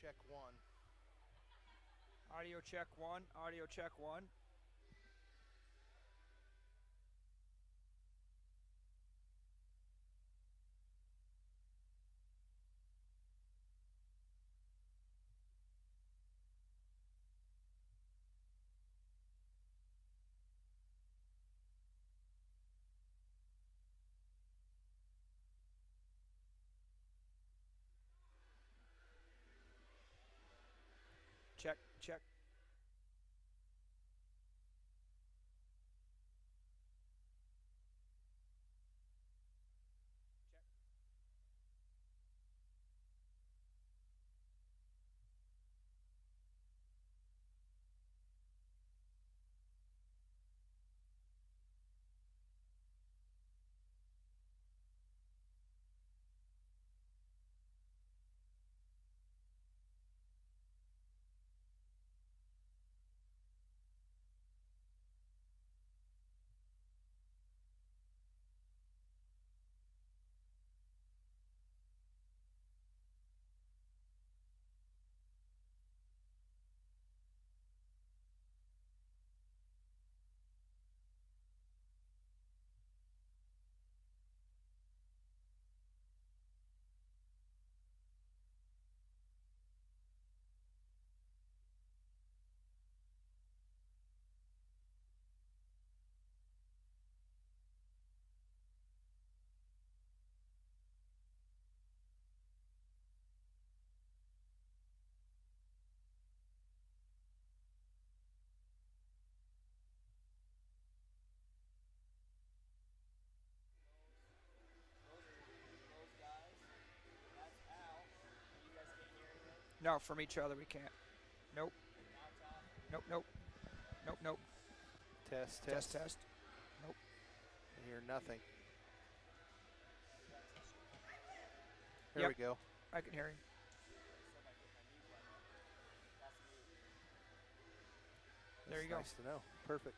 check one. Audio check one. Audio check one. Check, check. Check. No, from each other we can't. Nope. Nope, nope. Nope, nope. Test, Test, test. test. Nope. I hear nothing. There Yep. we go. I can hear him. There you go. Nice to know. Perfect.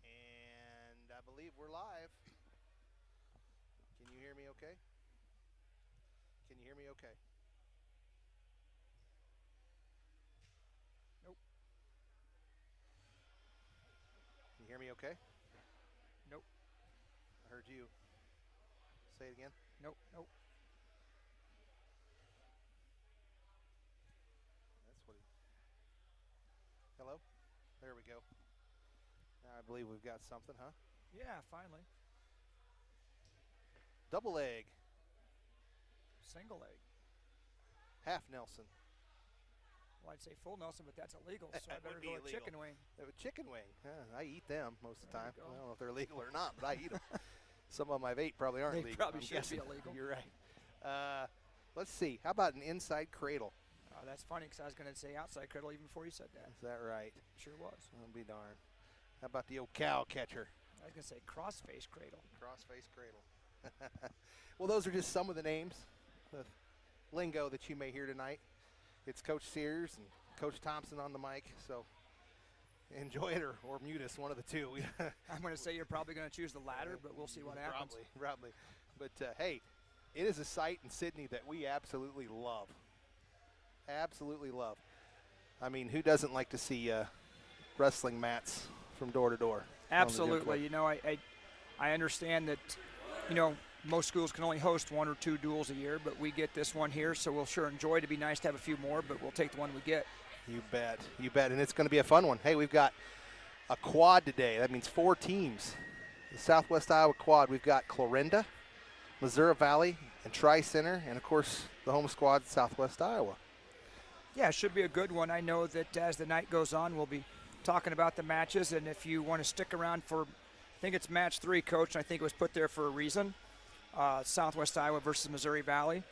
And I believe we're live. Can you hear me okay? Can you hear me okay? Nope. okay? Nope. I heard you. Say it again. Nope. Nope. That's what he... Hello? There we go. Now I believe we've got something, huh? Yeah, finally. Double leg. Single leg. Half Nelson. Well, I'd say full Nelson, but that's illegal, so I That better would go be with illegal. chicken wing. Chicken wing. I eat them most of the There time. you I go. don't know if they're legal or not, but I eat them. Some of them I've ate probably aren't They legal. probably I'm should guessing. be illegal. You're right. Let's see. How about an inside cradle? That's funny because I was going to say outside cradle even before you said that. Is that right? Sure was. I'll be darned. How about the old cow catcher? I was going to say cross-face cradle. Cross-face cradle. Well, those are just some of the names, the lingo that you may hear tonight. It's Coach Sears and Coach Thompson on the mic, so enjoy it or mute us, one of the two. I'm going to say you're probably going to choose the latter, but we'll see what happens. Probably. But, hey, it is a site in Sydney that we absolutely love. Absolutely love. I mean, who doesn't like to see wrestling mats from door to door? Absolutely. You know, I understand that, you know, most schools can only host 1 or 2 duels a year, but we get this one here, so we'll sure enjoy it. It'd be nice to have a few more, but we'll take the one we get. You bet. And it's going to be a fun one. Hey, we've got a quad today. That means 4 teams. The Southwest Iowa quad. We've got Clarinda, Missouri Valley, and Tri-Center, and, of course, the home squad, Southwest Iowa. Yeah, it should be a good one. I know that as the night goes on, we'll be talking about the matches, and if you want to stick around for, I think it's match 3, Coach, and I think it was put there for a reason, Southwest Iowa versus Missouri Valley.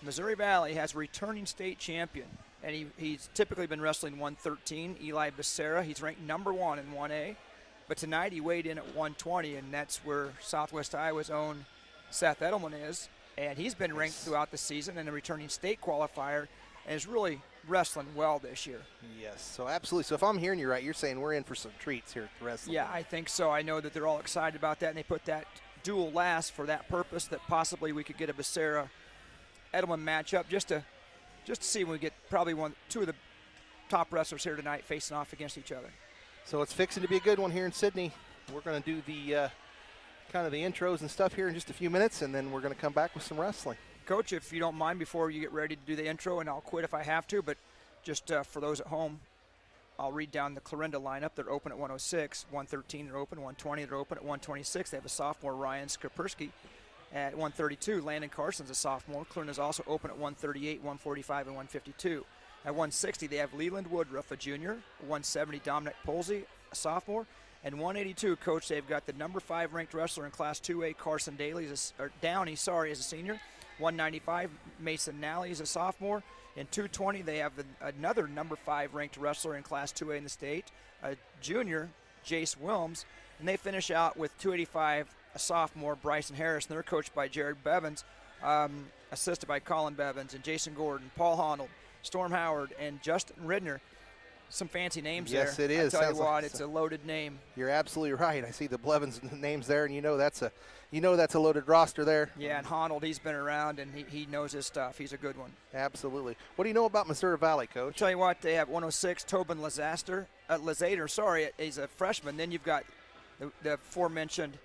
Missouri Valley has a returning state champion, and he's typically been wrestling 113, Eli Becerra. He's ranked number 1 in 1A, but tonight he weighed in at 120, and that's where Southwest Iowa's own Seth Edelman is, and he's been ranked throughout the season and a returning state qualifier, and is really wrestling well this year. Yes, so absolutely. So if I'm hearing you right, you're saying we're in for some treats here at the wrestling. Yeah, I think so. I know that they're all excited about that, and they put that duel last for that purpose, that possibly we could get a Becerra-Edelman matchup just to see when we get probably 2 of the top wrestlers here tonight facing off against each other. So it's fixing to be a good one here in Sydney. We're going to do the kind of the intros and stuff here in just a few minutes, and then we're going to come back with some wrestling. Coach, if you don't mind, before you get ready to do the intro, and I'll quit if I have to, but just for those at home, I'll read down the Clarinda lineup. They're open at 106, 113 they're open, 120 they're open at 126. They have a sophomore, Ryan Skapersky, at 132. Landon Carson's a sophomore. Clarinda's also open at 138, 145, and 152. At 160, they have Leland Woodruff, a junior. 170, Dominic Polsey, a sophomore. And 182, Coach, they've got the number 5 ranked wrestler in Class 2A, Carson Downey, is a senior. 195, Mason Nally is a sophomore. In 220, they have another number 5 ranked wrestler in Class 2A in the state, a junior, Jace Wilms. And they finish out with 285, a sophomore, Bryson Harris. And they're coached by Jared Bevins, assisted by Colin Bevins and Jason Gordon, Paul Honnold, Storm Howard, and Justin Ridner. Some fancy names there. Yes, it is. I tell you what, it's a loaded name. You're absolutely right. I see the Blevins names there, and you know that's a loaded roster there. Yeah, and Honnold, he's been around, and he knows his stuff. He's a good one. Absolutely. What do you know about Missouri Valley, Coach? I'll tell you what, they have 106, Tobin Lazater, he's a freshman. Then you've got the aforementioned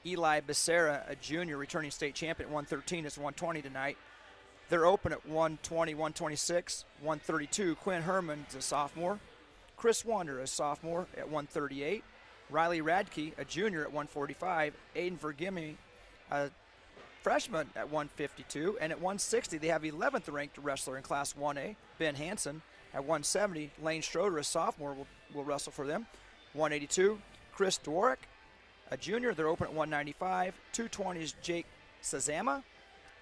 Eli Becerra, a junior, returning state champion at 113. It's 120 tonight. They're open at 120, 126, 132. Quinn Herman's a sophomore. Chris Wander, a sophomore, at 138. Riley Radke, a junior, at 145. Aiden Vergimme, a freshman, at 152. And at 160, they have 11th ranked wrestler in Class 1A, Ben Hansen. At 170, Lane Schroeder, a sophomore, will wrestle for them. 182, Chris Dworick, a junior. They're open at 195. 220 is Jake Sazama.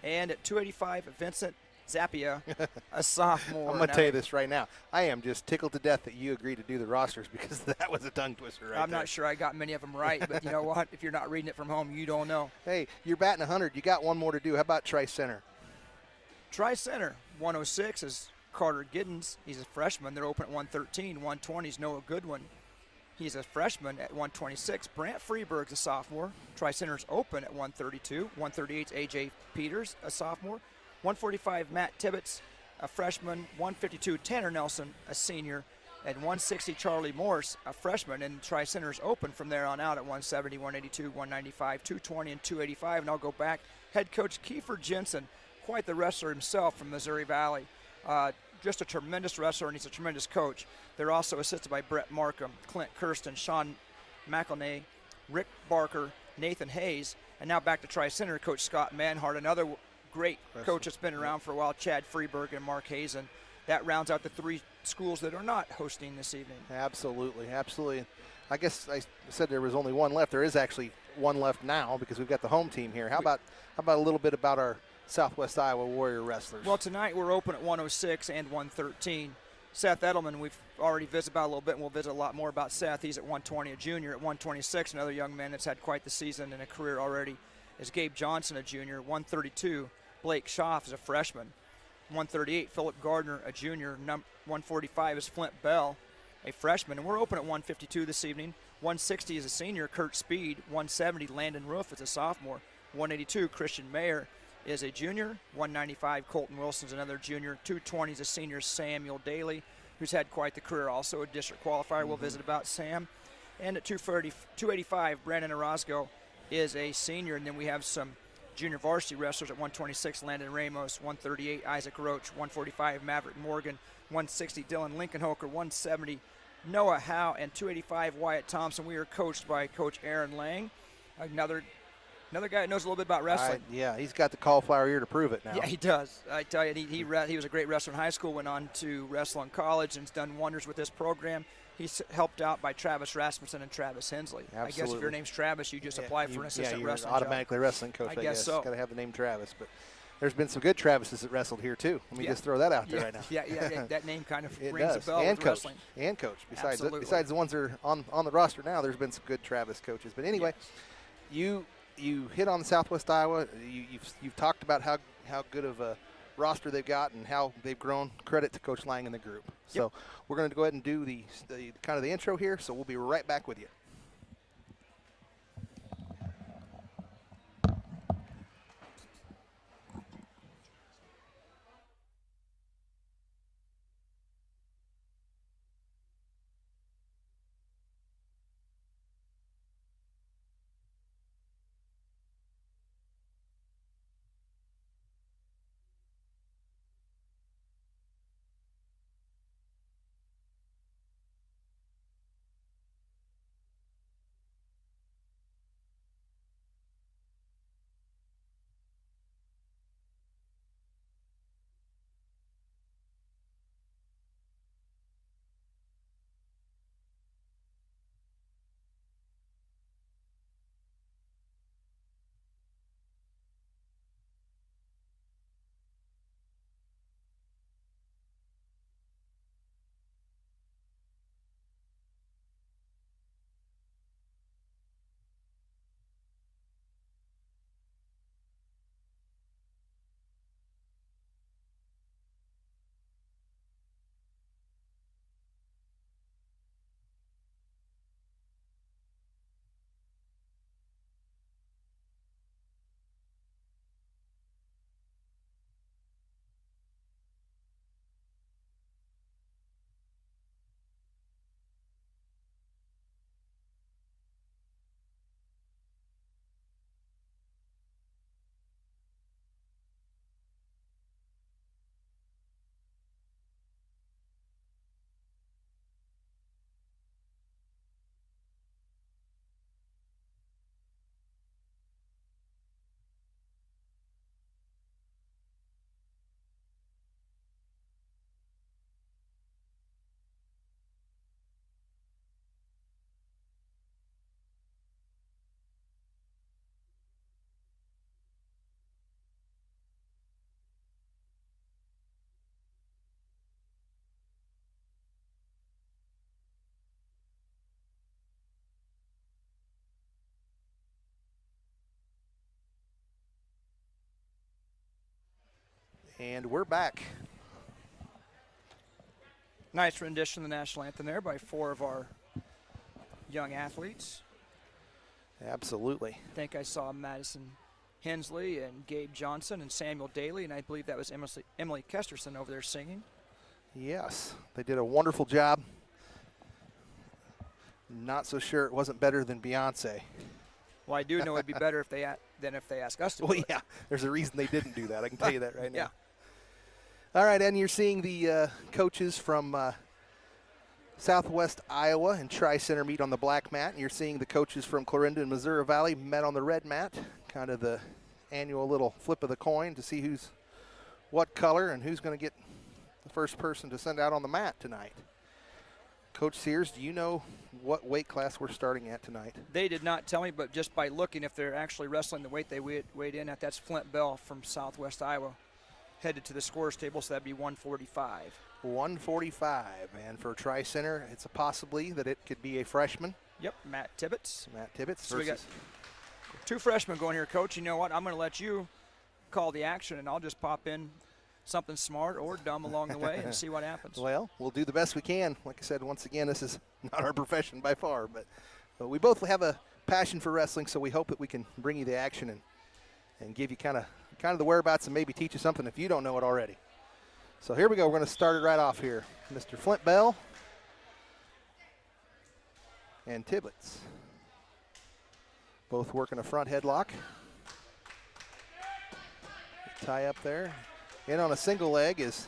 And at 285, Vincent Zappia, a sophomore. I'm going to tell you this right now. I am just tickled to death that you agreed to do the rosters because that was a tongue twister right there. I'm not sure I got many of them right, but you know what? If you're not reading it from home, you don't know. Hey, you're batting 100. You got one more to do. How about Tri-Center? Tri-Center, 106 is Carter Giddens. He's a freshman. They're open at 113. 120 is Noah Goodwin. He's a freshman at 126. Brant Freeberg's a sophomore. Tri-Center's open at 132. 138 is A.J. Peters, a sophomore. 145, Matt Tibbetts, a freshman. 152, Tanner Nelson, a senior. At 160, Charlie Morse, a freshman, and Tri-Center's open from there on out at 170, 182, 195, 220, and 285. And I'll go back. Head coach Kiefer Jensen, quite the wrestler himself from Missouri Valley. Just a tremendous wrestler, and he's a tremendous coach. They're also assisted by Brett Markham, Clint Kirsten, Sean McElnay, Rick Barker, Nathan Hayes, and now back to Tri-Center, Coach Scott Manhart, another great coach that's been around for a while, Chad Freeberg and Mark Hazen. That rounds out the 3 schools that are not hosting this evening. Absolutely, absolutely. I guess I said there was only one left. There is actually one left now because we've got the home team here. How about a little bit about our Southwest Iowa Warrior wrestlers? Well, tonight we're open at 106 and 113. Seth Edelman, we've already visited about a little bit, and we'll visit a lot more about Seth. He's at 120, a junior. At 126, another young man that's had quite the season and a career already is Gabe Johnson, a junior. 132, Blake Schaff is a freshman. 138, Philip Gardner, a junior. 145 is Flint Bell, a freshman. And we're open at 152 this evening. 160 is a senior, Kurt Speed. 170, Landon Roof is a sophomore. 182, Christian Mayer is a junior. 195, Colton Wilson's another junior. 220 is a senior, Samuel Daly, who's had quite the career, also a district qualifier. We'll visit about Sam. And at 285, Brandon Orozco is a senior. And then we have some junior varsity wrestlers at 126, Landon Ramos. 138, Isaac Roach. 145, Maverick Morgan. 160, Dylan Lincolnhoker. 170, Noah Howe. And 285, Wyatt Thompson. We are coached by Coach Aaron Lang, another guy that knows a little bit about wrestling. Yeah, he's got the cauliflower ear to prove it now. Yeah, he does. I tell you, he was a great wrestler in high school, went on to wrestle in college, and has done wonders with this program. He's helped out by Travis Rasmussen and Travis Hensley. Absolutely. I guess if your name's Travis, you just apply for an assistant you're wrestling automatically job. wrestling coach, I guess. So. Got to have the name Travis. But there's been some good Travises that wrestled here, too. Let me just throw that out there right now. Yeah, that name kind of it rings does. a bell and with coach. wrestling. And coach. Besides the ones that are on the roster now, there's been some good Travis coaches. But anyway, you hit on Southwest Iowa. You've talked about how good of a roster they've got and how they've grown. Credit to Coach Lang and the group. So we're going to go ahead and do the kind of the intro here. So we'll be right back with you. And we're back. Nice rendition of the national anthem there by 4 of our young athletes. Absolutely. I think I saw Madison Hensley and Gabe Johnson and Samuel Daly, and I believe that was Emily Kesterson over there singing. Yes, they did a wonderful job. Not so sure it wasn't better than Beyonce. Well, I do know it'd be better than if they ask us to. Well, do it. yeah, there's a reason they didn't do that. I can tell you that right now. Yeah. All right, and you're seeing the coaches from Southwest Iowa and Tri-Center meet on the black mat, and you're seeing the coaches from Clarinda and Missouri Valley met on the red mat, kind of the annual little flip of the coin to see who's what color and who's going to get the first person to send out on the mat tonight. Coach Sears, do you know what weight class we're starting at tonight? They did not tell me, but just by looking, if they're actually wrestling the weight they weighed in at, that's Flint Bell from Southwest Iowa, headed to the scorers table, so that'd be 145. 145, and for Tri-Center, it's a possibly that it could be a freshman. Yep, Matt Tibbetts. Matt Tibbetts So we got versus 2 freshmen going here, Coach. You know what? I'm going to let you call the action, and I'll just pop in something smart or dumb along the way and see what happens. Well, we'll do the best we can. Like I said, once again, this is not our profession by far, but we both have a passion for wrestling, so we hope that we can bring you the action and give you kind of the whereabouts and maybe teach you something if you don't know it already. So here we go. We're going to start it right off here. Mr. Flint Bell and Tibbetts. Both working a front headlock. Tie up there. In on a single leg is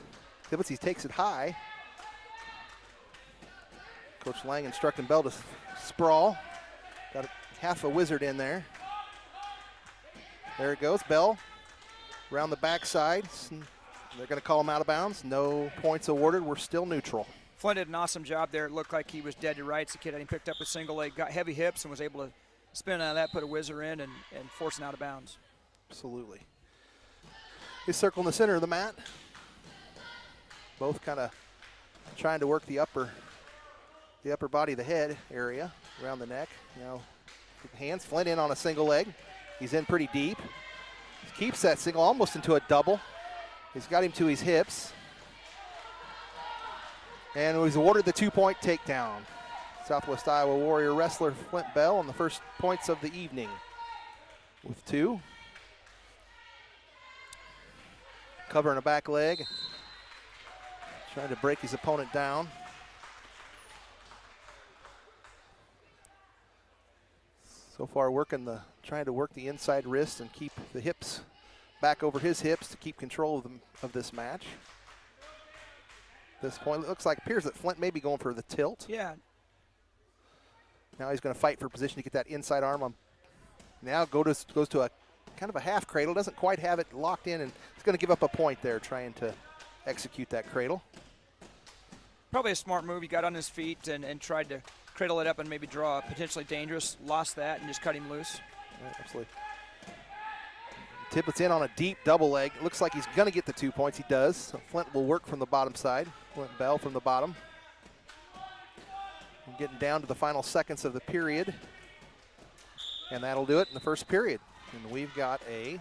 Tibbetts. He takes it high. Coach Lang instructing Bell to sprawl. Got half a wizard in there. There it goes. Bell around the backside. They're going to call him out of bounds. No points awarded. We're still neutral. Flint did an awesome job there. It looked like he was dead to rights. The kid had him picked up a single leg, got heavy hips, and was able to spin out of that, put a whizzer in, and force him out of bounds. Absolutely. He's circling the center of the mat. Both kind of trying to work the upper body, the head area around the neck. You know, hands. Flint in on a single leg. He's in pretty deep. He keeps that single almost into a double. He's got him to his hips. And he's awarded the 2-point takedown. Southwest Iowa Warrior wrestler Flint Bell on the first points of the evening with 2. Covering a back leg. Trying to break his opponent down. So far trying to work the inside wrist and keep the hips back over his hips to keep control of this match. At this point, it appears that Flint may be going for the tilt. Yeah. Now he's going to fight for position to get that inside arm on. Now goes to a kind of a half cradle. Doesn't quite have it locked in, and he's going to give up a point there trying to execute that cradle. Probably a smart move. He got on his feet and tried to cradle it up and maybe draw a potentially dangerous. Lost that and just cut him loose. Right, absolutely. Tibbetts in on a deep double leg. It looks like he's going to get the 2 points. He does. So Flint will work from the bottom side. Flint Bell from the bottom. We're getting down to the final seconds of the period. And that'll do it in the first period. And we've got a...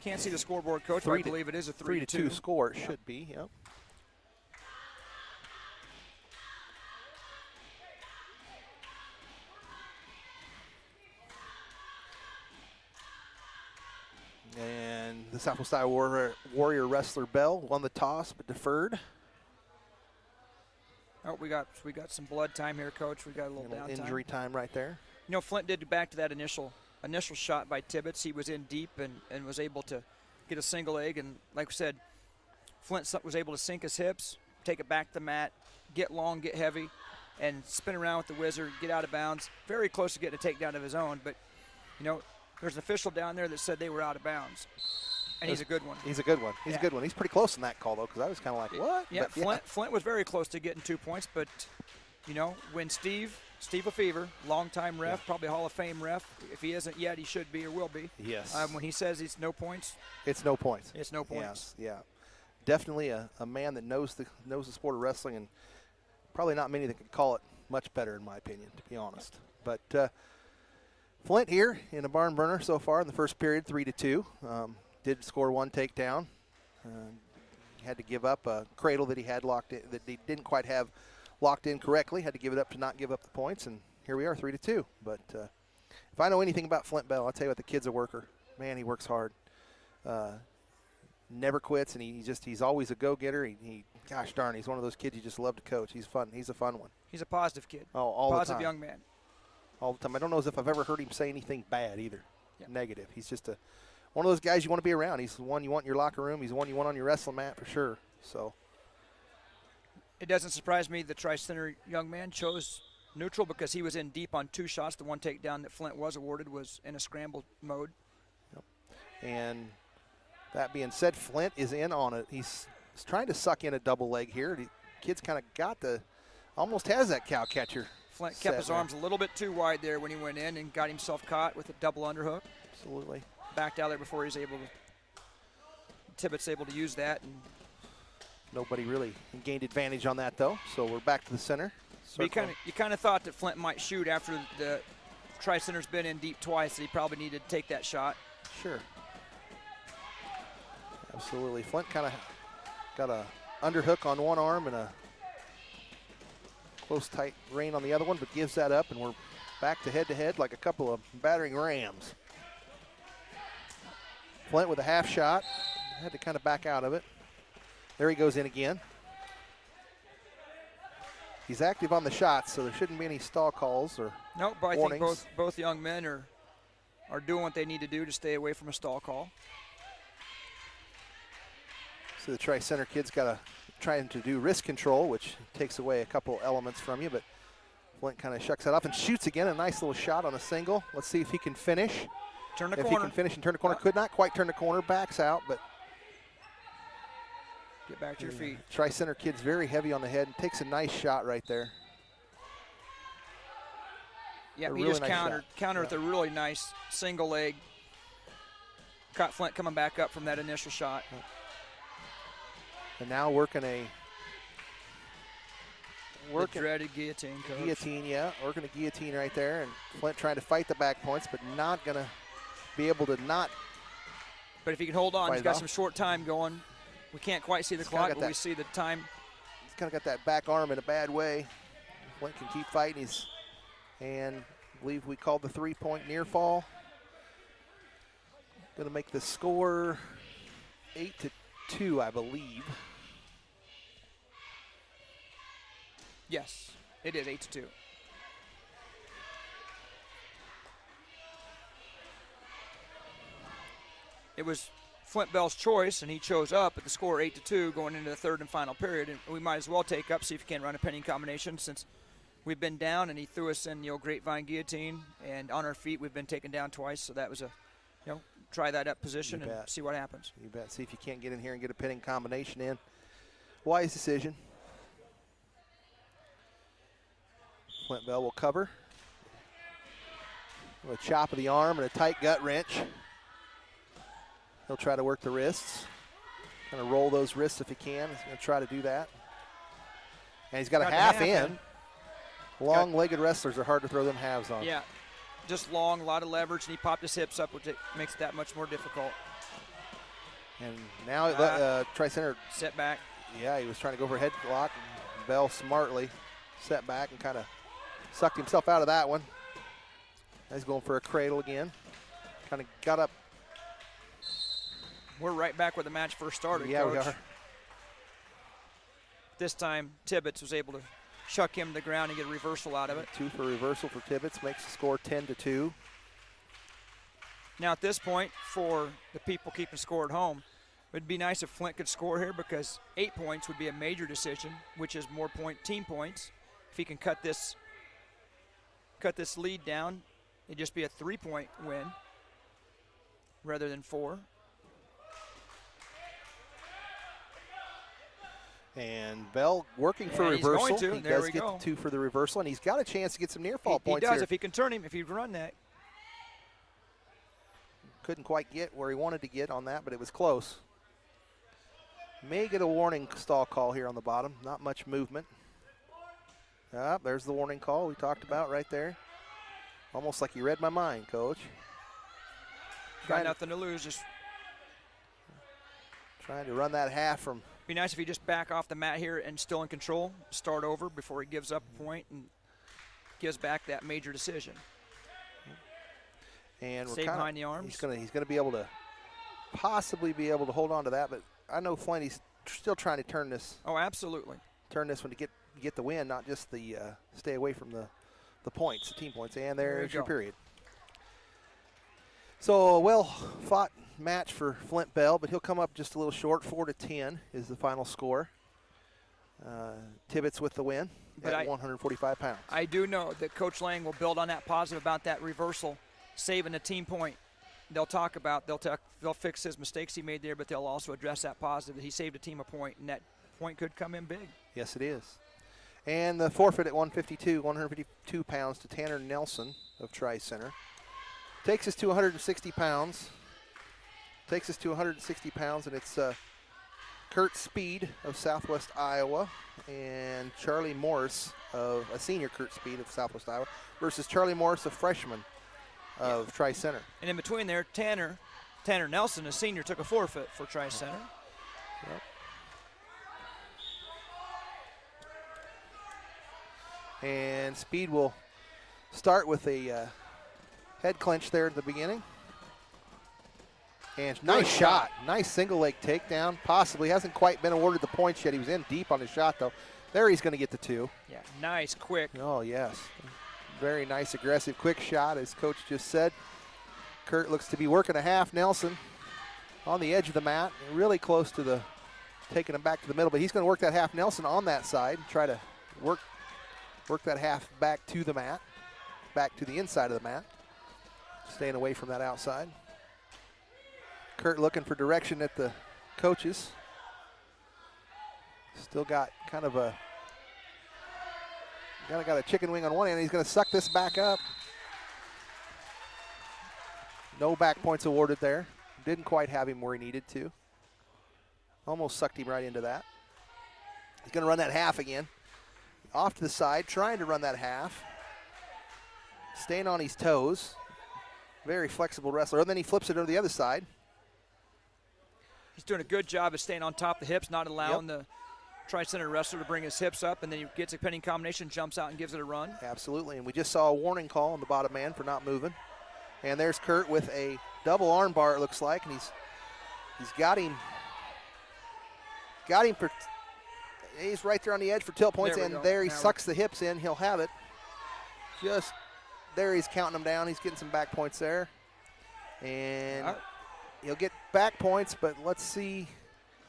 Can't see the scoreboard, Coach, but I believe it is a 3-2 score. It should be, yep. And the Southwest Iowa Warrior wrestler Bell won the toss but deferred. Oh, we got some blood time here, Coach. We got a little downtime. Injury time right there. You know, Flint did back to that initial shot by Tibbetts. He was in deep and was able to get a single leg. And like we said, Flint was able to sink his hips, take it back to the mat, get long, get heavy, and spin around with the wizard, get out of bounds. Very close to getting a takedown of his own, but, you know, there's an official down there that said they were out of bounds. And he's a good one. He's a good one. He's a good one. He's pretty close in that call, though, because I was kind of like, what? Yeah, But, Flint was very close to getting 2 points, but, you know, when Steve Lefevre, longtime ref, probably Hall of Fame ref, if he isn't yet, he should be or will be. Yes. When he says it's no points. It's no points. It's no points. Yes, yeah. Definitely a man that knows the sport of wrestling, and probably not many that could call it much better, in my opinion, to be honest. But Flint here in a barn burner so far in the first period, 3-2. Did score 1 takedown. Had to give up a cradle that he had locked in, that he didn't quite have locked in correctly. Had to give it up to not give up the points, and here we are, 3-2. But if I know anything about Flint Bell, I'll tell you what, the kid's a worker. Man, he works hard. never quits, and he's always a go-getter. Gosh darn, he's one of those kids you just love to coach. He's fun. He's a fun one. He's a positive kid. Oh, all the time. Positive young man. All the time. I don't know as if I've ever heard him say anything bad either. Yep. Negative. He's just one of those guys you want to be around. He's the one you want in your locker room. He's the one you want on your wrestling mat for sure. So it doesn't surprise me the Tri-Center young man chose neutral because he was in deep on 2 shots. The one takedown that Flint was awarded was in a scramble mode. Yep. And that being said, Flint is in on it. He's trying to suck in a double leg here. The kid's kind of almost has that cow catcher. Flint kept his arms a little bit too wide there when he went in and got himself caught with a double underhook. Absolutely. Backed out there before he was able to. Tibbetts able to use that. And nobody really gained advantage on that though. So we're back to the center. You kind of thought that Flint might shoot after the Tri-Center's been in deep twice. That he probably needed to take that shot. Sure. Absolutely. Flint kind of got a underhook on one arm and a close, tight rein on the other one, but gives that up, and we're back to head like a couple of battering rams. Flint with a half shot. Had to kind of back out of it. There he goes in again. He's active on the shots, so there shouldn't be any stall calls or nope, but warnings. I think both young men are doing what they need to do to stay away from a stall call. So the Tri-Center kid's trying to do wrist control, which takes away a couple elements from you, but Flint kind of shucks that off and shoots again. A nice little shot on a single. Let's see if he can finish. Turn the if corner. He can finish and turn the corner. Could not quite turn the corner. Backs out, but get back to your feet. Tri-Center kid's very heavy on the head and takes a nice shot right there. Yeah, he really just nice countered with a really nice single leg. Caught Flint coming back up from that initial shot. And now working the dreaded guillotine, coach. Guillotine, yeah. Working a guillotine right there. And Flint trying to fight the back points, but not going to be able to not. But if he can hold on, he's got some short time going. We can't quite see the clock, but we see the time. He's kind of got that back arm in a bad way. Flint can keep fighting. And I believe we called the 3-point near fall. Going to make the score 8-2, I believe. Yes, it is 8-2. It was Flint Bell's choice, and he chose up at the score 8-2 going into the third and final period. And we might as well take up, see if he can run a pinning combination since we've been down, and he threw us in the old grapevine guillotine. And on our feet, we've been taken down twice, so that was try that up position and see what happens. You bet. See if you can't get in here and get a pinning combination in. Wise decision. Flint Bell will cover. With a chop of the arm and a tight gut wrench. He'll try to work the wrists. Kind of roll those wrists if he can. He's going to try to do that. And he's got a half in. Long-legged wrestlers are hard to throw them halves on. Yeah, just long, a lot of leverage, and he popped his hips up, which makes it that much more difficult. And now Tri-Center. Set back. Yeah, he was trying to go for a headlock. Bell smartly set back and kind of sucked himself out of that one. He's going for a cradle again. Kind of got up. We're right back where the match first started, yeah, Coach. we are. This time, Tibbetts was able to chuck him to the ground and get a reversal out of it. 2 for reversal for Tibbetts, makes the score 10-2. Now at this point, for the people keeping score at home, it would be nice if Flint could score here because 8 points would be a major decision, which is more team points. If he can cut this lead down, it'd just be a 3-point win rather than 4. And Bell working for reversal. He does get the 2 for the reversal, and he's got a chance to get some near fall points. He does here. if he can turn him, if he run that. Couldn't quite get where he wanted to get on that, but it was close. May get a warning stall call here on the bottom. Not much movement. There's the warning call we talked about right there. Almost like you read my mind, Coach. Got nothing to lose. Just trying to run that half from. Be nice if he just back off the mat here and still in control, start over before he gives up a point and gives back that major decision. And stay behind the arms. He's gonna be able to possibly be able to hold on to that, but I know Flaney's still trying to turn this. Oh, absolutely. Turn this one to get the win, not just the stay away from the points, the team points. And there's your period. So a well-fought match for Flint Bell, but he'll come up just a little short. 4-10 is the final score. Tibbetts with the win at 145 pounds. I do know that Coach Lang will build on that positive about that reversal, saving a team point. They'll talk about, they'll fix his mistakes he made there, but they'll also address that positive. He saved a team a point, and that point could come in big. Yes, it is. And the forfeit at 152 pounds to Tanner Nelson of Tri-Center. Takes us to 160 pounds. And it's Kurt Speed of Southwest Iowa and Charlie Morris of a senior Kurt Speed of Southwest Iowa versus Charlie Morris, a freshman of Tri-Center. And in between there, Tanner Nelson, a senior, took a forfeit for Tri-Center. Yep. And Speed will start with a head clinch there at the beginning. And nice shot. Nice single leg takedown. Possibly hasn't quite been awarded the points yet. He was in deep on his shot, though. There he's going to get the 2. Yeah, nice, quick. Oh, yes. Very nice, aggressive, quick shot, as Coach just said. Kurt looks to be working a half. Nelson on the edge of the mat, really close to taking him back to the middle. But he's going to work that half Nelson on that side, try to work that half back to the mat, back to the inside of the mat, staying away from that outside. Kurt looking for direction at the coaches. Still got kind of got a chicken wing on one end. He's going to suck this back up. No back points awarded there. Didn't quite have him where he needed to. Almost sucked him right into that. He's going to run that half again. Off to the side, trying to run that half. Staying on his toes. Very flexible wrestler. And then he flips it over the other side. He's doing a good job of staying on top of the hips, not allowing the Tri-Center wrestler to bring his hips up, and then he gets a pinning combination, jumps out, and gives it a run. Absolutely, and we just saw a warning call on the bottom man for not moving. And there's Kurt with a double arm bar, it looks like, and he's got him for, he's right there on the edge for tilt points, and there he sucks the hips in. He'll have it. Just there, he's counting them down. He's getting some back points there. And he'll get back points, but let's see.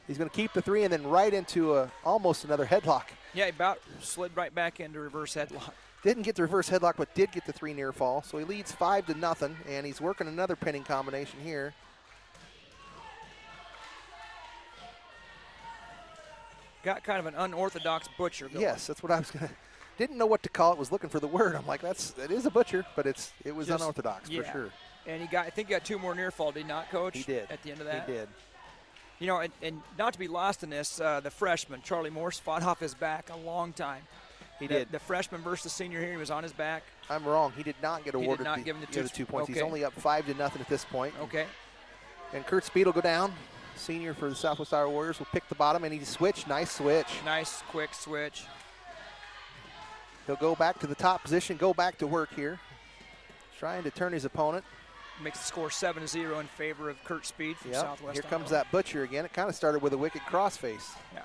He's going to keep the 3 and then right into almost another headlock. Yeah, he about slid right back into reverse headlock. Didn't get the reverse headlock, but did get the 3 near fall. So he leads 5-0, and he's working another pinning combination here. Got kind of an unorthodox butcher going. Yes, that's what I was going to. Didn't know what to call it. Was looking for the word. I'm like, it is a butcher, but it was just unorthodox for sure. And I think he got 2 more near fall, did he not, Coach? He did. At the end of that? He did. You know, and not to be lost in this, the freshman, Charlie Morse, fought off his back a long time. He did. The freshman versus the senior here, he was on his back. I'm wrong. He did not get awarded the 2 points. Okay. He's only up 5-0 at this point. Okay. And Kurt Speed will go down. Senior for the Southwest Iowa Warriors will pick the bottom, and he switch. Nice switch. Nice, quick switch. He'll go back to the top position, go back to work here. Trying to turn his opponent. Makes the score 7-0 in favor of Kurt Speed from Southwest Here comes Iowa. that butcher again. It kind of started with a wicked crossface. Yeah.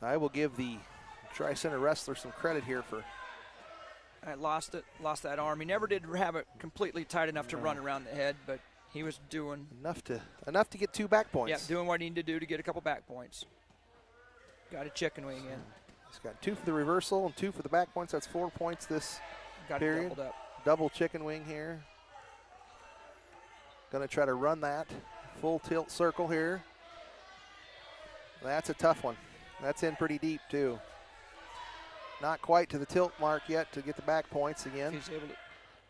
I will give the Tri-Center wrestler some credit here for. I lost that arm. He never did have it completely tight enough to run around the head, but he was doing enough to get 2 back points. Yeah, doing what he needed to do to get a couple back points. Got a chicken wing in. He's got 2 for the reversal and 2 for the back points. That's 4 points this period. Doubled up. Double chicken wing here. Going to try to run that full tilt circle here. That's a tough one. That's in pretty deep too. Not quite to the tilt mark yet to get the back points again. He's able to.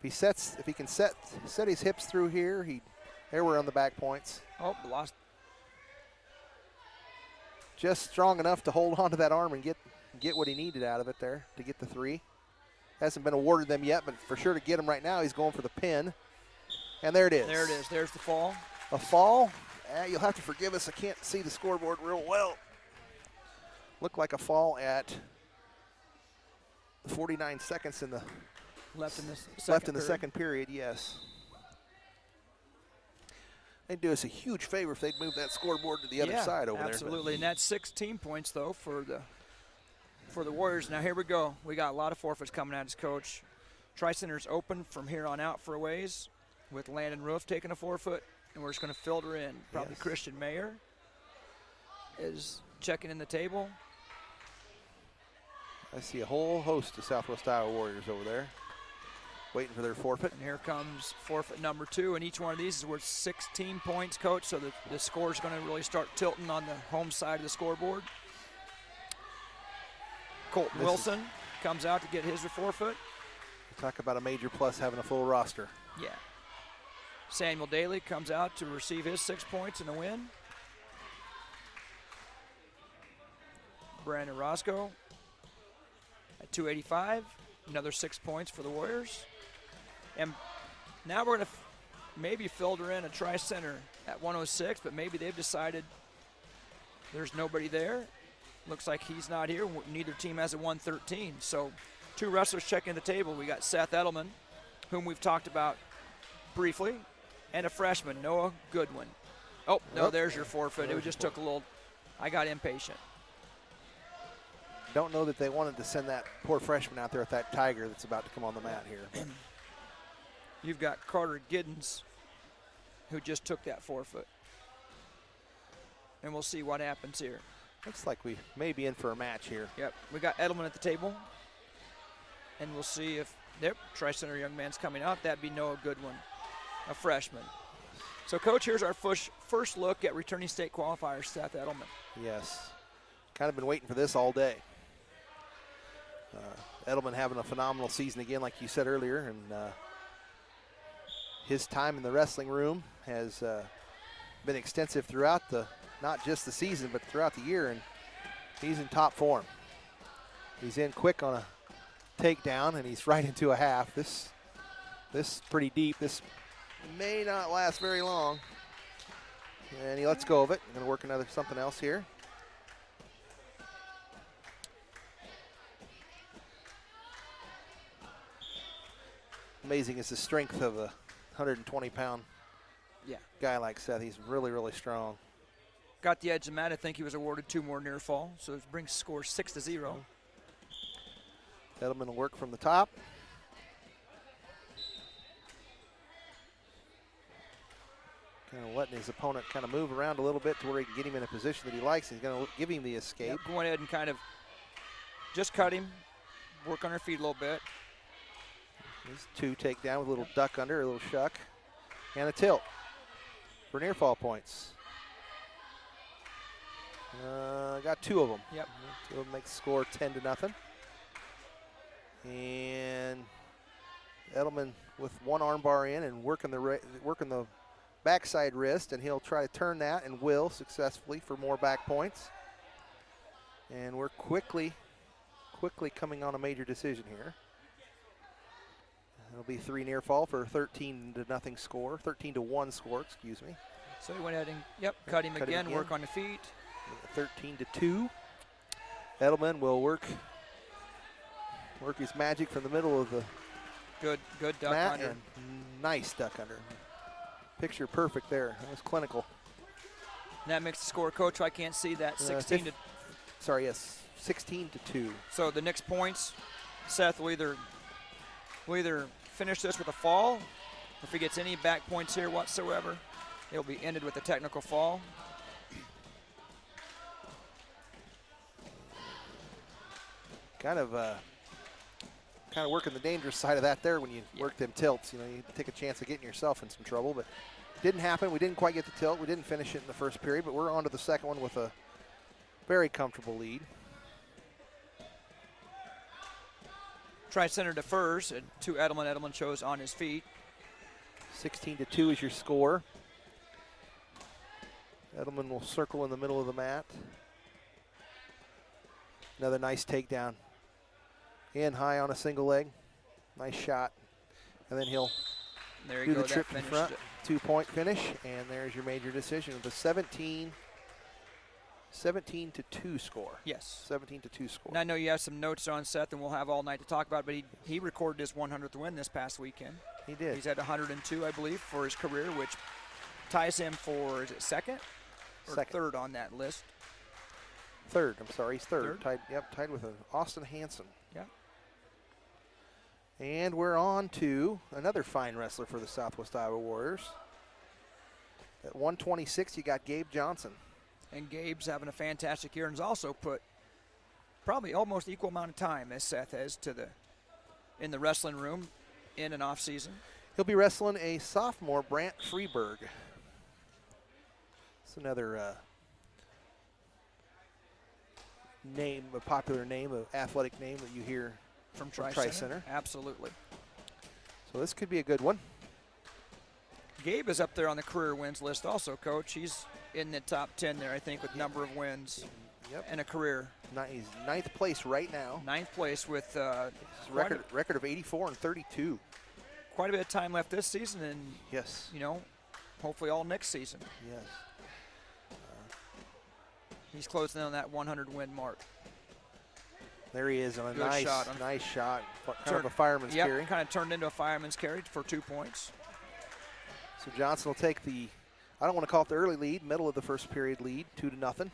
If he can set his hips through here, there we're on the back points. Oh, lost. Just strong enough to hold on to that arm and get what he needed out of it there to get the 3. Hasn't been awarded them yet, but for sure to get him right now, he's going for the pin. And there it is. There it is. There's the fall. A fall. You'll have to forgive us. I can't see the scoreboard real well. Looked like a fall at 49 seconds in the left in the second period, yes. They'd do us a huge favor if they'd move that scoreboard to the other side over there. Absolutely, and that's 16 points, though, for the Warriors. Now, here we go. We got a lot of forfeits coming at us, Coach. Tri-Center's open from here on out for a ways with Landon Roof taking a forfeit, and we're just going to filter in. Probably Christian Mayer is checking in the table. I see a whole host of Southwest Iowa Warriors over there waiting for their forfeit. And here comes forfeit number 2, and each one of these is worth 16 points, Coach, so the score's going to really start tilting on the home side of the scoreboard. Colton Wilson comes out to get his forfeit. Talk about a major plus having a full roster. Yeah. Samuel Daly comes out to receive his 6 points in a win. Brandon Roscoe at 285, another 6 points for the Warriors. And now we're going to maybe filter in a Tri-Center at 106, but maybe they've decided there's nobody there. Looks like he's not here. Neither team has a 113. So 2 wrestlers checking the table. We got Seth Edelman, whom we've talked about briefly, and a freshman, Noah Goodwin. Oh, no, there's your forfeit. It just took a little, I got impatient. Don't know that they wanted to send that poor freshman out there with that tiger that's about to come on the mat here. You've got Carter Giddens, who just took that forfeit. And we'll see what happens here. Looks like we may be in for a match here. Yep, we got Edelman at the table. And we'll see if, Tri-Center young man's coming out. That'd be Noah Goodwin, a freshman. So, Coach, here's our first look at returning state qualifier Seth Edelman. Yes, kind of been waiting for this all day. Edelman having a phenomenal season again, like you said earlier, and his time in the wrestling room has been extensive throughout not just the season, but throughout the year, and he's in top form. He's in quick on a takedown, and he's right into a half. This is pretty deep. This may not last very long. And he lets go of it. I'm going to work something else here. Amazing is the strength of a 120-pound guy like Seth. He's really, really strong. Got the edge of Matt. I think he was awarded 2 more near fall, so it brings score 6-0. Edelman will work from the top. Kind of letting his opponent kind of move around a little bit to where he can get him in a position that he likes. He's going to give him the escape. Yep, go ahead and kind of just cut him, work on her feet a little bit. There's 2 takedown with a little duck under, a little shuck, and a tilt for near fall points. Got 2 of them. Yep. 2 of them make the score 10-0. And Edelman with 1 arm bar in and working the backside wrist, and he'll try to turn that and will successfully for more back points. And we're quickly coming on a major decision here. It'll be 3 near fall for a 13-0 score, 13-1 score, excuse me. So he went ahead and, cut him again, work on the feet. 13-2. Edelman will work his magic from the middle of the good duck mat, under. and nice duck under. Picture perfect there. That was clinical. And that makes the score, Coach. I can't see that. 16 to. Sorry, yes, 16-2. So the next points, Seth will either finish this with a fall. If he gets any back points here whatsoever, it'll be ended with a technical fall. Kind of working the dangerous side of that there when you work them tilts. You know, you take a chance of getting yourself in some trouble, but didn't happen. We didn't quite get the tilt. We didn't finish it in the first period, but we're on to the second one with a very comfortable lead. Tri-Center defers to Edelman. Edelman shows on his feet. 16-2 is your score. Edelman will circle in the middle of the mat. Another nice takedown. In high on a single leg. Nice shot. And then he'll do the trip in front. 2-point finish. And there's your major decision with a 17-0 17-2 score. Yes. 17-2 score. And I know you have some notes on Seth, and we'll have all night to talk about it, but he recorded his 100th win this past weekend. He did. He's at 102, I believe, for his career, which ties him for, is it second? Or Second. third on that list. Third. I'm sorry. He's third. Third? Tied with Austin Hansen. Yeah. And we're on to another fine wrestler for the Southwest Iowa Warriors. At 126, you got Gabe Johnson. And Gabe's having a fantastic year and has also put probably almost equal amount of time as Seth has in the wrestling room in and off season. He'll be wrestling a sophomore, Brant Freeberg. It's another name, a popular name, an athletic name that you hear From from Tri-Center. Absolutely. So this could be a good one. Gabe is up there on the career wins list also, Coach. He's in the top 10 there, I think, with number of wins and a career. He's ninth place right now. Ninth place with Record of 84-32. quite a bit of time left this season, and Yes. hopefully all next season. Yes. He's closing in on that 100-win mark. There he is on a Good shot. nice shot. Kind of a fireman's carry. Yep, kind of turned into a fireman's carry for 2 points. So Johnson will take the, I don't want to call it the early lead, middle of the first period lead, 2-0.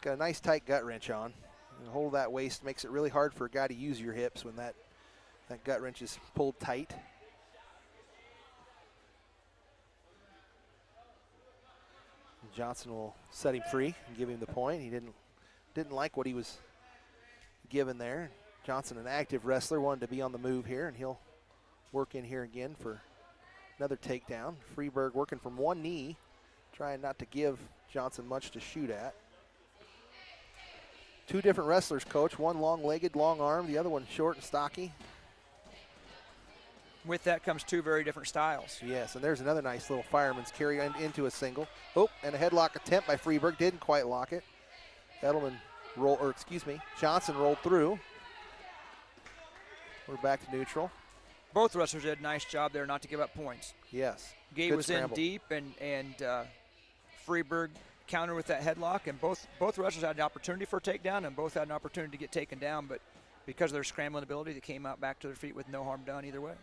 Got a nice tight gut wrench on. And hold that waist makes it really hard for a guy to use your hips when that gut wrench is pulled tight. Johnson will set him free and give him the point. He didn't like what he was given there. Johnson, an active wrestler, wanted to be on the move here, and he'll work in here again for another takedown. Freeberg working from one knee, trying not to give Johnson much to shoot at. Two different wrestlers, Coach. One long-legged, long-armed, the other one short and stocky. With that comes two very different styles. Yes, and there's another nice little fireman's carry into a single. Oh, and a headlock attempt by Freeberg. Didn't quite lock it. Johnson rolled through. We're back to neutral. Both wrestlers did a nice job there not to give up points. Yes. Gabe was in deep, and Freeberg countered with that headlock, and both wrestlers had an opportunity for a takedown, and both had an opportunity to get taken down, but because of their scrambling ability, they came out back to their feet with no harm done either way.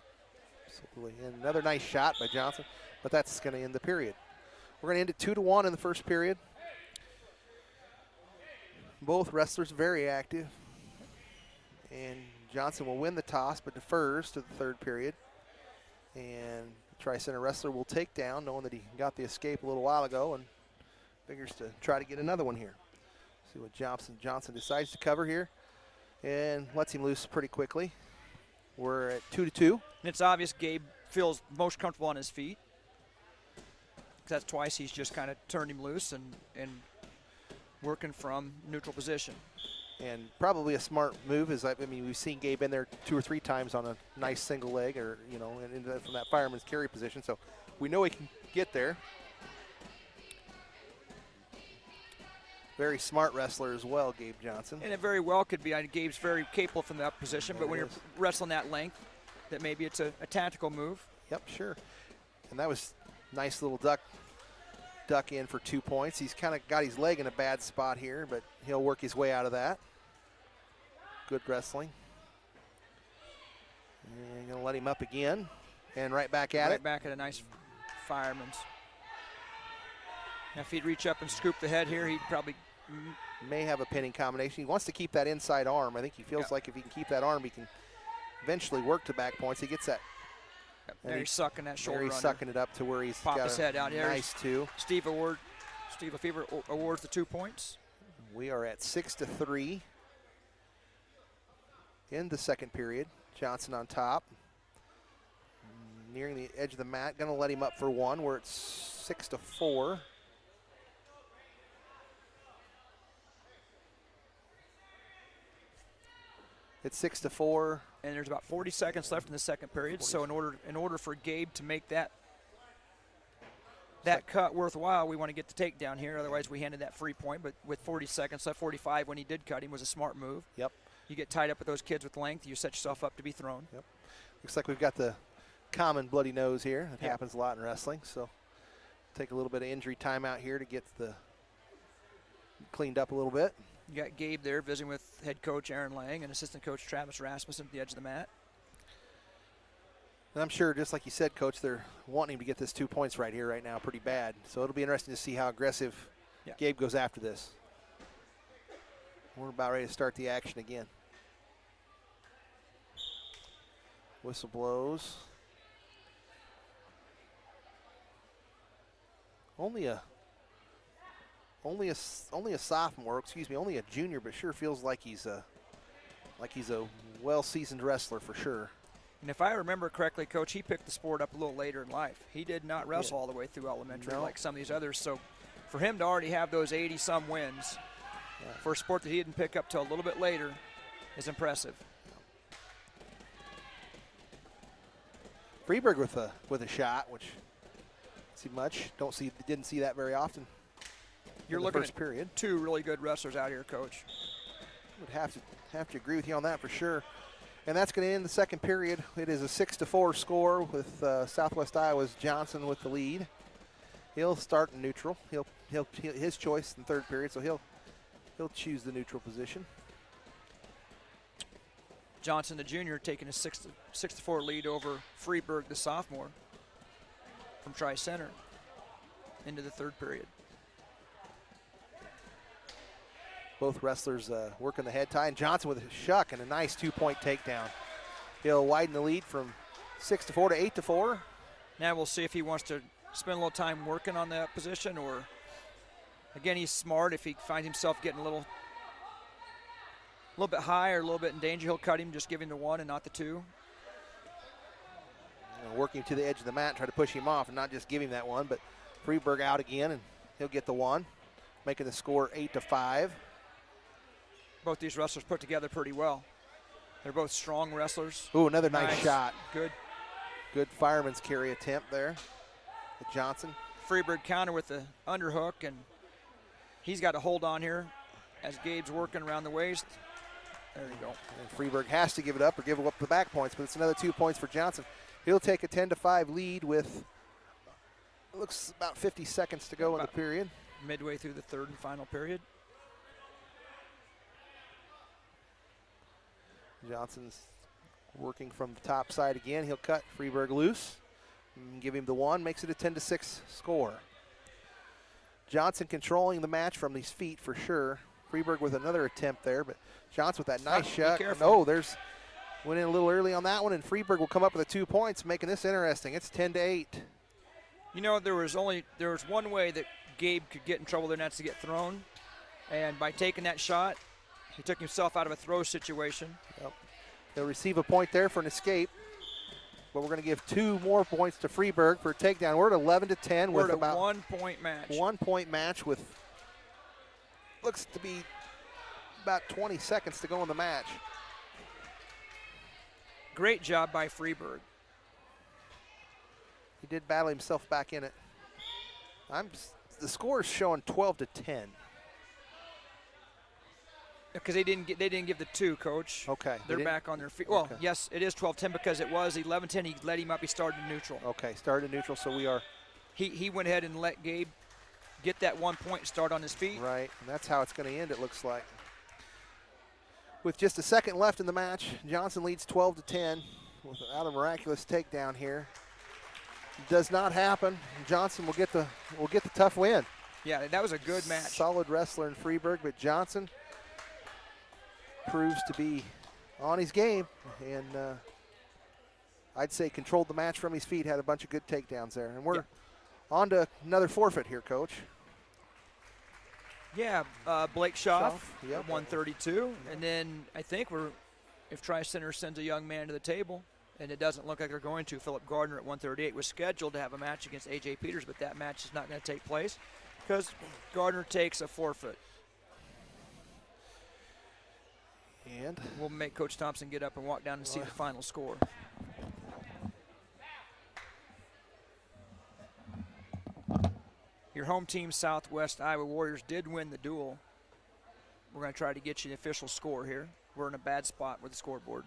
Absolutely. And another nice shot by Johnson, but that's going to end the period. We're going to end it 2-1 in the first period. Both wrestlers very active. And Johnson will win the toss, but defers to the third period. And the Tri-Center wrestler will take down, knowing that he got the escape a little while ago and figures to try to get another one here. See what Johnson decides to cover here and lets him loose pretty quickly. We're at 2-2. And it's obvious Gabe feels most comfortable on his feet. That's twice he's just kind of turned him loose and working from neutral position. And probably a smart move is, we've seen Gabe in there 2 or 3 times on a nice single leg or, and from that fireman's carry position. So we know he can get there. Very smart wrestler as well, Gabe Johnson. And it very well could be. Gabe's very capable from that position, but when you're wrestling that length, that maybe it's a tactical move. Yep, sure. And that was nice little duck in for 2 points. He's kind of got his leg in a bad spot here, but he'll work his way out of that. Good wrestling. And going to let him up again. And right back at it. Right back at a nice fireman's. Now if he'd reach up and scoop the head here, he'd probably may have a pinning combination. He wants to keep that inside arm. I think he feels like if he can keep that arm, he can eventually work to back points. He gets that. There he's sucking that shoulder. He's sucking it up to where he's pop got his head out. Nice two. Steve Lefevre awards the 2 points. We are at 6-3 in the second period. Johnson on top. Nearing the edge of the mat. Going to let him up for one. We're at 6-4. It's 6-4. And there's about 40 seconds left in the second period. So in order for Gabe to make that cut worthwhile, we want to get the takedown here. Otherwise, we handed that free point. But with 40 seconds left, 45 when he did cut him was a smart move. Yep. You get tied up with those kids with length, you set yourself up to be thrown. Yep. Looks like we've got the common bloody nose here. It happens a lot in wrestling. So take a little bit of injury time out here to get the cleaned up a little bit. You got Gabe there visiting with head coach Aaron Lang and assistant coach Travis Rasmussen at the edge of the mat. And I'm sure, just like you said, Coach, they're wanting him to get this 2 points right here, right now, pretty bad. So it'll be interesting to see how aggressive Gabe goes after this. We're about ready to start the action again. Whistle blows. Only a sophomore, excuse me, only a junior, but sure feels like he's a well-seasoned wrestler for sure. And if I remember correctly, Coach, he picked the sport up a little later in life. He did not wrestle all the way through elementary like some of these others. So for him to already have those 80-some wins for a sport that he didn't pick up till a little bit later is impressive. Freeburg with a shot, which didn't see that very often. You're looking at period. Two really good wrestlers out here, Coach. Would have to agree with you on that for sure. And that's going to end the second period. It is a 6-4 score with Southwest Iowa's Johnson with the lead. He'll start in neutral. He'll his choice in third period, so he'll choose the neutral position. Johnson, the junior, taking a 6-4 lead over Freeburg, the sophomore, from Tri-Center into the third period. Both wrestlers working the head tie, and Johnson with a shuck and a nice 2-point takedown. He'll widen the lead from 6-4 to 8-4. Now we'll see if he wants to spend a little time working on that position, or again, he's smart. If he finds himself getting a little bit high or a little bit in danger, he'll cut him, just give him the 1 and not the 2. Working to the edge of the mat, try to push him off and not just give him that 1, but Freeburg out again, and he'll get the 1, making the score 8-5. Both these wrestlers put together pretty well. They're both strong wrestlers. Ooh, another nice shot. Good fireman's carry attempt there at Johnson. Freeburg counter with the underhook, and he's got to hold on here as Gabe's working around the waist. There you go. And Freeburg has to give it up or give up the back points, but it's another 2 points for Johnson. He'll take a 10-5 lead with, looks about 50 seconds to go in the period. Midway through the third and final period. Johnson's working from the top side again. He'll cut Freeburg loose and give him the 1, makes it a 10-6 score. Johnson controlling the match from his feet for sure. Freeburg with another attempt there, but Johnson with that nice shot. No, went in a little early on that one, and Freeburg will come up with the 2 points, making this interesting. It's 10-8. You know, there was one way that Gabe could get in trouble there, and that's to get thrown. And by taking that shot, he took himself out of a throw situation. Yep. He'll receive a point there for an escape, but we're going to give 2 more points to Freeburg for a takedown. We're at 11-10 with about 1 point match. 1 point match with looks to be about 20 seconds to go in the match. Great job by Freeburg. He did battle himself back in it. The score is showing 12-10. Because they didn't give the 2, Coach. Okay. They're back on their feet. Well, yes, it is 12-10 because it was 11-10. He let him up. He started in neutral. Okay, started in neutral, so we are. He went ahead and let Gabe get that 1 point, start on his feet. Right, and that's how it's going to end, it looks like. With just a second left in the match, Johnson leads 12-10 without a miraculous takedown here. Does not happen. Johnson will get the tough win. Yeah, that was a good match. Solid wrestler in Freeburg, but Johnson proves to be on his game, and I'd say controlled the match from his feet, had a bunch of good takedowns there. And we're on to another forfeit here, Coach. Yeah, Blake Schaaf, yep. 132. And then I think if Tri-Center sends a young man to the table, and it doesn't look like they're going to, Philip Gardner at 138 was scheduled to have a match against A.J. Peters, but that match is not going to take place because Gardner takes a forfeit. And we'll make Coach Thompson get up and walk down and see the final score. Your home team, Southwest Iowa Warriors, did win the duel. We're going to try to get you the official score here. We're in a bad spot with the scoreboard.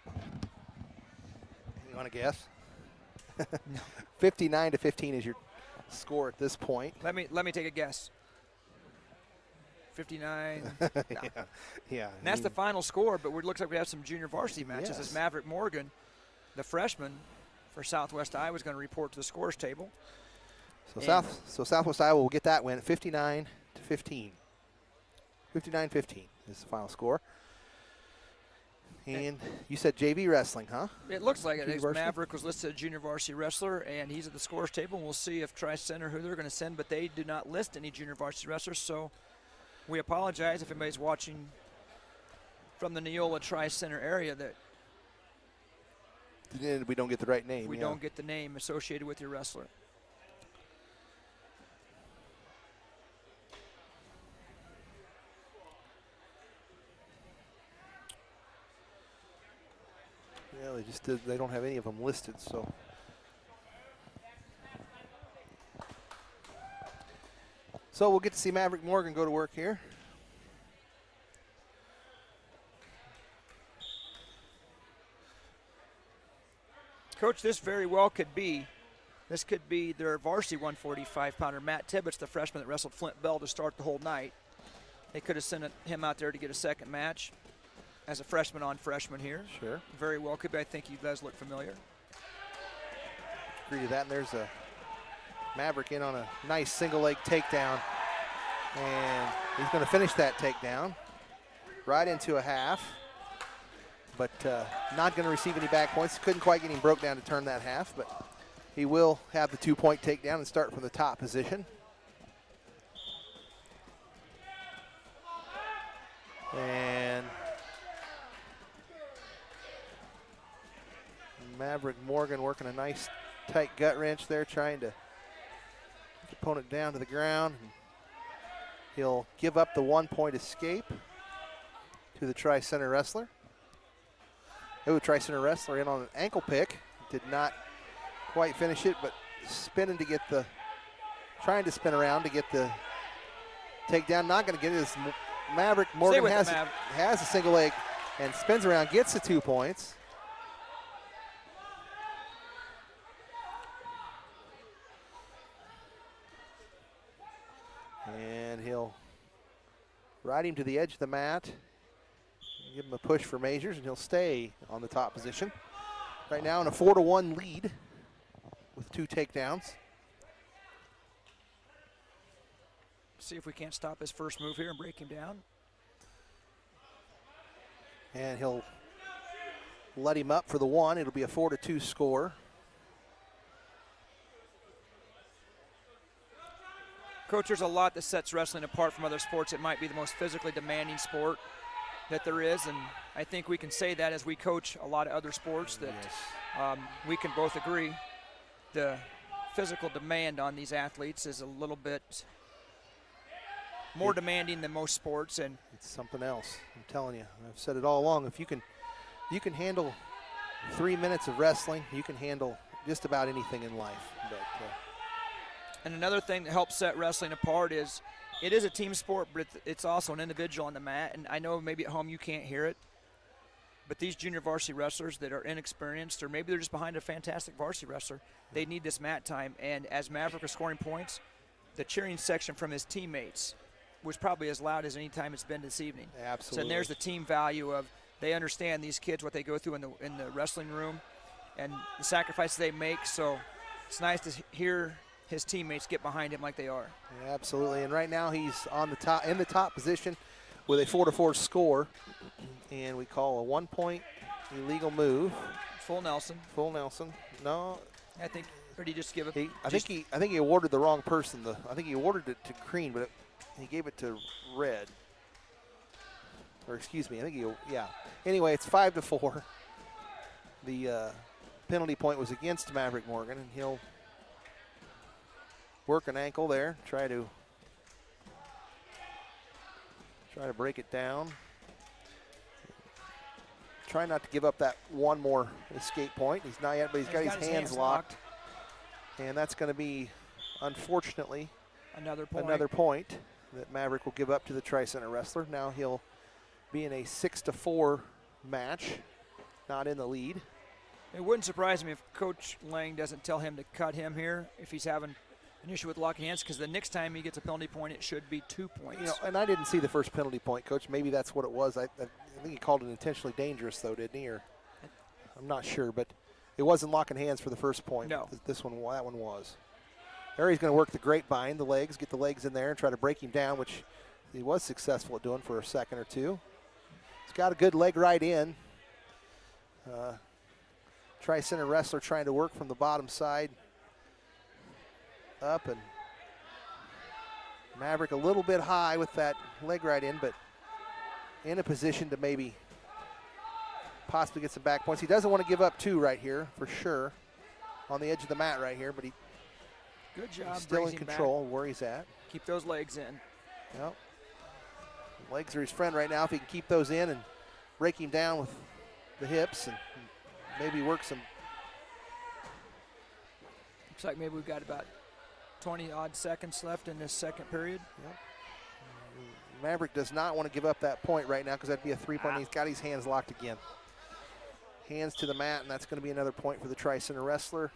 You want to guess? No. 59-15 is your score at this point. Let me take a guess. 59. Yeah. And that's the final score, but it looks like we have some junior varsity matches Yes. as Maverick Morgan, the freshman for Southwest Iowa, is going to report to the scores table. So Southwest Iowa will get that win at 59-15. 59-15 is the final score. And you said JV wrestling, huh? It looks like it. Junior varsity? Maverick was listed as junior varsity wrestler, and he's at the scores table. We'll see if Tri-Center, who they're going to send, but they do not list any junior varsity wrestlers, so we apologize if anybody's watching from the Neola Tri-Center area that We don't get the right name. we don't get the name associated with your wrestler. Yeah, they don't have any of them listed, so. So we'll get to see Maverick Morgan go to work here. Coach, this very well could be their varsity 145-pounder. Matt Tibbetts, the freshman that wrestled Flint Bell to start the whole night. They could have sent him out there to get a second match as a freshman on freshman here. Sure. Very well could be. I think he does look familiar. Agree to that, and there's a Maverick in on a nice single leg takedown. And he's going to finish that takedown right into a half. But not going to receive any back points. Couldn't quite get him broke down to turn that half, but he will have the 2-point takedown and start from the top position. And Maverick Morgan working a nice tight gut wrench there, trying to get the opponent down to the ground. He'll give up the 1-point escape to the Tri-Center wrestler. Tri-Center wrestler in on an ankle pick. Did not quite finish it, but trying to spin around to get the takedown. Not going to get it as Maverick Morgan has a single leg and spins around, gets the 2 points. And he'll ride him to the edge of the mat, give him a push for measures, and he'll stay on the top position. Right now in a 4-1 lead with 2 takedowns. See if we can't stop his first move here and break him down. And he'll let him up for the 1. It'll be a 4-2 score. Coach, there's a lot that sets wrestling apart from other sports. It might be the most physically demanding sport that there is, and I think we can say that as we coach a lot of other sports that Yes. We can both agree the physical demand on these athletes is a little bit more demanding than most sports, and It's something else. I'm telling you. I've said it all along. If you can handle 3 minutes of wrestling, you can handle just about anything in life. But and another thing that helps set wrestling apart is it is a team sport, but it's also an individual on the mat. And I know maybe at home you can't hear it, but these junior varsity wrestlers that are inexperienced, or maybe they're just behind a fantastic varsity wrestler, they need this mat time. And as Maverick is scoring points, the cheering section from his teammates was probably as loud as any time it's been this evening. absolutely. So and there's the team value of they understand these kids, what they go through in the wrestling room and the sacrifices they make. So it's nice to hear his teammates get behind him like they are. Yeah, absolutely. And right now he's on the top, in the top position with a 4-4 score. And we call a 1-point illegal move. Full Nelson. Full Nelson. No. I think, or did he just give it? I think he awarded the wrong person. I think he awarded it to Crean, but he gave it to Red. Or excuse me, Anyway, it's 5-4. The penalty point was against Maverick Morgan, and he'll work an ankle there, try to break it down. Try not to give up that one more escape point. He's not yet, but he's got his hands locked. And that's going to be, unfortunately, another point that Maverick will give up to the Tri-Center wrestler. Now he'll be in a 6-4 match, not in the lead. It wouldn't surprise me if Coach Lang doesn't tell him to cut him here if he's having an issue with locking hands because the next time he gets a penalty point, it should be 2 points. You know, and I didn't see the first penalty point, Coach. Maybe that's what it was. I think he called it intentionally dangerous, though, didn't he? Or I'm not sure, but it wasn't locking hands for the first point. No. This one, that one was. There he's going to work the grapevine, the legs, get the legs in there and try to break him down, which he was successful at doing for a second or two. He's got a good leg right in. Tri-center wrestler trying to work from the bottom side up, and Maverick a little bit high with that leg right in, but in a position to maybe possibly get some back points. He doesn't want to give up 2 right here for sure on the edge of the mat right here, but good job, he's still in control where he's at. Keep those legs in. Yep. Legs are his friend right now if he can keep those in and break him down with the hips and maybe work some. Looks like maybe we've got about 20-odd seconds left in this second period. Yep. Maverick does not want to give up that point right now because that'd be a 3-point. He's got his hands locked again. Hands to the mat, and that's going to be another point for the Tri-Center wrestler.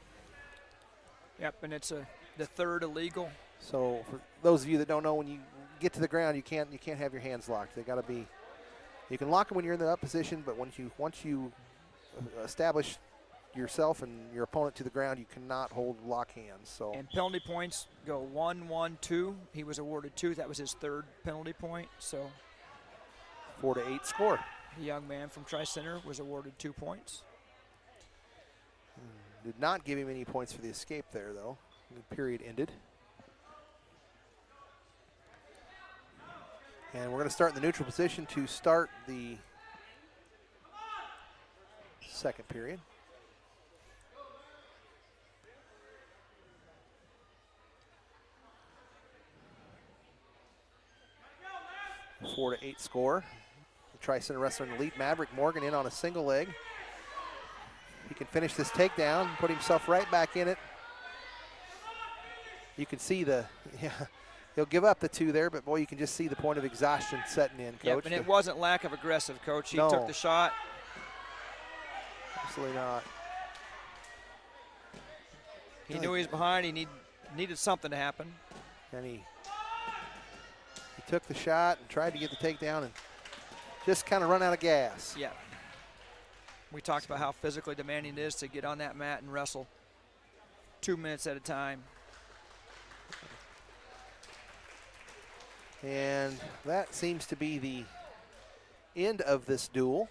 Yep, and it's the third illegal. So for those of you that don't know, when you get to the ground, you can't have your hands locked. They got to be. You can lock them when you're in the up position, but once you establish yourself and your opponent to the ground, you cannot hold lock hands. So and penalty points go 1, 1, 2. He was awarded 2. That was his third penalty point. So 4-8 score. The young man from Tri-Center was awarded 2 points. Did not give him any points for the escape there, though. The period ended. And we're going to start in the neutral position to start the second period. A 4-8 score. The Tri-Center wrestler in the lead, Maverick Morgan, in on a single leg. He can finish this takedown, put himself right back in it. You can see he'll give up the 2 there, but boy, you can just see the point of exhaustion setting in, Coach. Yep, and it wasn't lack of aggressive, Coach. He No. took the shot. Absolutely not. He knew he was behind. He needed something to happen. And he took the shot and tried to get the takedown and just kind of run out of gas. Yeah. We talked about how physically demanding it is to get on that mat and wrestle 2 minutes at a time. And that seems to be the end of this duel.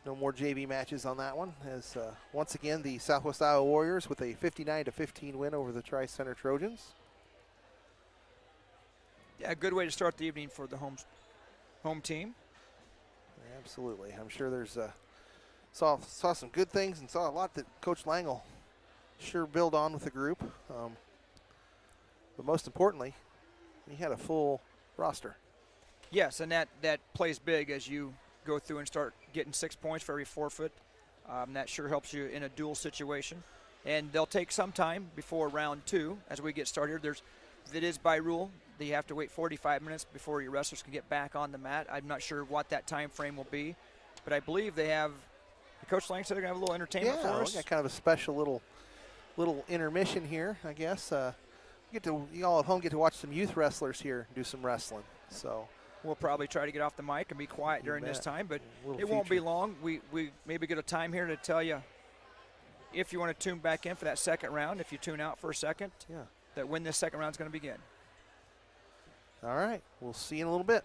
No more JV matches on that one, as once again the Southwest Iowa Warriors with a 59-15 win over the Tri-Center Trojans. Yeah, a good way to start the evening for the home team. Absolutely. I'm sure there's saw some good things and saw a lot that Coach Lang will sure build on with the group. But most importantly, he had a full roster. Yes, and that plays big as you go through and start getting 6 points for every forfeit. That sure helps you in a duel situation. And they'll take some time before round 2 as we get started. It is by rule that you have to wait 45 minutes before your wrestlers can get back on the mat. I'm not sure what that time frame will be, but I believe they have. Coach Lang said they're going to have a little entertainment for us. Yeah, kind of a special little intermission here, I guess. You all at home get to watch some youth wrestlers here do some wrestling. So we'll probably try to get off the mic and be quiet during this time, but it won't be future. long. We maybe get a time here to tell you if you want to tune back in for that second round. If you tune out for a second, that when this second round is going to begin. All right, we'll see you in a little bit.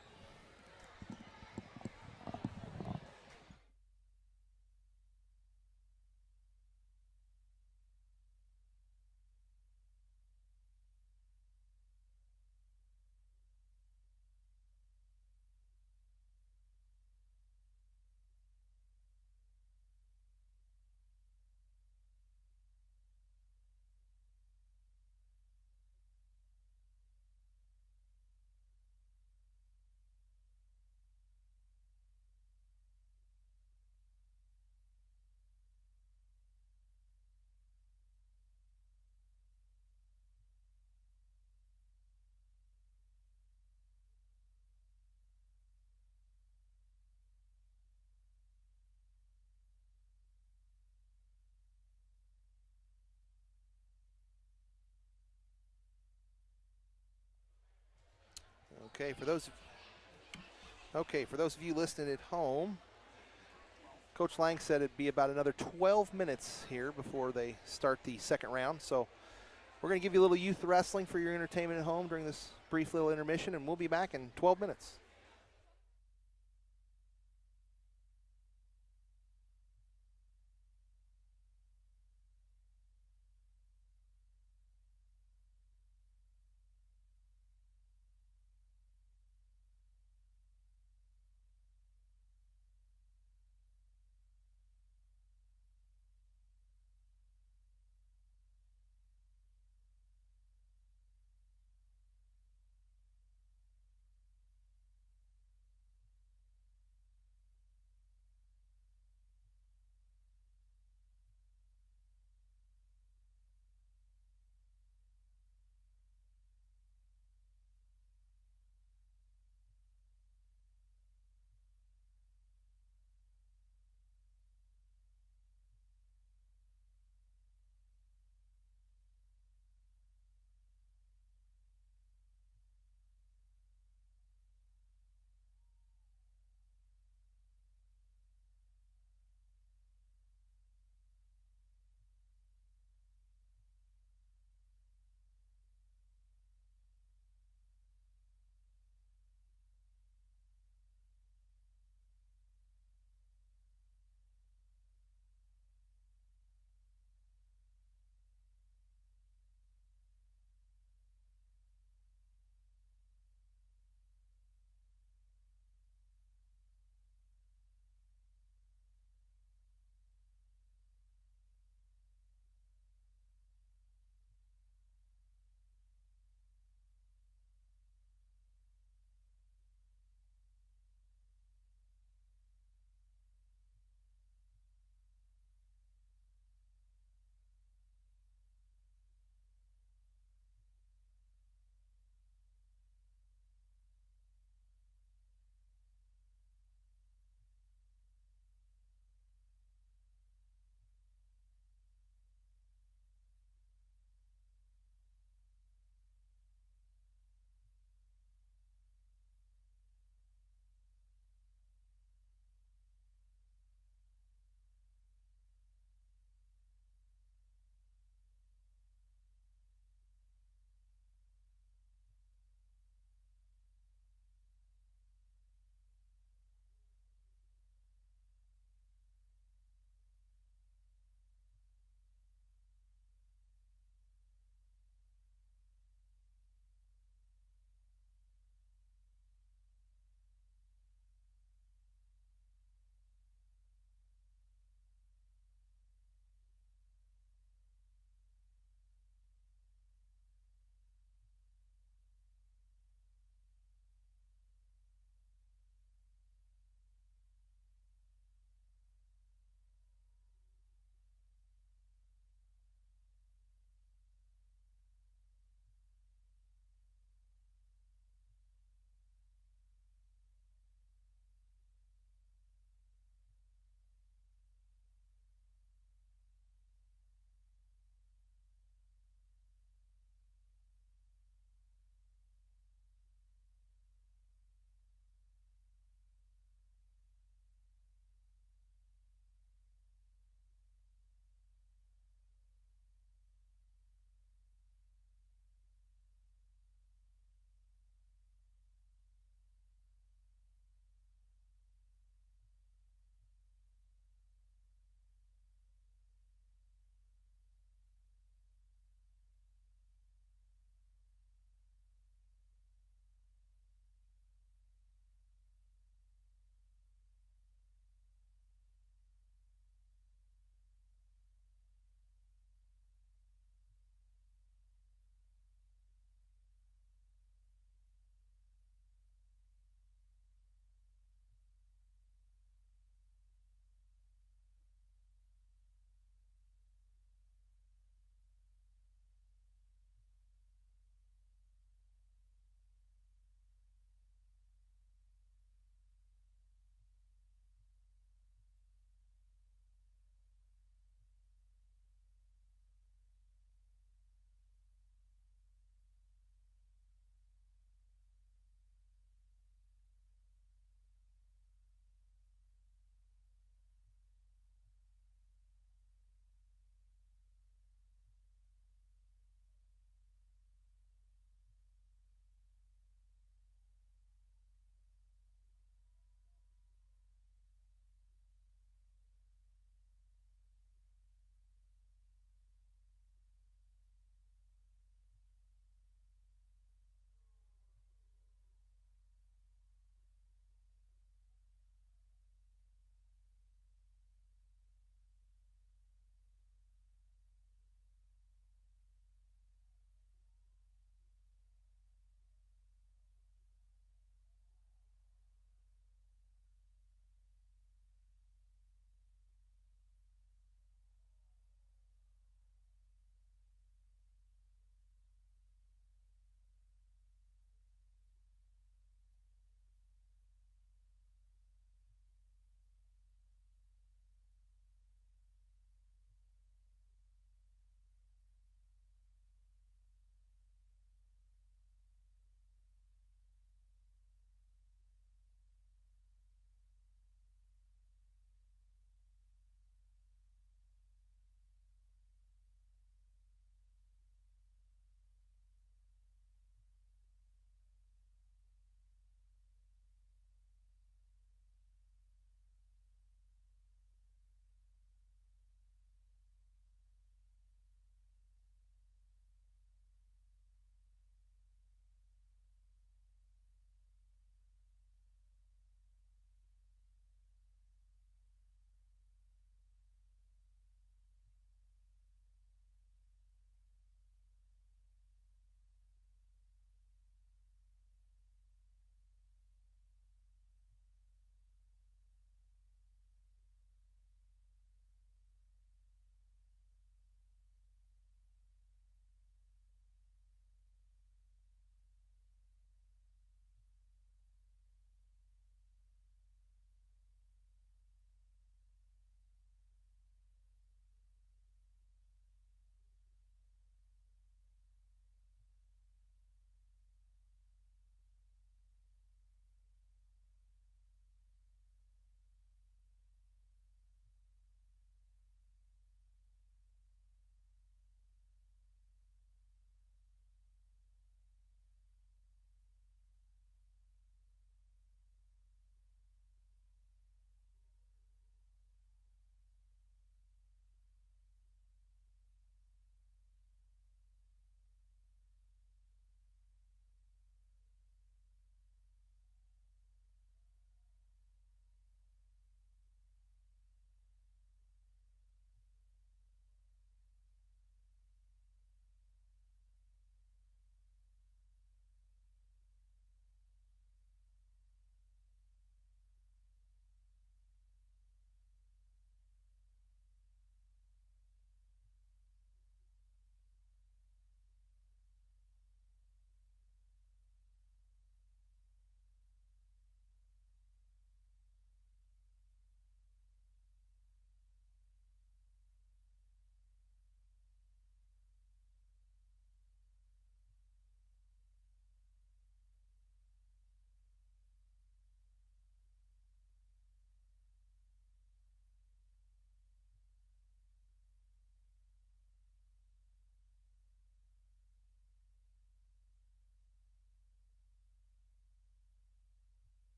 Okay, for those of you listening at home, Coach Lang said it'd be about another 12 minutes here before they start the second round. So we're going to give you a little youth wrestling for your entertainment at home during this brief little intermission, and we'll be back in 12 minutes.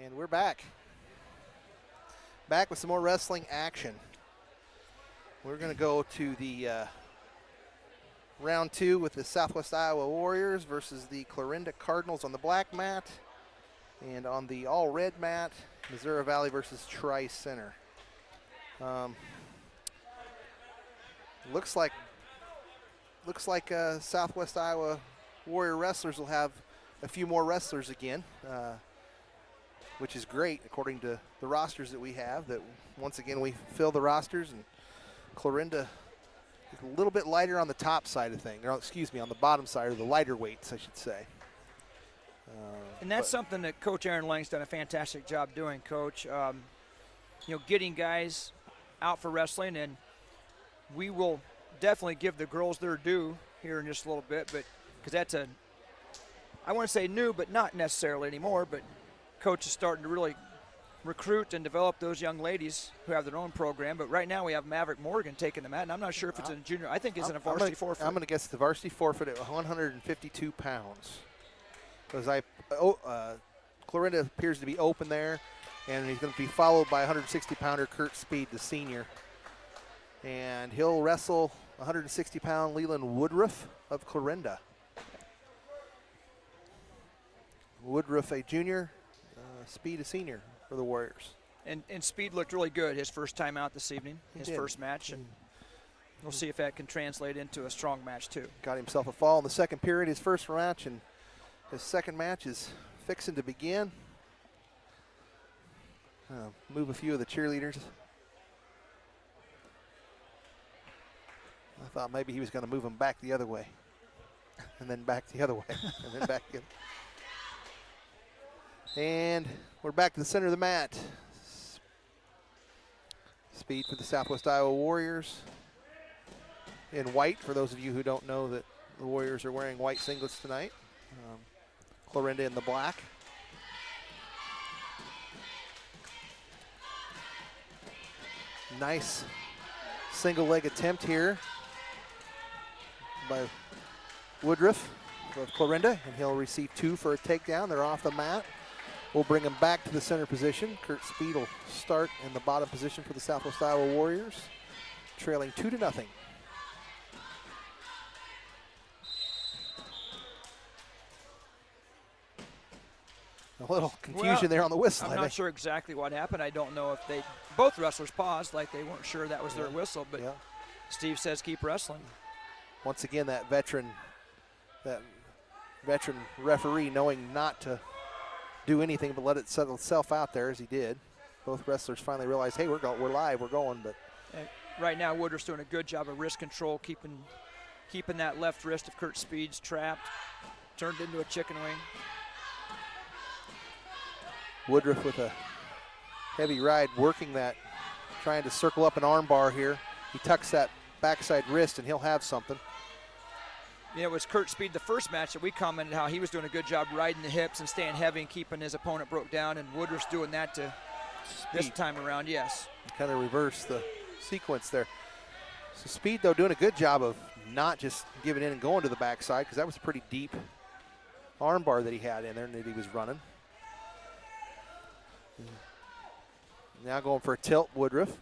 And we're back. Back with some more wrestling action. We're going to go to the round 2 with the Southwest Iowa Warriors versus the Clarinda Cardinals on the black mat. And on the all-red mat, Missouri Valley versus Tri-Center. Looks like Southwest Iowa Warrior wrestlers will have a few more wrestlers again, which is great according to the rosters that we have. That once again we fill the rosters, and Clarinda is a little bit lighter on the top side of things, or excuse me, on the bottom side, or the lighter weights, I should say. And that's something that Coach Aaron Lang's done a fantastic job doing, Coach. Getting guys out for wrestling, and we will definitely give the girls their due here in just a little bit, but because that's I want to say new, but not necessarily anymore, but Coach is starting to really recruit and develop those young ladies who have their own program. But right now we have Maverick Morgan taking the mat, and I'm not sure if it's in junior. I think it's in a varsity forfeit. I'm going to guess the varsity forfeit at 152 pounds. Because Clarinda appears to be open there, and he's going to be followed by 160-pounder Kurt Speed, the senior. And he'll wrestle 160-pound Leland Woodruff of Clarinda. Woodruff a junior, Speed a senior for the Warriors. And Speed looked really good his first time out this evening, his first match. And we'll see if that can translate into a strong match too. Got himself a fall in the second period, his first match, and his second match is fixing to begin. Move a few of the cheerleaders. I thought maybe he was going to move them back the other way, and then back the other way, and then back again. And we're back to the center of the mat. Speed for the Southwest Iowa Warriors in white, for those of you who don't know that the Warriors are wearing white singlets tonight. Clarinda in the black. Nice single leg attempt here by Woodruff of Clarinda, and he'll receive 2 for a takedown. They're off the mat. We'll bring him back to the center position. Kurt Speed will start in the bottom position for the Southwest Iowa Warriors, trailing 2-0. A little confusion there on the whistle. I'm not sure exactly what happened. I don't know if both wrestlers paused like they weren't sure that was their whistle, but Steve says keep wrestling. Once again, that veteran referee knowing not to do anything but let it settle itself out there, as he did. Both wrestlers finally realized, hey, we're live, we're going. But right now, Woodruff's doing a good job of wrist control, keeping that left wrist of Kurt Speed's trapped, turned into a chicken wing. Woodruff with a heavy ride, working that, trying to circle up an arm bar here. He tucks that backside wrist, and he'll have something. It was Kurt Speed the first match that we commented how he was doing a good job riding the hips and staying heavy and keeping his opponent broke down, and Woodruff's doing that to this time around, yes. Kind of reverse the sequence there. So Speed, though, doing a good job of not just giving in and going to the backside, because that was a pretty deep arm bar that he had in there that he was running. Now going for a tilt, Woodruff.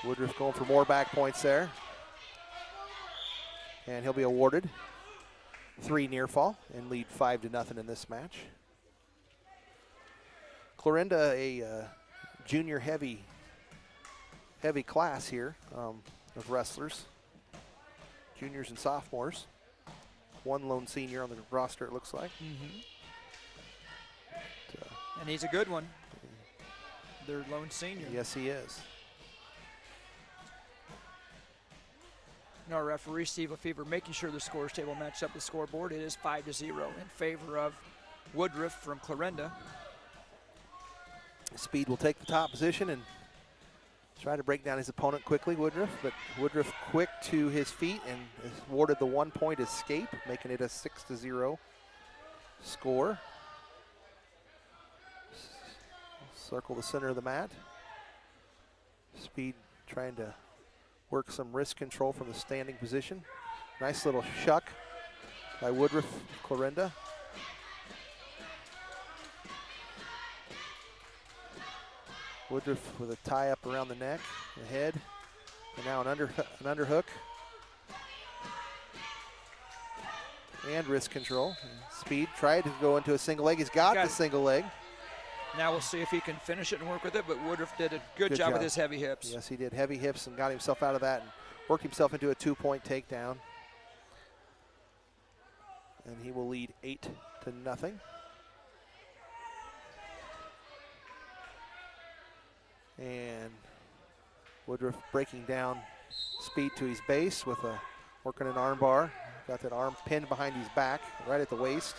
Woodruff going for more back points there. And he'll be awarded 3 near fall and lead 5-0 in this match. Clarinda, a junior heavy class here of wrestlers, juniors and sophomores. 1 lone senior on the roster, it looks like. And he's a good one. Their lone senior. Yes, he is. Our referee, Steve Lefevre, making sure the scores table matches up the scoreboard. It is 5-0 in favor of Woodruff from Clarinda. Speed will take the top position and try to break down his opponent quickly, Woodruff, but Woodruff quick to his feet and is awarded the 1-point escape, making it a 6-0 score. Circle the center of the mat. Speed trying to work some wrist control from the standing position. Nice little shuck by Woodruff, Clarinda. Woodruff with a tie up around the neck, the head, and now an underhook. And wrist control. Speed, tried to go into a single leg. He's got the single leg. Now we'll see if he can finish it and work with it, but Woodruff did a good job with his heavy hips. Yes, he did. Heavy hips and got himself out of that and worked himself into a 2-point takedown. And he will lead 8-0. And Woodruff breaking down Speed to his base with working an arm bar. Got that arm pinned behind his back, right at the waist.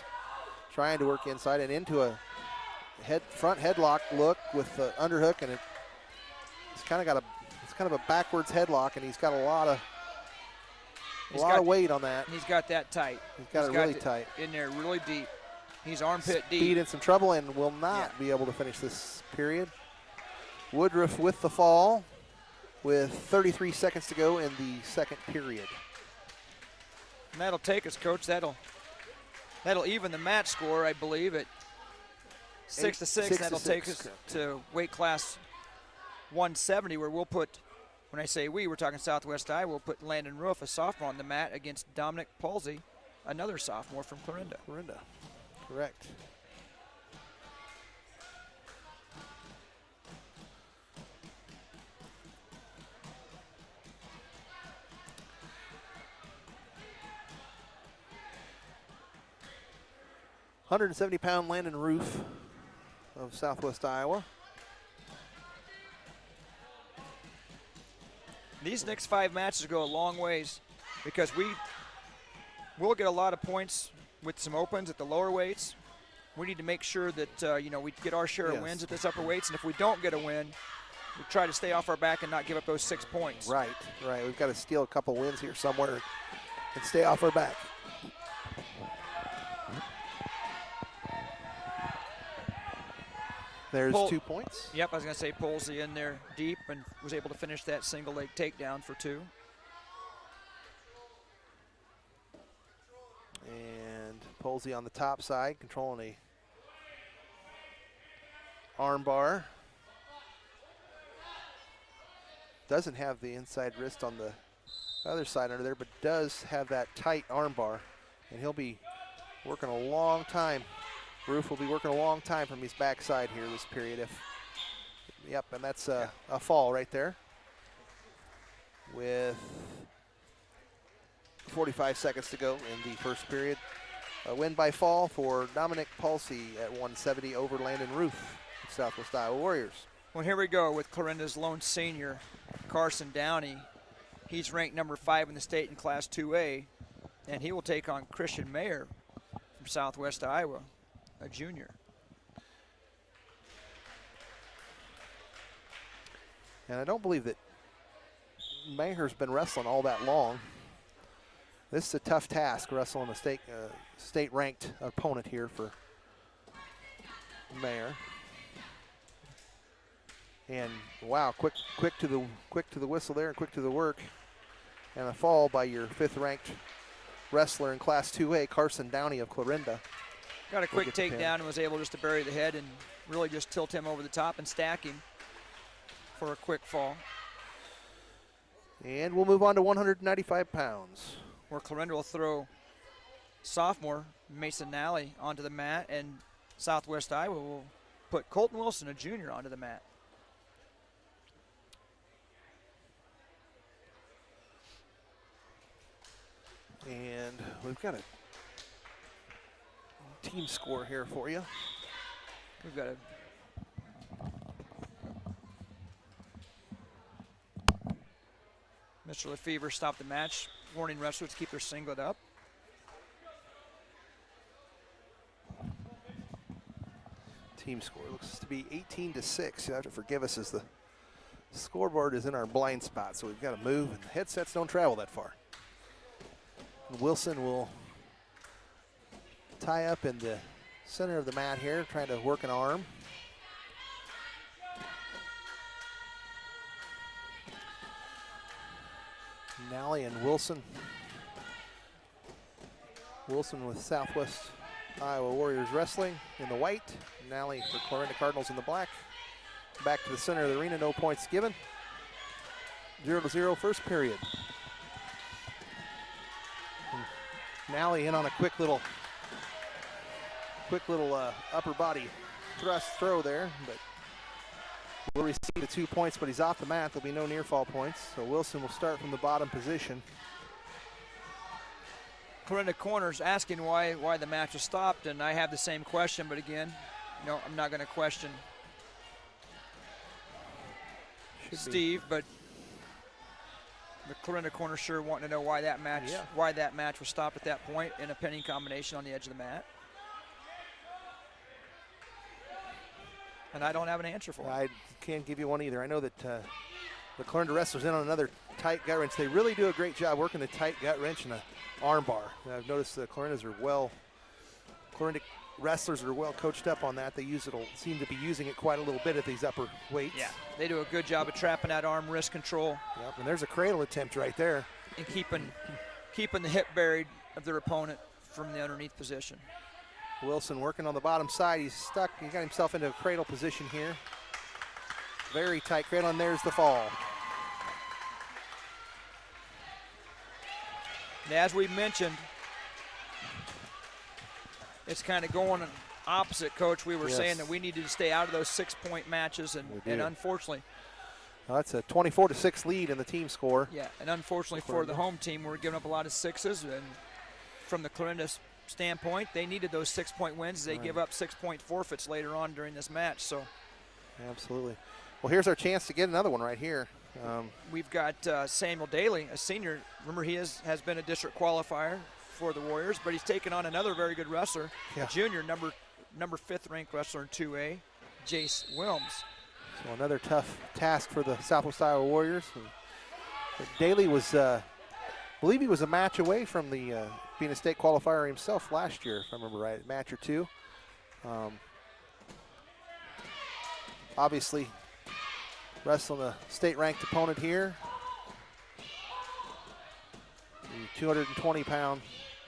Trying to work inside and into a front headlock look with the underhook, and it's kind of a backwards headlock, and he's got a lot of weight on that. He's got that tight. He's got it really tight. In there, really deep. He's armpit deep. Speed in some trouble and will not be able to finish this period. Woodruff with the fall with 33 seconds to go in the second period. And that'll take us, Coach. That'll even the match score, I believe, at 6-6. That'll take us to weight class 170, where we'll put, when I say we're talking Southwest Iowa, we'll put Landon Roof, a sophomore, on the mat against Dominic Palsy, another sophomore from Clarinda. Correct. £170 Landon Roof of Southwest Iowa. These next 5 matches go a long ways because we'll get a lot of points with some opens at the lower weights. We need to make sure that we get our share of wins at this upper weights, and if we don't get a win, we try to stay off our back and not give up those 6 points. Right. We've got to steal a couple wins here somewhere and stay off our back. There's 2 points. Yep, I was going to say Polsey in there deep and was able to finish that single leg takedown for 2. And Polsey on the top side, controlling a arm bar. Doesn't have the inside wrist on the other side under there, but does have that tight arm bar. And he'll be working a long time. Roof will be working a long time from his backside here this period. And that's a fall right there with 45 seconds to go in the first period. A win by fall for Dominic Palsy at 170 over Landon Roof, Southwest Iowa Warriors. Well, here we go with Clarinda's lone senior, Carson Downey. He's ranked number 5 in the state in Class 2A, and he will take on Christian Mayer from Southwest Iowa, a junior. And I don't believe that Mayer's been wrestling all that long. This is a tough task, wrestling a state-ranked opponent here for Mayer. And wow, quick to the whistle there, and quick to the work, and a fall by your 5th-ranked wrestler in Class 2A, Carson Downey of Clarinda. Got a quick takedown and was able just to bury the head and really just tilt him over the top and stack him for a quick fall. And we'll move on to 195 pounds. Where Clarinda will throw sophomore Mason Nally onto the mat, and Southwest Iowa will put Colton Wilson, a junior, onto the mat. And we've got a team score here for you. We've got Mr. Lefevre stopped the match, warning wrestlers to keep their singlet up. Team score looks to be 18-6. You'll have to forgive us as the scoreboard is in our blind spot, so we've got to move, and the headsets don't travel that far. Wilson will tie up in the center of the mat here, trying to work an arm. Nally and Wilson Wilson with Southwest Iowa Warriors Wrestling in the white. Nally for Clarinda Cardinals in the black. Back to the center of the arena, no points given. 0-0 first period. Nally in on a quick little upper body thrust throw there, but will receive the 2 points, but he's off the mat. There'll be no near fall points. So Wilson will start from the bottom position. Clarinda Corners asking why the match was stopped, and I have the same question, but again, no, I'm not going to question Steve, but the Clarinda Corner sure wanting to know why that match was stopped at that point in a pinning combination on the edge of the mat. And I don't have an answer for it. I can't give you one either. I know that the Clarinda wrestlers in on another tight gut wrench. They really do a great job working the tight gut wrench and a arm bar. And I've noticed the Clarinda wrestlers are well coached up on that. They seem to be using it quite a little bit at these upper weights. Yeah, they do a good job of trapping that arm wrist control. Yep, and there's a cradle attempt right there. And keeping the hip buried of their opponent from the underneath position. Wilson working on the bottom side. He's stuck. He got himself into a cradle position here. Very tight cradle, and there's the fall. And as we mentioned, it's kind of going opposite, Coach. We were saying that we needed to stay out of those 6-point matches, and unfortunately. Well, that's a 24-6 lead in the team score. Yeah, and unfortunately for the home team, we're giving up a lot of sixes, and from the Clarinda standpoint, they needed those 6-point wins. They give up 6-point forfeits later on during this match. So, absolutely. Well, here's our chance to get another one right here. We've got Samuel Daly, a senior. Remember, he has been a district qualifier for the Warriors, but he's taken on another very good wrestler, a junior, number 5th ranked wrestler in 2A, Jace Wilms. So another tough task for the Southwest Iowa Warriors. But Daly was, I believe he was a match away from the being a state qualifier himself last year, if I remember right, a match or two. Obviously, wrestling a state-ranked opponent here. The 220-pound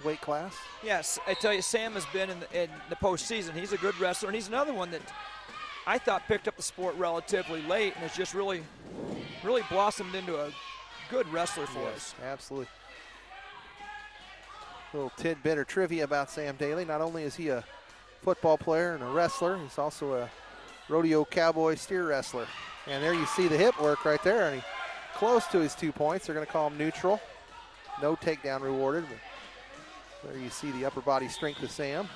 weight class. Yes, I tell you, Sam has been in the postseason. He's a good wrestler, and he's another one that I thought picked up the sport relatively late and has just really blossomed into a good wrestler for us. Absolutely. A little tidbit or trivia about Sam Daly. Not only is he a football player and a wrestler, he's also a rodeo cowboy steer wrestler. And there you see the hip work right there, and he's close to his 2 points. They're going to call him neutral. No takedown rewarded. But there you see the upper body strength of Sam. In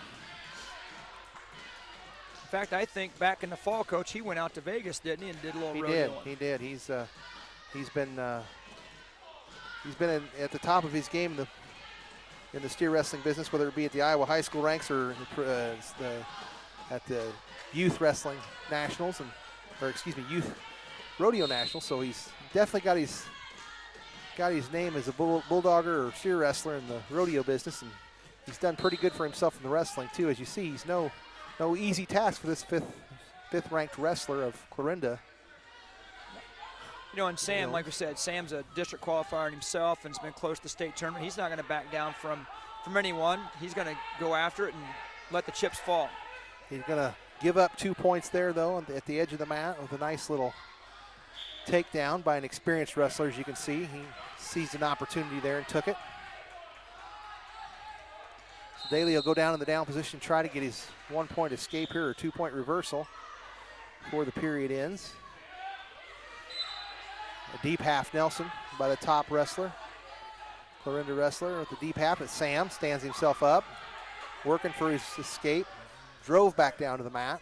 fact, I think back in the fall, Coach, he went out to Vegas, didn't he, and did a little rodeo. He did. He's been at the top of his game in the steer wrestling business, whether it be at the Iowa high school ranks or at the youth wrestling nationals youth rodeo nationals. So he's definitely got his name as a bulldogger or steer wrestler in the rodeo business, and he's done pretty good for himself in the wrestling too. As you see, he's no easy task for this fifth ranked wrestler of Clarinda. And Sam, like we said, Sam's a district qualifier himself and has been close to the state tournament. He's not going to back down from anyone. He's going to go after it and let the chips fall. He's going to give up 2 points there, though, at the edge of the mat with a nice little takedown by an experienced wrestler, as you can see. He seized an opportunity there and took it. So Daly will go down in the down position, try to get his 1 point escape here or 2 point reversal before the period ends. A deep half Nelson by the top wrestler. Clarinda wrestler with the deep half, but Sam stands himself up, working for his escape. Drove back down to the mat.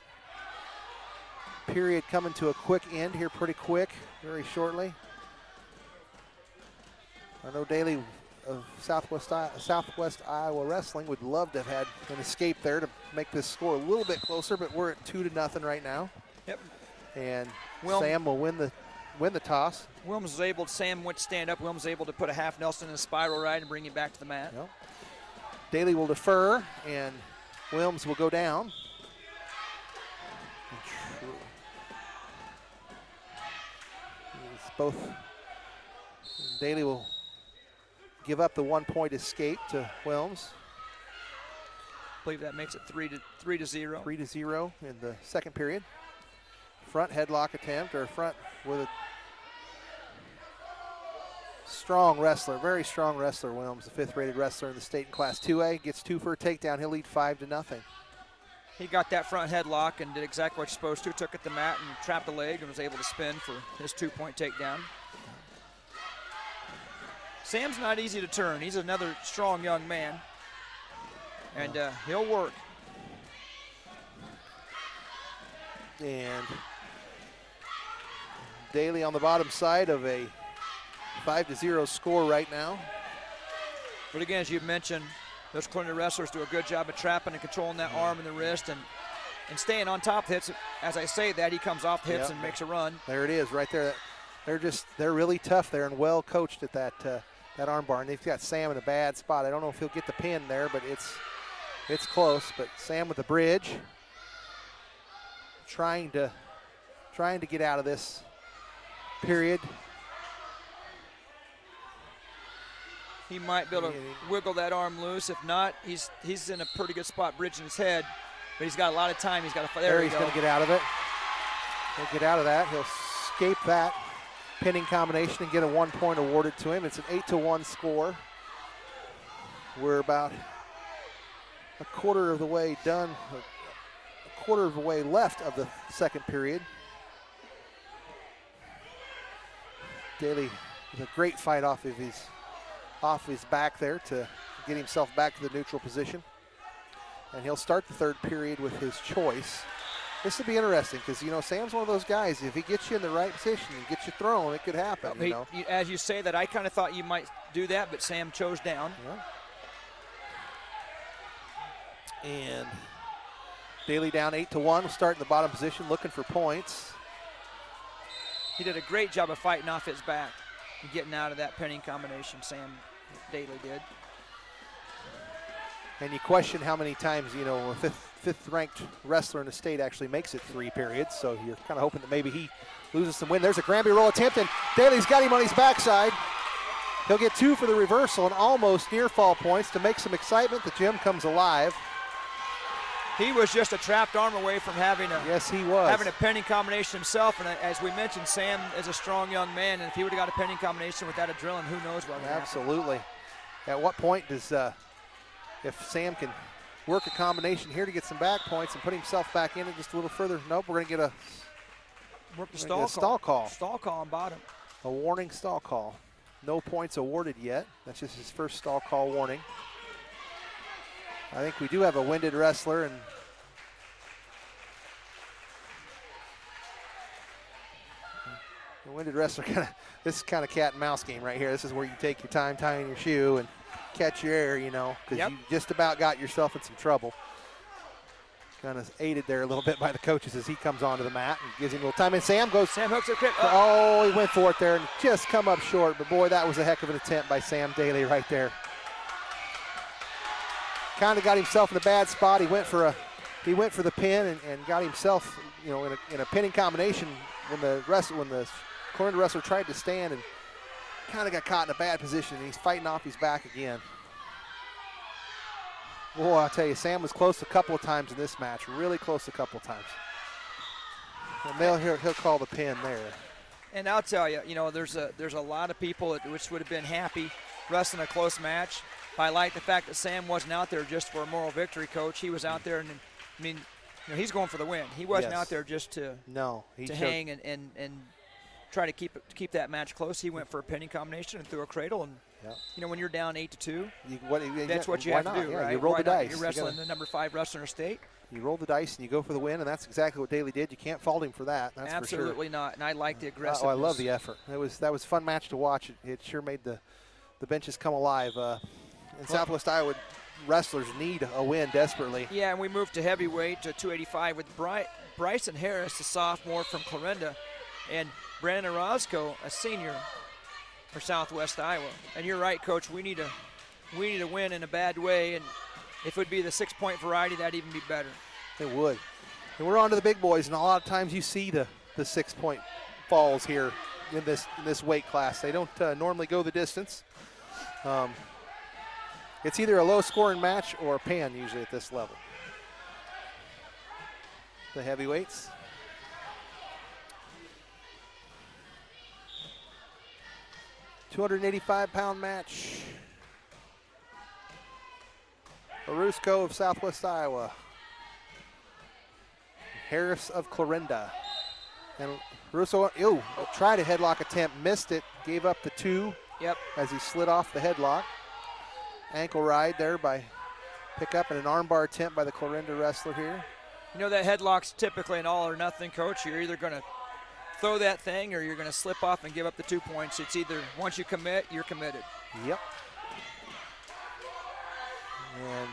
Period coming to a quick end here, pretty quick, very shortly. I know Daly of Southwest Iowa Wrestling would love to have had an escape there to make this score a little bit closer, but we're at 2-0 right now. Yep. And Sam will win the toss. Sam went stand up. Wilms was able to put a half Nelson in a spiral ride and bring him back to the mat. Yep. Daly will defer, and Wilms will go down. Daly will give up the 1 point escape to Wilms. believe that makes it 3-0. 3-0 in the second period. Front headlock attempt, or front with a strong wrestler, very strong wrestler. Williams, the 5th rated wrestler in the state in Class 2A, gets 2 for a takedown. He'll lead 5-0. He got that front headlock and did exactly what he's supposed to. Took at the mat and trapped the leg and was able to spin for his 2-point takedown. Sam's not easy to turn. He's another strong young man, and he'll work. And Daly on the bottom side of a 5-0 score right now. But again, as you've mentioned, those Clarinda wrestlers do a good job of trapping and controlling that arm and the wrist and staying on top of hits. As I say that, he comes off the hips and makes a run. There it is right there. They're really tough there and well coached at that arm bar. And they've got Sam in a bad spot. I don't know if he'll get the pin there, but it's close. But Sam with the bridge, trying to get out of this period. He might be able to wiggle that arm loose. If not, he's in a pretty good spot bridging his head, but he's got a lot of time. He's got to. There he's going to get out of it. He'll get out of that. He'll escape that pinning combination and get a 1 point awarded to him. It's an 8-1 score. We're about a quarter of the way done, a quarter of the way left of the second period. Daly with a great fight off his back there to get himself back to the neutral position. And he'll start the third period with his choice. This will be interesting because, Sam's one of those guys, if he gets you in the right position and gets you thrown, it could happen, As you say that, I kind of thought you might do that, but Sam chose down. Yeah. And Daly down 8-1, will start in the bottom position looking for points. He did a great job of fighting off his back and getting out of that pinning combination, Sam Daly did. And you question how many times, a fifth-ranked wrestler in the state actually makes it 3 periods, so you're kind of hoping that maybe he loses some wind. There's a Granby roll attempt, and Daly's got him on his backside. He'll get 2 for the reversal and almost near fall points to make some excitement. The gym comes alive. He was just a trapped arm away from having a pinning combination himself. And as we mentioned, Sam is a strong young man, and if he would have got a pinning combination with that adrenaline, who knows what would happen. Absolutely. At what point does, if Sam can work a combination here to get some back points and put himself back in it just a little further? Nope, we're going to get a stall call. Stall call on bottom. A warning stall call. No points awarded yet. That's just his first stall call warning. I think we do have a winded wrestler, and the winded wrestler this is kind of cat and mouse game right here. This is where you take your time tying your shoe and catch your air, because you just about got yourself in some trouble. Kind of aided there a little bit by the coaches as he comes onto the mat and gives him a little time. And Sam hooks it. Oh, he went for it there and just come up short. But boy, that was a heck of an attempt by Sam Daly right there. Kind of got himself in a bad spot. He went for the pin and got himself, in a pinning combination when the Clarinda wrestler tried to stand and kind of got caught in a bad position. And he's fighting off his back again. Boy, I'll tell you, Sam was close a couple of times in this match. Really close a couple of times. And he'll call the pin there. And I'll tell you, there's a lot of people which would have been happy wrestling a close match. I like the fact that Sam wasn't out there just for a moral victory, Coach. He was out there, and he's going for the win. He wasn't out there just to hang and try to keep that match close. He went for a pinning combination and threw a cradle. And when you're down 8-2, that's what you have to do, right? You roll the dice. You're wrestling the number 5 wrestler in the state. You roll the dice and you go for the win, and that's exactly what Daly did. You can't fault him for that. That's absolutely for sure. not. And I like the aggressiveness. Oh, I love the effort. That was a fun match to watch. It sure made the benches come alive. Southwest Iowa wrestlers need a win desperately. Yeah, and we moved to heavyweight to 285 with Bryson Harris, a sophomore from Clarinda, and Brandon Orozco, a senior for Southwest Iowa. And you're right, Coach. We need a win in a bad way, and if it would be the 6-point variety, that'd even be better. It would. And we're on to the big boys, and a lot of times you see the 6-point falls here in this weight class. They don't normally go the distance. It's either a low-scoring match or a pan usually at this level. The heavyweights. $285-pound match. Orusco of Southwest Iowa. Harris of Clarinda. And Russo, tried a headlock attempt, missed it, gave up the 2. Yep. As he slid off the headlock. Ankle ride there by pickup and an armbar attempt by the Clarinda wrestler here. You know that headlock's typically an all or nothing, Coach. You're either going to throw that thing or you're going to slip off and give up the 2 points. It's either once you commit, you're committed. Yep. And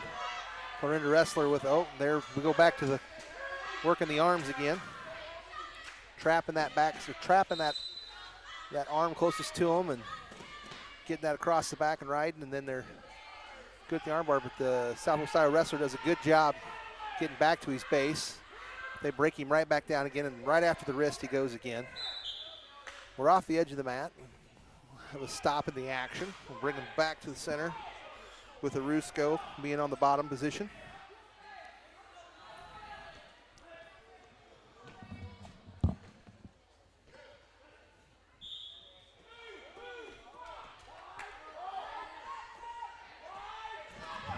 Clarinda wrestler with, there we go back to the working the arms again. Trapping that back, so trapping that arm closest to him and getting that across the back and riding, and then they're good at the armbar, but the Southwest Iowa wrestler does a good job getting back to his base. They break him right back down again, and right after the wrist he goes again. We're off the edge of the mat. Have a stop in the action. We'll bring him back to the center with Orusco being on the bottom position.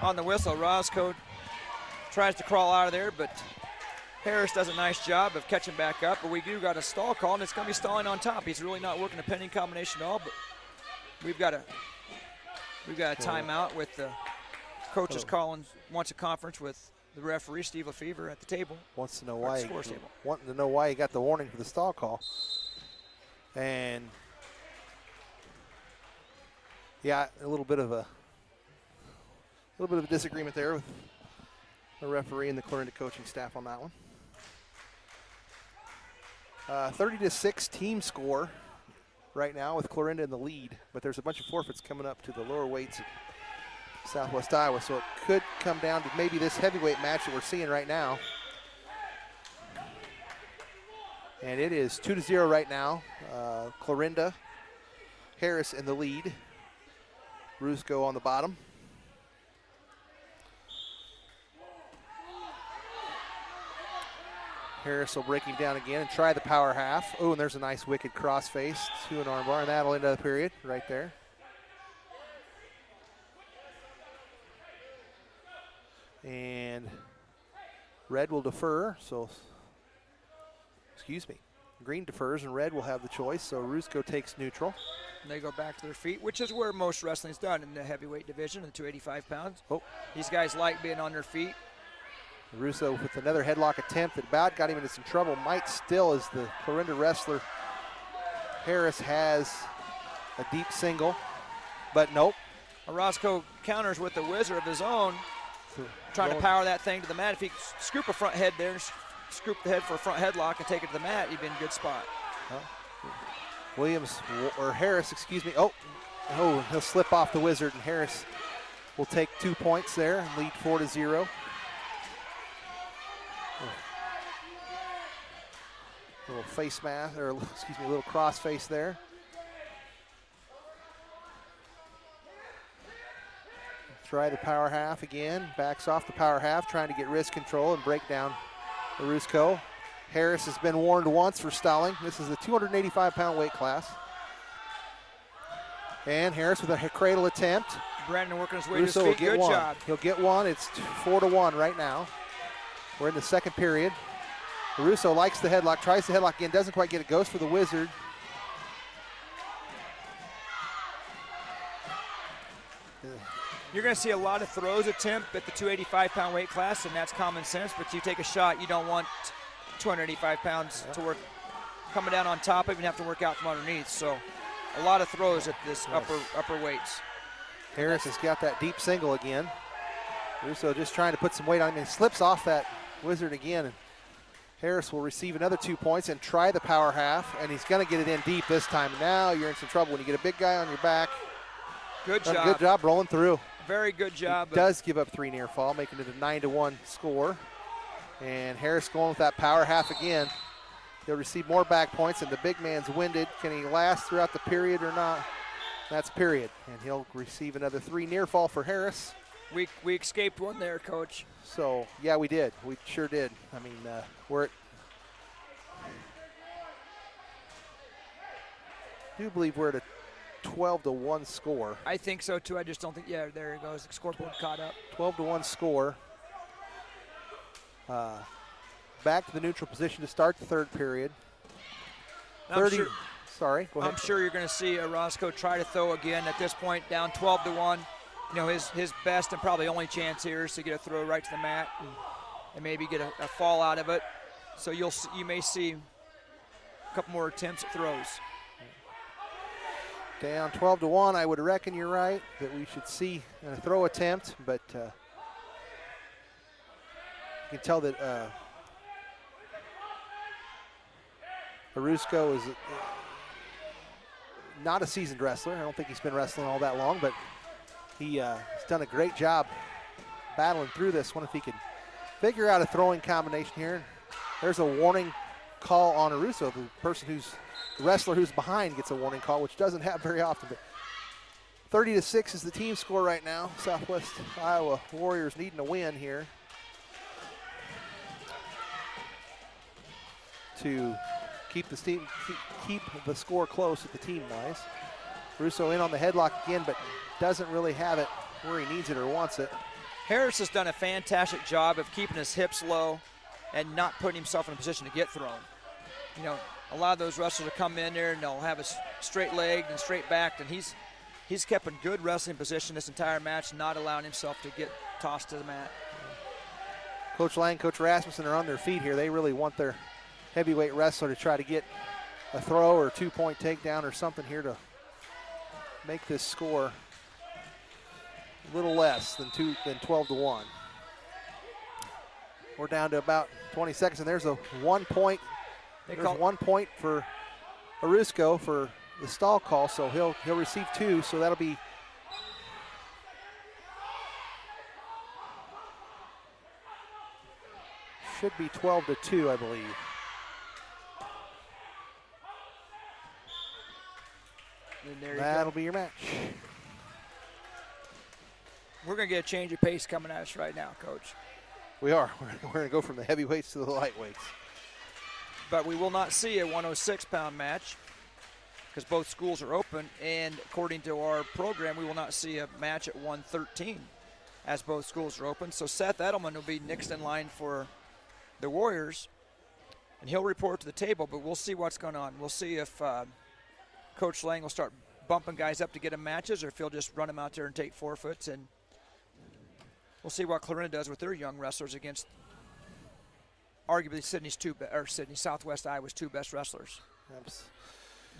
On the whistle, Roscoe tries to crawl out of there, but Harris does a nice job of catching back up. But we do got a stall call, and it's going to be stalling on top. He's really not working a pending combination at all, but we've got a timeout with the coaches calling, wants a conference with the referee, Steve Lefevre, at the table. Wants to know why. Wanting to know why he got the warning for the stall call. And yeah, a little bit of a disagreement there with the referee and the Clarinda coaching staff on that one. 30-6 team score right now with Clarinda in the lead, but there's a bunch of forfeits coming up to the lower weights of Southwest Iowa, so it could come down to maybe this heavyweight match that we're seeing right now. And it is 2-0 right now. Clarinda, Harris in the lead. Rusco on the bottom. Harris will break him down again and try the power half. Oh, and there's a nice wicked crossface to an armbar, and that'll end the period right there. And red will defer, so, excuse me. Green defers, and red will have the choice, so Rusco takes neutral. And they go back to their feet, which is where most wrestling's done in the heavyweight division, in the 285 pounds. Oh. These guys like being on their feet. Russo with another headlock attempt that about got him into some trouble. Might still, as the Clarinda wrestler Harris has a deep single, but nope. Orozco counters with the wizard of his own, trying to power that thing to the mat. If he scoop a front head there, scoop the head for a front headlock and take it to the mat, he'd be in a good spot. Harris, excuse me. Oh, he'll slip off the wizard, and Harris will take 2 points there and lead 4-0. Little face mask, or excuse me, a little cross face there. Try the power half again. Backs off the power half, trying to get wrist control and break down Orusco. Harris has been warned once for stalling. This is the 285-pound weight class. And Harris with a cradle attempt. Brandon working his way to his feet. Good job. He'll get one. It's 4-1 right now. We're in the second period. Russo likes the headlock, tries the headlock again, doesn't quite get it, goes for the wizard. You're going to see a lot of throws attempt at the 285-pound weight class, and that's common sense, but you take a shot, you don't want 285 pounds to work coming down on top of you and have to work out from underneath. So a lot of throws at this upper weights. Harris has got that deep single again. Russo just trying to put some weight on him, and slips off that wizard again. And Harris will receive another 2 points and try the power half, and he's going to get it in deep this time. Now you're in some trouble when you get a big guy on your back. Good job. Good job rolling through. Very good job. He does give up 3 near fall, making it a 9-1 score. And Harris going with that power half again. He'll receive more back points, and the big man's winded. Can he last throughout the period or not? That's period. And he'll receive another 3 near fall for Harris. We escaped one there, Coach. So, yeah, we did. We sure did. I mean, we're at, I do believe we're at a 12-1 score. I think so, too. I just don't think, yeah, there it goes. The scoreboard caught up. 12-1 score. Back to the neutral position to start the third period. 30. Sorry, go ahead. I'm sure you're going to see Roscoe try to throw again at this point, down 12-1. You know, his best and probably only chance here is to get a throw right to the mat and maybe get a fall out of it. So you may see a couple more attempts at throws. Down 12-1, I would reckon you're right that we should see a throw attempt, but you can tell that Arusco is not a seasoned wrestler. I don't think he's been wrestling all that long, but he's done a great job battling through this one. If he can figure out a throwing combination here, there's a warning call on Arusco. The wrestler who's behind gets a warning call, which doesn't happen very often. But 30-6 is the team score right now. Southwest Iowa Warriors needing a win here to keep the score close at the team-wise. Russo in on the headlock again, but doesn't really have it where he needs it or wants it. Harris has done a fantastic job of keeping his hips low and not putting himself in a position to get thrown. You know, a lot of those wrestlers will come in there and they'll have a straight leg and straight back, and he's kept in good wrestling position this entire match, not allowing himself to get tossed to the mat. Coach Lang, Coach Rasmussen are on their feet here. They really want their heavyweight wrestler to try to get a throw or a 2-point takedown or something here to make this score a little less than 12-1. We're down to about 20 seconds, and there's a 1 point. There's 1 point for Arusco for the stall call, so he'll receive 2. So that'll be should be 12-2, I believe. That'll be your match. We're going to get a change of pace coming at us right now, Coach. We are. We're going to go from the heavyweights to the lightweights. But we will not see a 106-pound match because both schools are open, and according to our program, we will not see a match at 113 as both schools are open. So Seth Edelman will be next in line for the Warriors, and he'll report to the table, but we'll see what's going on. We'll see if Coach Lang will start bumping guys up to get them matches, or if he'll just run them out there and take forfeits, and we'll see what Clarinda does with their young wrestlers against arguably Southwest Iowa's 2 best wrestlers.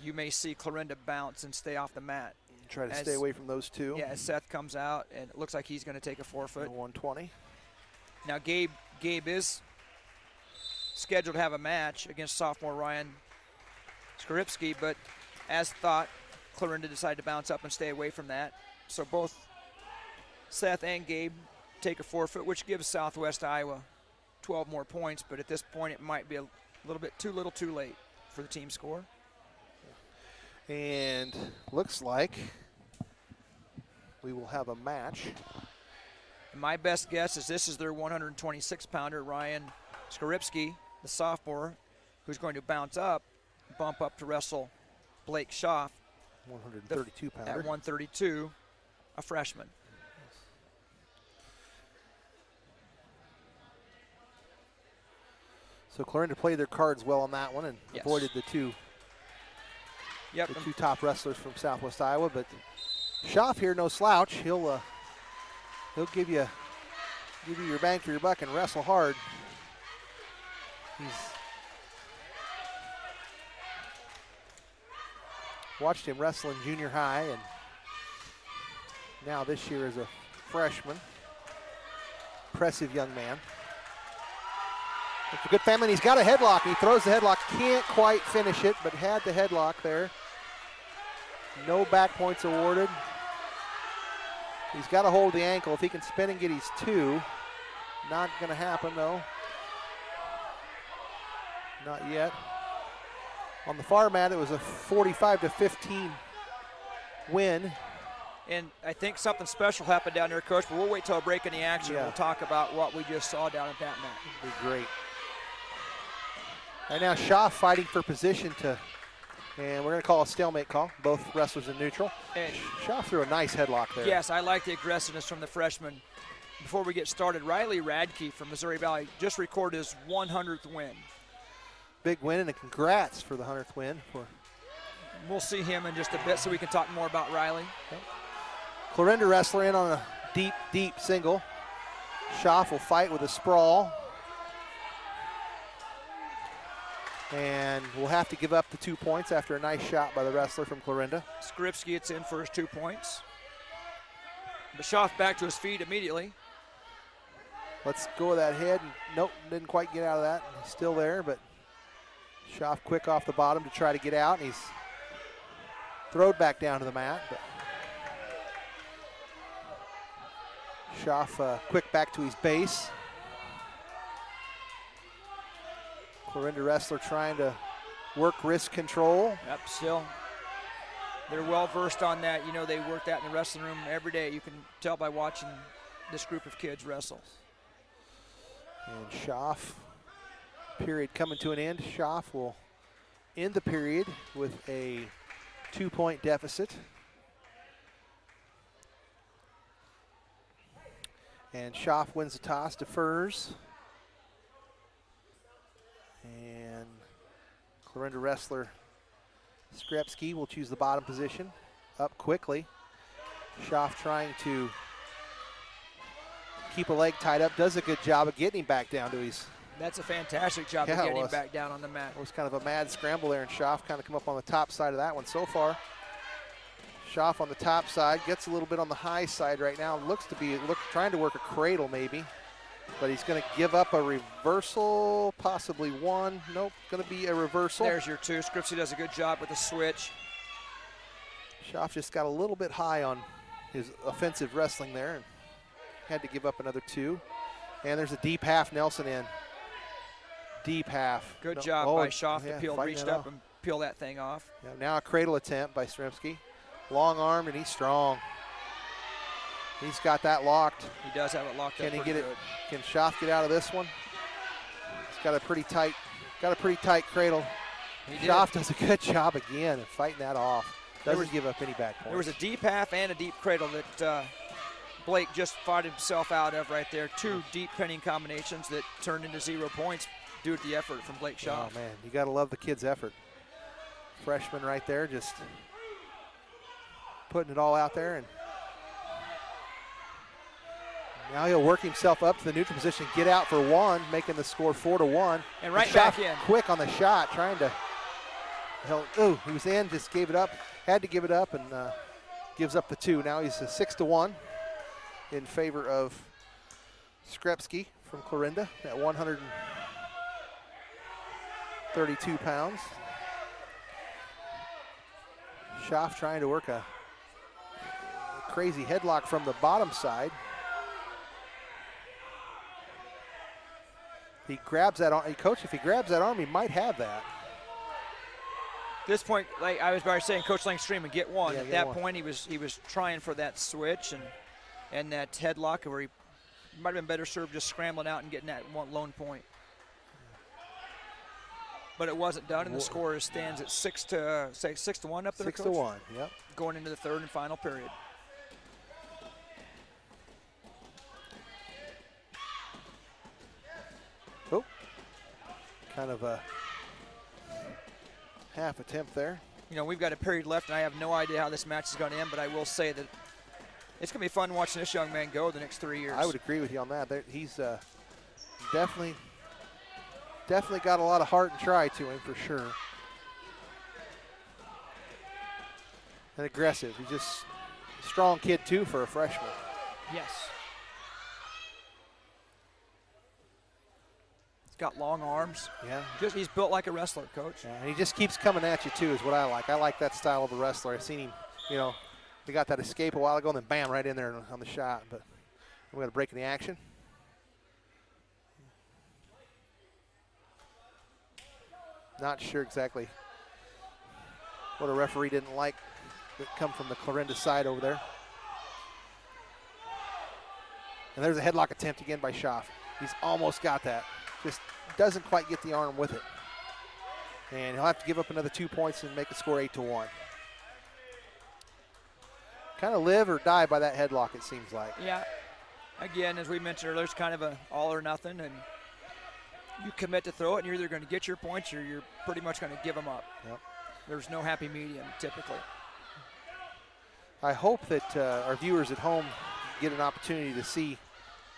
You may see Clarinda bounce and stay off the mat. Try to stay away from those 2. Yeah, as Seth comes out, and it looks like he's going to take a forfeit. 120. Now Gabe is scheduled to have a match against sophomore Ryan Skoripski, but as thought, Clarinda decided to bounce up and stay away from that. So both Seth and Gabe take a forfeit, which gives Southwest Iowa 12 more points, but at this point it might be a little bit too late for the team score. And looks like we will have a match. And my best guess is this is their 126-pounder, Ryan Skoripski, the sophomore, who's going to bump up to wrestle Blake Schaff, 132-pounder. at 132, a freshman. So Clarinda played their cards well on that one and avoided the two top wrestlers from Southwest Iowa. But Schaff here, no slouch. He'll give you your bang for your buck and wrestle hard. He's watched him wrestle in junior high, and now this year as a freshman. Impressive young man. It's a good family, and he's got a headlock. He throws the headlock, can't quite finish it, but had the headlock there. No back points awarded. He's got to hold the ankle. If he can spin and get his 2, not going to happen though. Not yet. On the far mat, it was a 45-15 win. And I think something special happened down there, Coach, but we'll wait till a break in the action. Yeah. We'll talk about what we just saw down at that mat. Be great. Right now, Shaw fighting for position and we're going to call a stalemate call. Both wrestlers in neutral. And Shaw threw a nice headlock there. yes, I like the aggressiveness from the freshman. Before we get started, Riley Radke from Missouri Valley just recorded his 100th win. Big win, and a congrats for the 100th win. We'll see him in just a bit so we can talk more about Riley. Clarinda wrestler in on a deep, deep single. Schaff will fight with a sprawl. And we'll have to give up the 2 points after a nice shot by the wrestler from Clarinda. Skripski gets in for his 2 points. Bischoff back to his feet immediately. Let's go with that head. Nope, didn't quite get out of that. He's still there, but Schaff quick off the bottom to try to get out, and he's thrown back down to the mat. But Schaff quick back to his base. Clarinda wrestler trying to work wrist control. Yep, still. They're well versed on that. You know, they work that in the wrestling room every day. You can tell by watching this group of kids wrestle. And Schaff, period coming to an end. Schaff will end the period with a 2-point deficit. And Schaff wins the toss, defers. And Clarinda wrestler Skrepski will choose the bottom position. Up quickly. Schaff trying to keep a leg tied up. Does a good job of getting him back down to his. That's a fantastic job of getting him back down on the mat. It was kind of a mad scramble there, and Schaff kind of come up on the top side of that one so far. Schaff on the top side, gets a little bit on the high side right now. Looks to be trying to work a cradle maybe. But he's going to give up a reversal, possibly one. Nope, going to be a reversal. There's your 2. Skripski does a good job with the switch. Schaff just got a little bit high on his offensive wrestling there and had to give up another 2. And there's a deep half Nelson in. Deep half. Good job by Schaff to reach up and peel that thing off. Yeah, now a cradle attempt by Stremski. Long armed, and he's strong. He's got that locked. He does have it locked up. Can he get it? Good. Can Schaff get out of this one? He's got a pretty tight cradle. Schaff does a good job again of fighting that off. Doesn't give up any back points. There was a deep half and a deep cradle that Blake just fought himself out of right there. 2 deep pinning combinations that turned into 0 points due to the effort from Blake Schaff. Oh man, you got to love the kid's effort. Freshman right there, just putting it all out there, and now he'll work himself up to the neutral position, get out for 1, making the score 4-1. And right back in. Quick on the shot, trying to. He was in, just gave it up. Had to give it up, and gives up the 2. Now he's a 6-1 in favor of Skrepski from Clarinda at 132 pounds. Schaff trying to work a crazy headlock from the bottom side. He grabs that arm. Coach, if he grabs that arm, he might have that. At this point, like I was about to say, Coach Langstream would get 1. Yeah, At that point, he was trying for that switch and that headlock where he might have been better served just scrambling out and getting that one lone point. But it wasn't done, and the score stands at 6-1 up there. 6-1. Yep. Going into the 3rd and final period. Oh, kind of a half attempt there. You know, we've got a period left, and I have no idea how this match is going to end, but I will say that it's going to be fun watching this young man go the next 3 years. I would agree with you on that. He's definitely got a lot of heart and try to him for sure. And aggressive. He's just a strong kid too for a freshman. Yes. He's got long arms. Yeah. He's built like a wrestler, Coach. Yeah, and he just keeps coming at you too is what I like. I like that style of a wrestler. I've seen him, he got that escape a while ago and then bam, right in there on the shot. But we got a break in the action. Not sure exactly what a referee didn't like that come from the Clarinda side over there. And there's a headlock attempt again by Schaff. He's almost got that. Just doesn't quite get the arm with it. And he'll have to give up another 2 points and make the score 8-1. Kind of live or die by that headlock, it seems like. Yeah. Again, as we mentioned earlier, it's kind of a all or nothing, and you commit to throw it, and you're either going to get your points or you're pretty much going to give them up. Yep. There's no happy medium, typically. I hope that our viewers at home get an opportunity to see.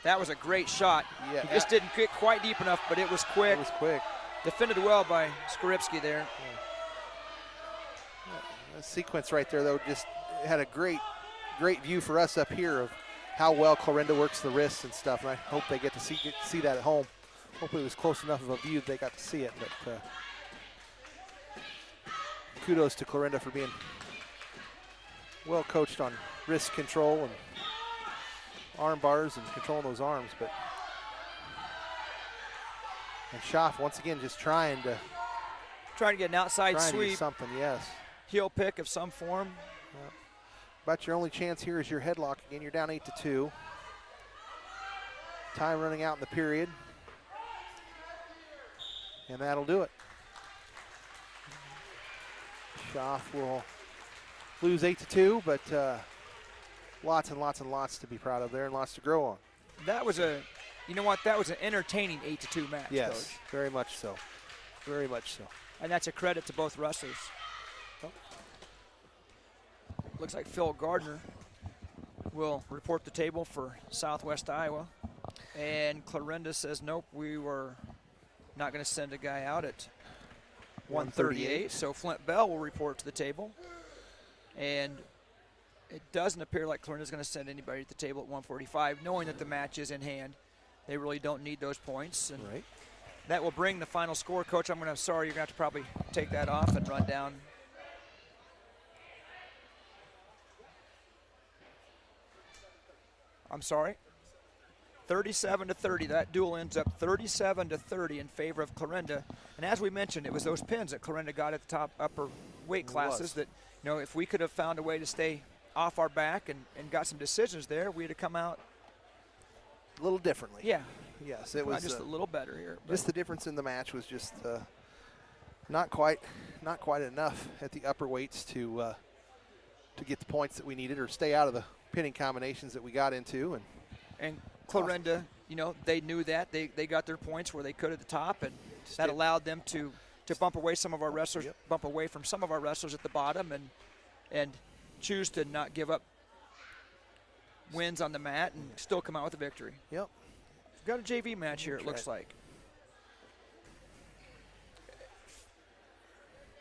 That was a great shot. Yeah, He just didn't get quite deep enough, but it was quick. It was quick. Defended well by Skorupski there. The sequence right there, though, just had a great view for us up here of how well Clarinda works the wrists and stuff, and I hope they get to see that at home. Hopefully it was close enough of a view that they got to see it, but kudos to Clarinda for being well coached on wrist control and arm bars and controlling those arms. And Schaff once again just trying to get an outside to sweep. do something, yes. Heel pick of some form. Yep. But your only chance here is your headlock again. You're down 8-2. Time running out in the period. And that'll do it. Schaff will lose 8-2, but lots and lots and lots to be proud of there and lots to grow on. That was that was an entertaining 8-2 match, yes, Coach. Very much so. Very much so. And that's a credit to both wrestlers. Oh. Looks like Phil Gardner will report the table for Southwest Iowa. And Clarinda says, nope, we were not going to send a guy out at 138. So Flint Bell will report to the table. And it doesn't appear like Clarinda's going to send anybody to the table at 145, knowing that the match is in hand. They really don't need those points. And right. That will bring the final score. Coach, sorry, you're going to have to probably take that off and run down. I'm sorry. 37-30. That duel ends up 37-30 in favor of Clarinda. And as we mentioned, it was those pins that Clarinda got at the top upper weight classes that, if we could have found a way to stay off our back and got some decisions there, we'd have come out a little differently. Yeah. Yes, it was just a little better here. Just the difference in the match was just not quite enough at the upper weights to get the points that we needed or stay out of the pinning combinations that we got into. And Clarinda, they knew that. They got their points where they could at the top, and that allowed them to bump away some of our wrestlers, bump away from some of our wrestlers at the bottom, and choose to not give up wins on the mat and still come out with a victory. Yep. We've got a JV match here, it looks like.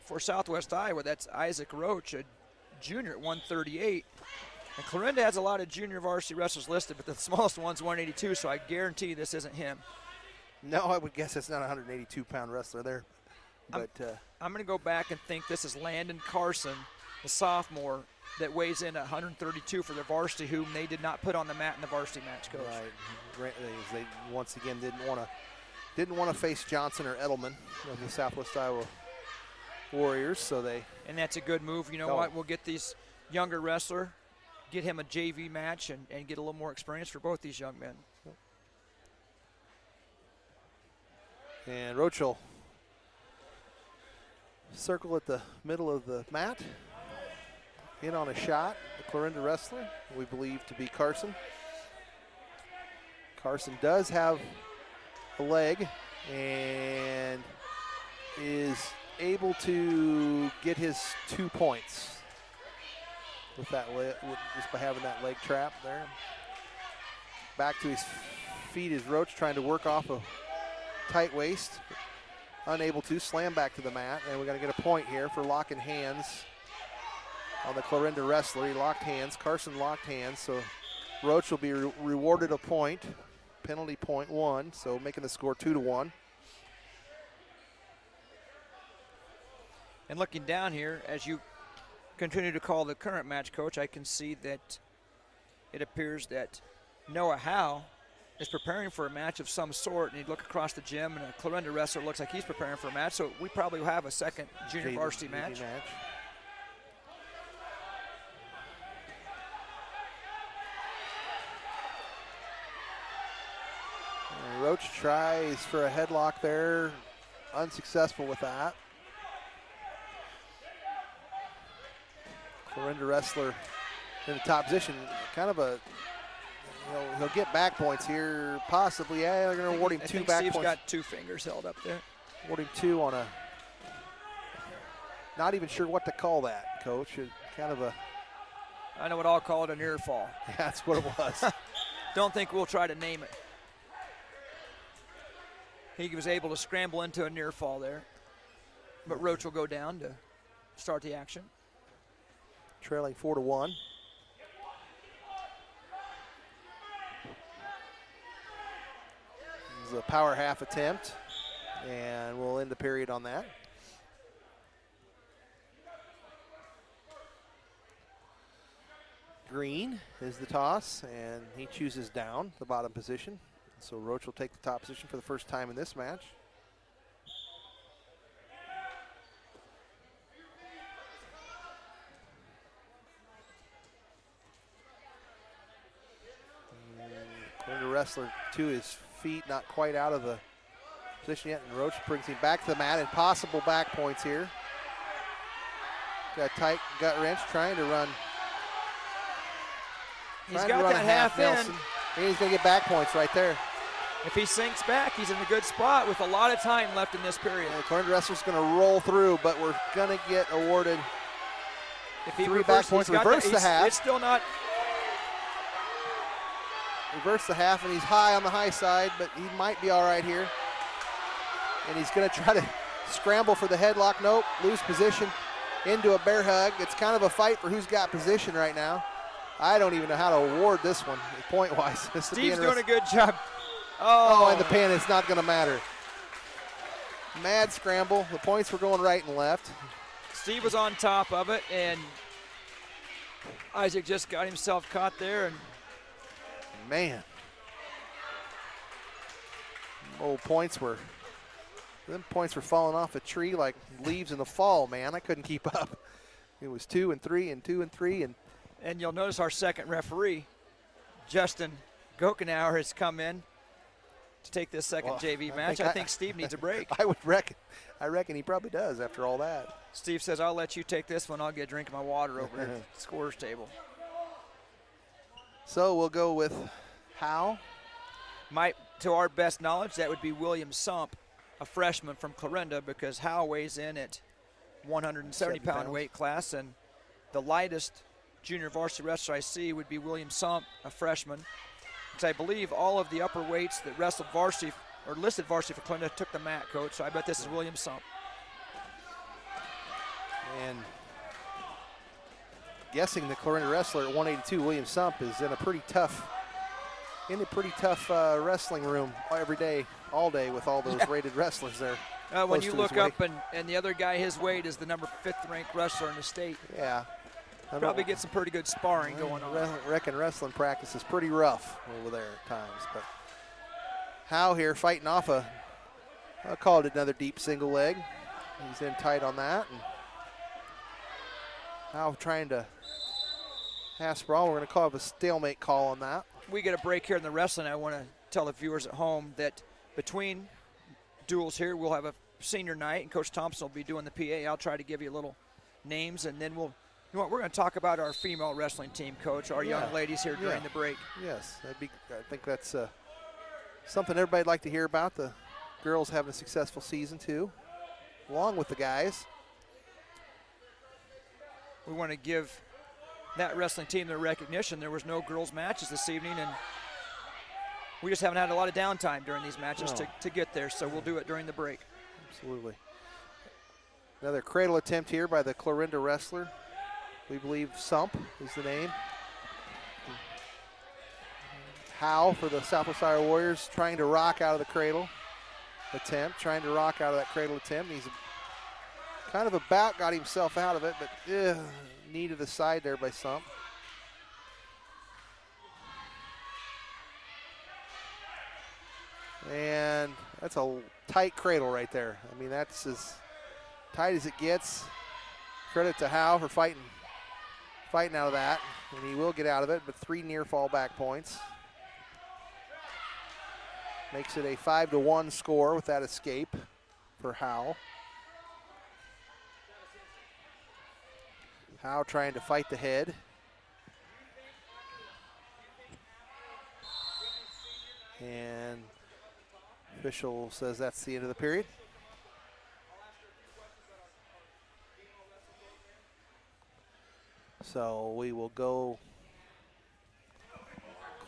For Southwest Iowa, that's Isaac Roach, a junior at 138. And Clarinda has a lot of junior varsity wrestlers listed, but the smallest one's 182, so I guarantee this isn't him. No, I would guess it's not a 182-pound wrestler there. But I'm going to go back and think this is Landon Carson, the sophomore, that weighs in at 132 for their varsity, whom they did not put on the mat in the varsity match, Coach. Right. They once again didn't want to face Johnson or Edelman of the Southwest Iowa Warriors, so they. And that's a good move. You know what? We'll get these younger wrestler, get him a JV match, and get a little more experience for both these young men. And Roach will circle at the middle of the mat. In on a shot, the Clarinda wrestler, we believe to be Carson. Carson does have a leg and is able to get his 2 points with that just by having that leg trap there. Back to his feet is Roach, trying to work off a tight waist. Unable to, slam back to the mat, and we're going to get a point here for locking hands on the Clarinda wrestler. He locked hands. Carson locked hands, so Roach will be rewarded a point. Penalty point 1, so making the score 2-1. And looking down here, as you continue to call the current match, Coach, I can see that it appears that Noah Howe is preparing for a match of some sort, and you look across the gym, and a Clarinda wrestler looks like he's preparing for a match, so we probably will have a second junior varsity match. Roach tries for a headlock there. Unsuccessful with that. Clarinda wrestler in the top position. Kind of a, he'll get back points here, possibly. Yeah, they're going to award him 2 back Steve's points. got 2 fingers held up there. Award him 2 on a, not even sure what to call that, Coach. Kind of a. I know what I'll call it, a near fall. Yeah, that's what it was. Don't think we'll try to name it. He was able to scramble into a near fall there. But Roach will go down to start the action. Trailing 4-1. This is a power half attempt, and we'll end the period on that. Green is the toss, and he chooses down the bottom position. So Roach will take the top position for the first time in this match. The wrestler to his feet, not quite out of the position yet, and Roach brings him back to the mat, and possible back points here. Got a tight gut wrench, trying to run. He's got that half in. Nelson. And he's going to get back points right there. If he sinks back, he's in a good spot with a lot of time left in this period. The Clarinda wrestler's going to roll through, but we're going to get awarded if he 3 back points. Reverse the half. It's still not. Reverse the half, and he's high on the high side, but he might be all right here. And he's going to try to scramble for the headlock. Nope, lose position into a bear hug. It's kind of a fight for who's got position right now. I don't even know how to award this one point-wise. Steve's doing a good job. Oh, and the pin is not going to matter. Mad scramble. The points were going right and left. Steve was on top of it, and Isaac just got himself caught there. And man, points were falling off a tree like leaves in the fall, man. I couldn't keep up. It was 2 and 3 and 2 and 3. And you'll notice our second referee, Justin Gokenauer, has come in to take this second JV match. I think Steve needs a break. I reckon he probably does after all that. Steve says, I'll let you take this one. I'll get a drink of my water over at the scorer's table. So we'll go with Howe. To our best knowledge, that would be William Sump, a freshman from Clarinda, because Howe weighs in at 170-pound weight class, and the lightest junior varsity wrestler I see would be William Sump, a freshman. Because I believe all of the upper weights that wrestled varsity or listed varsity for Clarinda took the mat, Coach. So I bet this is William Sump. And guessing the Clarinda wrestler at 182, William Sump, is in a pretty tough wrestling room every day, all day, with all those rated wrestlers there. When you look up and the other guy, his weight is the number 5th ranked wrestler in the state. Yeah. Probably get some pretty good sparring going on. I reckon wrestling practice is pretty rough over there at times. But Howe here fighting off I'll call it another deep single leg. He's in tight on that. And Howe trying to half sprawl. We're going to call it a stalemate call on that. We get a break here in the wrestling. I want to tell the viewers at home that between duels here, we'll have a senior night, and Coach Thompson will be doing the PA. I'll try to give you little names, and then we're going to talk about our female wrestling team, Coach, our young ladies here during the break. Yes, I think that's something everybody'd like to hear about. The girls having a successful season, too, along with the guys. We want to give that wrestling team their recognition. There was no girls' matches this evening, and we just haven't had a lot of downtime during these matches to get there, so we'll do it during the break. Absolutely. Another cradle attempt here by the Clarinda wrestler. We believe Sump is the name. Howe for the Southwest Iowa Warriors, trying to rock out of the cradle attempt, He's kind of about got himself out of it, but knee to the side there by Sump. And that's a tight cradle right there. I mean, that's as tight as it gets. Credit to Howe for fighting out of that, and he will get out of it, but 3 near fall back points. Makes it a 5-1 score with that escape for Howe. Howe trying to fight the head. And official says that's the end of the period. So we will go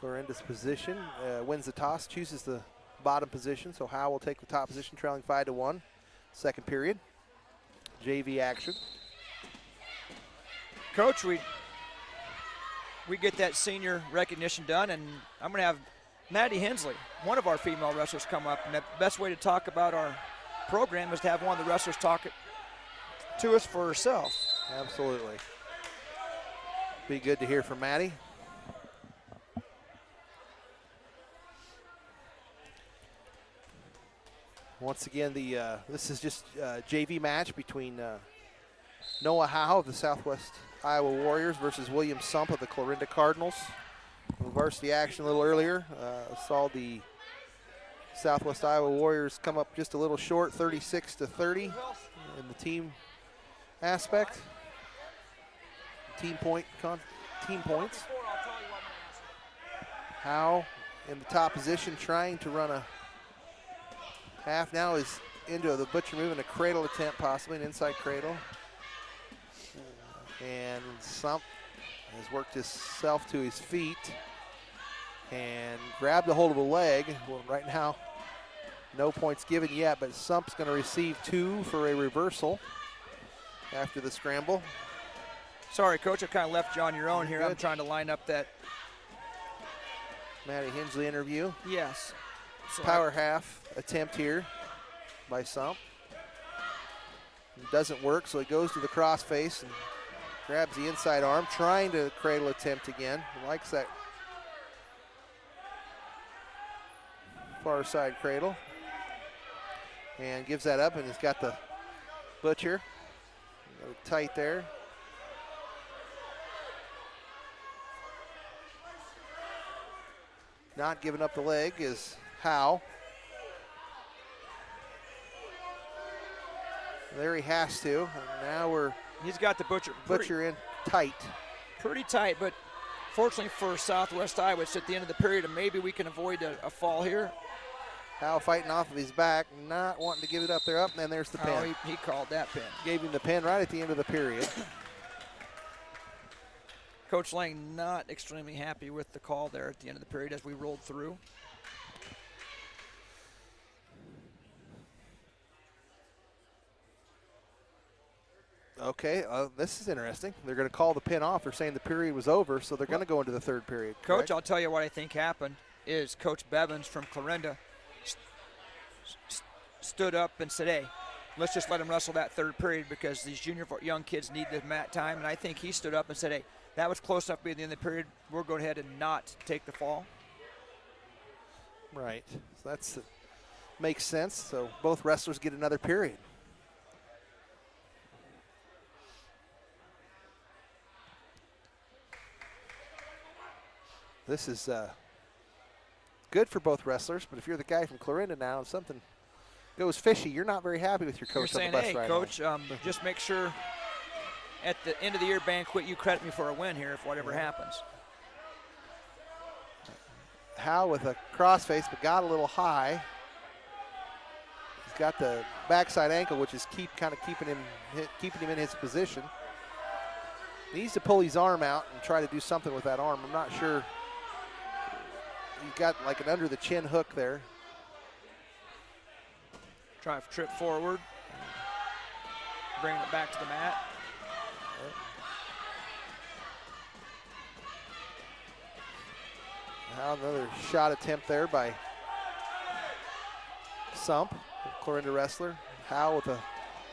Clarinda's position, wins the toss, chooses the bottom position. So Howe will take the top position, trailing 5-1. Second period, JV action. Coach, we get that senior recognition done, and I'm going to have Maddie Hensley, one of our female wrestlers, come up. And the best way to talk about our program is to have one of the wrestlers talk to us for herself. Absolutely. Be good to hear from Maddie. Once again, this is just a JV match between Noah Howe of the Southwest Iowa Warriors versus William Sump of the Clarinda Cardinals. Varsity action a little earlier. Saw the Southwest Iowa Warriors come up just a little short, 36-30 in the team aspect. Team points. Howe in the top position trying to run a half. Now is into the butcher move and a cradle attempt, possibly an inside cradle. And Sump has worked himself to his feet and grabbed a hold of a leg. Well, right now, no points given yet, but Sump's going to receive 2 for a reversal after the scramble. Sorry, Coach, I kind of left you on your own here. Good. I'm trying to line up that. Maddie Hensley interview. Yes. So Power half attempt here by Sump. It doesn't work, so he goes to the cross face and grabs the inside arm, trying to cradle attempt again. He likes that far side cradle. And gives that up, and he's got the butcher. Tight there. Not giving up the leg is Howe. There he has to. And now he's got the butcher in tight. Pretty tight, but fortunately for Southwest Iowa, it's at the end of the period, and maybe we can avoid a fall here. Howe fighting off of his back, not wanting to give it up there. Up, and then there's the pin. Oh, he called that pin. Gave him the pin right at the end of the period. Coach Lang not extremely happy with the call there at the end of the period as we rolled through. Okay, this is interesting. They're going to call the pin off. They're saying the period was over, so they're going to go into the third period. Coach, correct? I'll tell you what I think happened is Coach Bevins from Clarinda stood up and said, hey, let's just let them wrestle that third period because these young kids need the mat time. And I think he stood up and said, hey, that was close enough to be at the end of the period. We're going ahead and not take the fall. Right. So that's makes sense. So both wrestlers get another period. This is good for both wrestlers, but if you're the guy from Clarinda now and something goes fishy, you're not very happy with your coach. You're saying, on the bus hey, ride Coach, home. just make sure at the end of the year banquet you credit me for a win here if whatever happens. Howe with a crossface, but got a little high. He's got the backside ankle, which is keeping him in his position. He needs to pull his arm out and try to do something with that arm. I'm not sure. He's got like an under the chin hook there. Try to trip forward, bringing it back to the mat. Now another shot attempt there by Sump, Clarinda wrestler. Howe with a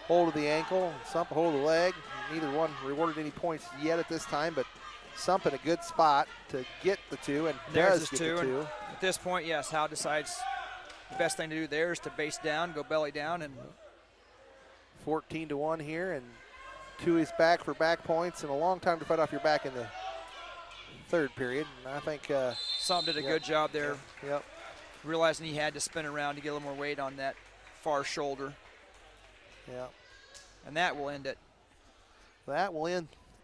hold of the ankle, Sump a hold of the leg. Neither one rewarded any points yet at this time, but Sump in a good spot to get the 2 and There's does his get the 2. At this point, yes, Howe decides the best thing to do there is to base down, go belly down, and 14-1 here, and 2 is back for back points, and a long time to fight off your back in the third period. And I think Sump did a good job there. Yep. realizing he had to spin around to get a little more weight on that far shoulder. Yeah. And that will end it. That will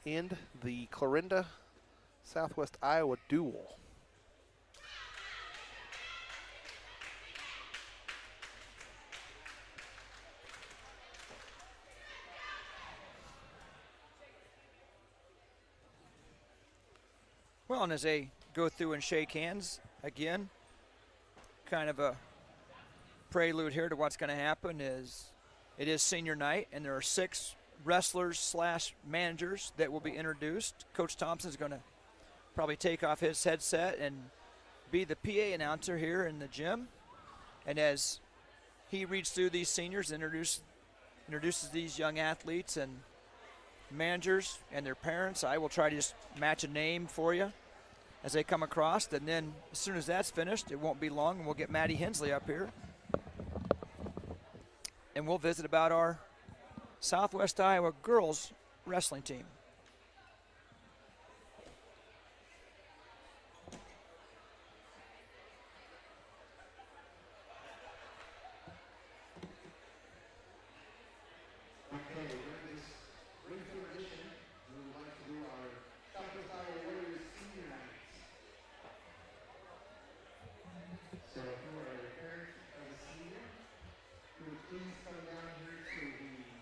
end the Clarinda Southwest Iowa duel. Well, and as they go through and shake hands again, kind of a prelude here to what's going to happen is it is senior night, and there are 6 wrestlers / managers that will be introduced. Coach Thompson's going to probably take off his headset and be the PA announcer here in the gym. And as he reads through these seniors, introduces these young athletes and managers and their parents, I will try to just match a name for you as they come across. And then as soon as that's finished, it won't be long, and we'll get Maddie Hensley up here. And we'll visit about our Southwest Iowa girls wrestling team.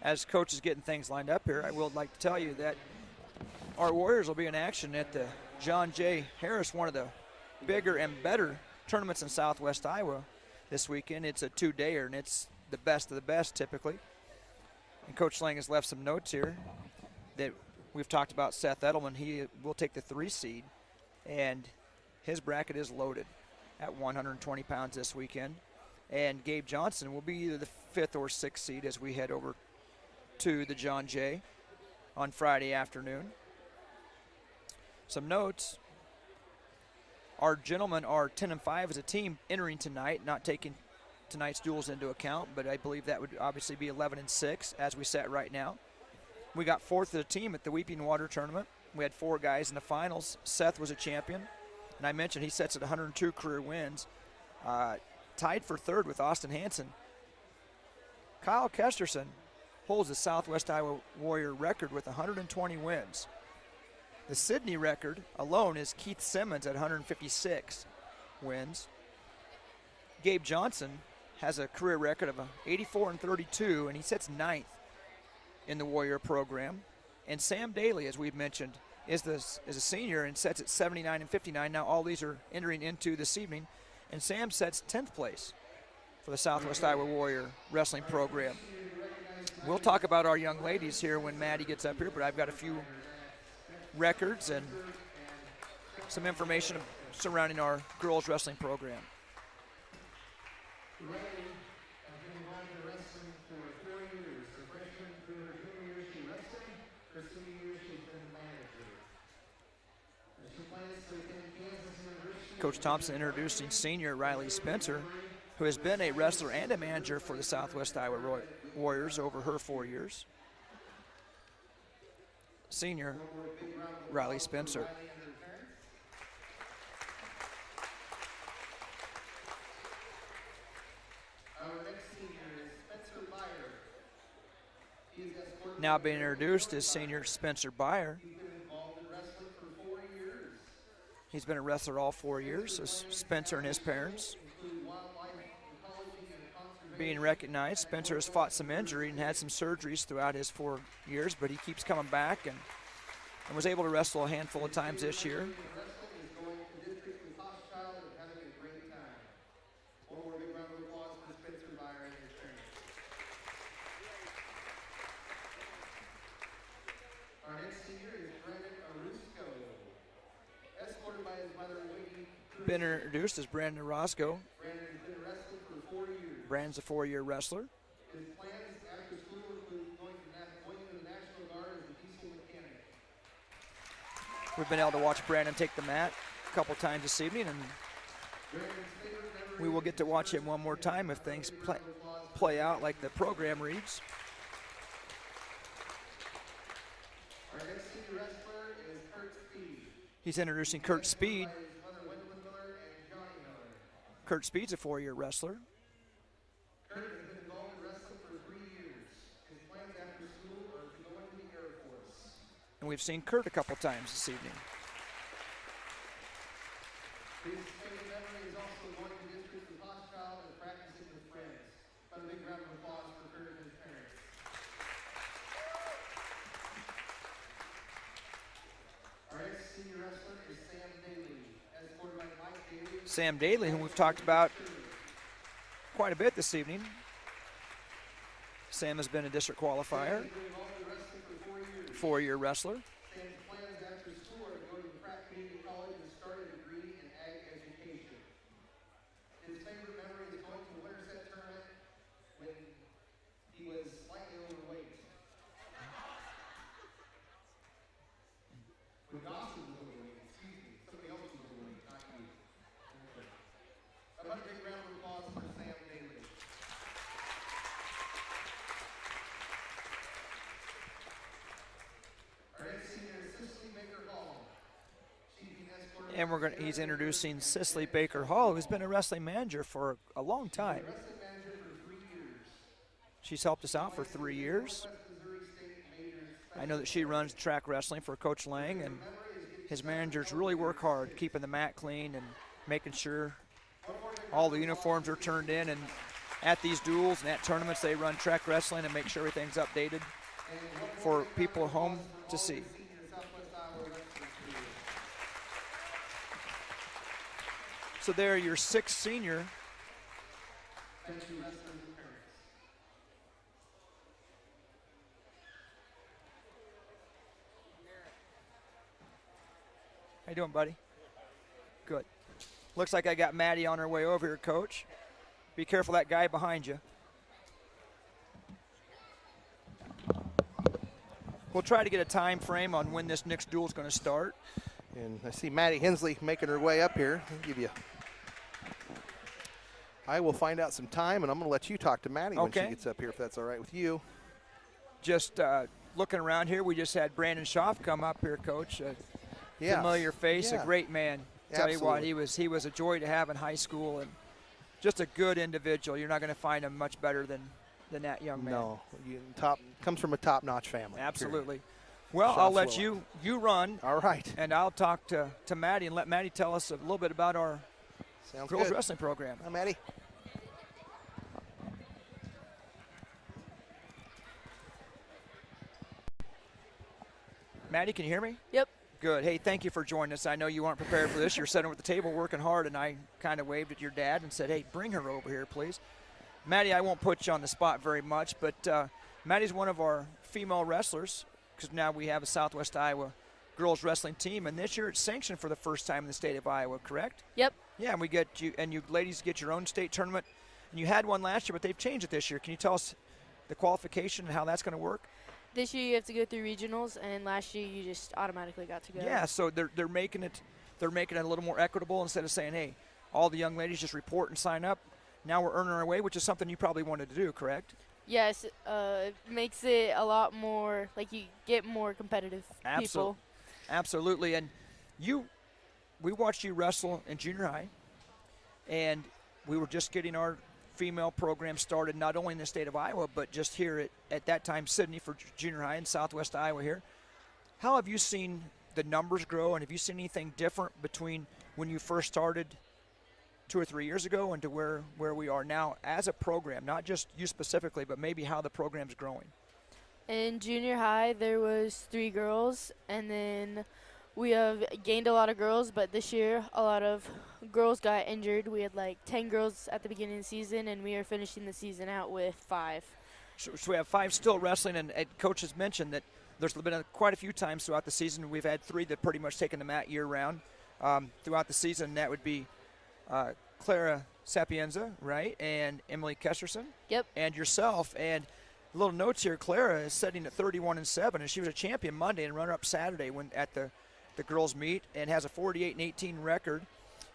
As coach is getting things lined up here, I would like to tell you that our Warriors will be in action at the John J. Harris, one of the bigger and better tournaments in Southwest Iowa this weekend. It's a 2-dayer, and it's the best of the best typically. And Coach Lang has left some notes here that we've talked about Seth Edelman. He will take the 3 seed, and his bracket is loaded at 120 pounds this weekend. And Gabe Johnson will be either the 5th or 6th seed as we head over to the John Jay on Friday afternoon. Some notes. Our gentlemen are 10-5 as a team entering tonight, not taking tonight's duels into account, but I believe that would obviously be 11-6 as we sit right now. We got 4th of the team at the Weeping Water tournament. We had 4 guys in the finals. Seth was a champion, and I mentioned he sits at 102 career wins, tied for 3rd with Austin Hansen. Kyle Kesterson holds the Southwest Iowa Warrior record with 120 wins. The Sydney record alone is Keith Simmons at 156 wins. Gabe Johnson has a career record of 84-32, and he sits 9th in the Warrior program. And Sam Daly, as we've mentioned, is a senior and sets at 79-59. Now all these are entering into this evening, and Sam sets 10th place for the Southwest Iowa Warrior wrestling program. We'll talk about our young ladies here when Maddie gets up here, but I've got a few records and some information surrounding our girls wrestling program. Coach Thompson introducing senior Riley Spencer, who has been a wrestler and a manager for the Southwest Iowa Warriors over her 4 years. Senior Riley Spencer. Now being introduced is senior Spencer Byer. He's been a wrestler all 4 years, so Spencer and his parents being recognized. Spencer has fought some injury and had some surgeries throughout his 4 years, but he keeps coming back and was able to wrestle a handful of times this year. Been introduced as Brandon Roscoe. Brandon's a 4-year wrestler. We've been able to watch Brandon take the mat a couple times this evening, and we will get to watch him one more time if things play out like the program reads. He's introducing Kurt Speed. Kurt Speed's a 4-year wrestler. Kurt has been involved in wrestling for 3 years. His plans after school are to go into the Air Force. And we've seen Kurt a couple times this evening. His favorite memory is also going to districts with hostile and practicing with friends. A big round of applause for Kurt and his parents. Our next senior wrestler is Sam Daly, escorted by Mike Daly. Sam Daly, whom we've talked about quite a bit this evening. Sam has been a district qualifier, 4-year wrestler. Sam's plans after school are to go to the Pratt Community College and start a degree in ag education. His favorite memory is going to the Winterset tournament when he was slightly overweight. When Dawson was overweight, excuse me, somebody else was overweight, not you. Another big round of applause for Sam Daly. Our next senior is Cicely Baker Hall. She's being escorted. And he's introducing Cicely Baker Hall, who's been a wrestling manager for a long time. Wrestling manager for 3 years. She's helped us out for 3 years. West Missouri State Majors. I know that she runs track wrestling for Coach Lang, and his managers really work hard keeping the mat clean and making sure all the uniforms are turned in. And at these duels and at tournaments, they run track wrestling and make sure everything's updated for people at home to see. Senior Southwest Iowa wrestling career. So there, your 6th senior. Thank you, wrestlers and parents. How you doing, buddy? Good. Looks like I got Maddie on her way over here, Coach. Be careful that guy behind you. We'll try to get a time frame on when this next duel is going to start. And I see Maddie Hensley making her way up here. I'll give you. I will find out some time, and I'm going to let you talk to Maddie when she Okay. gets up here, if that's all right with you. Just looking around here, we just had Brandon Schaff come up here, Coach. A Yeah. familiar face, Yeah. a great man. Tell you what, Absolutely. he was a joy to have in high school, and just a good individual. You're not going to find him much better than that young man. No, comes from a top-notch family. Absolutely. Well, Schaff's I'll let willing. you run, All right. and I'll talk to Maddie and let Maddie tell us a little bit about our Sounds girls good. wrestling program. Hi, Maddie. Maddie, can you hear me? Yep. Good. Hey, thank you for joining us. I know you weren't prepared for this. You're sitting at the table working hard, and I kind of waved at your dad and said, hey, bring her over here, please. Maddie, I won't put you on the spot very much, but Maddie's one of our female wrestlers because now we have a Southwest Iowa girls wrestling team, and this year it's sanctioned for the first time in the state of Iowa, correct? Yep. Yeah, and we get you, and you ladies get your own state tournament, and you had one last year, but they've changed it this year. Can you tell us the qualification and how that's going to work? This year you have to go through regionals, and last year you just automatically got to go. Yeah, so they're making it a little more equitable instead of saying, hey, all the young ladies just report and sign up. Now we're earning our way, which is something you probably wanted to do, correct? Yes, it makes it a lot more, like you get more competitive people. Absolutely. And we watched you wrestle in junior high, and we were just getting our female program started not only in the state of Iowa, but just here at that time, Sydney for junior high in Southwest Iowa here. How have you seen the numbers grow, and have you seen anything different between when you first started 2 or 3 years ago and to where we are now as a program, not just you specifically, but maybe how the program's growing? In junior high, there was 3 girls, and then we have gained a lot of girls, but this year a lot of girls got injured. We had like 10 girls at the beginning of the season, and we are finishing the season out with 5. So we have 5 still wrestling, and Coach has mentioned that there's been quite a few times throughout the season. We've had 3 that pretty much taken the mat year-round throughout the season. That would be Clara Sapienza, right, and Emily Kesterson. Yep. And yourself. And little notes here, Clara is sitting at 31-7, and she was a champion Monday and runner-up Saturday when at the girls' meet, and has a 48-18 record.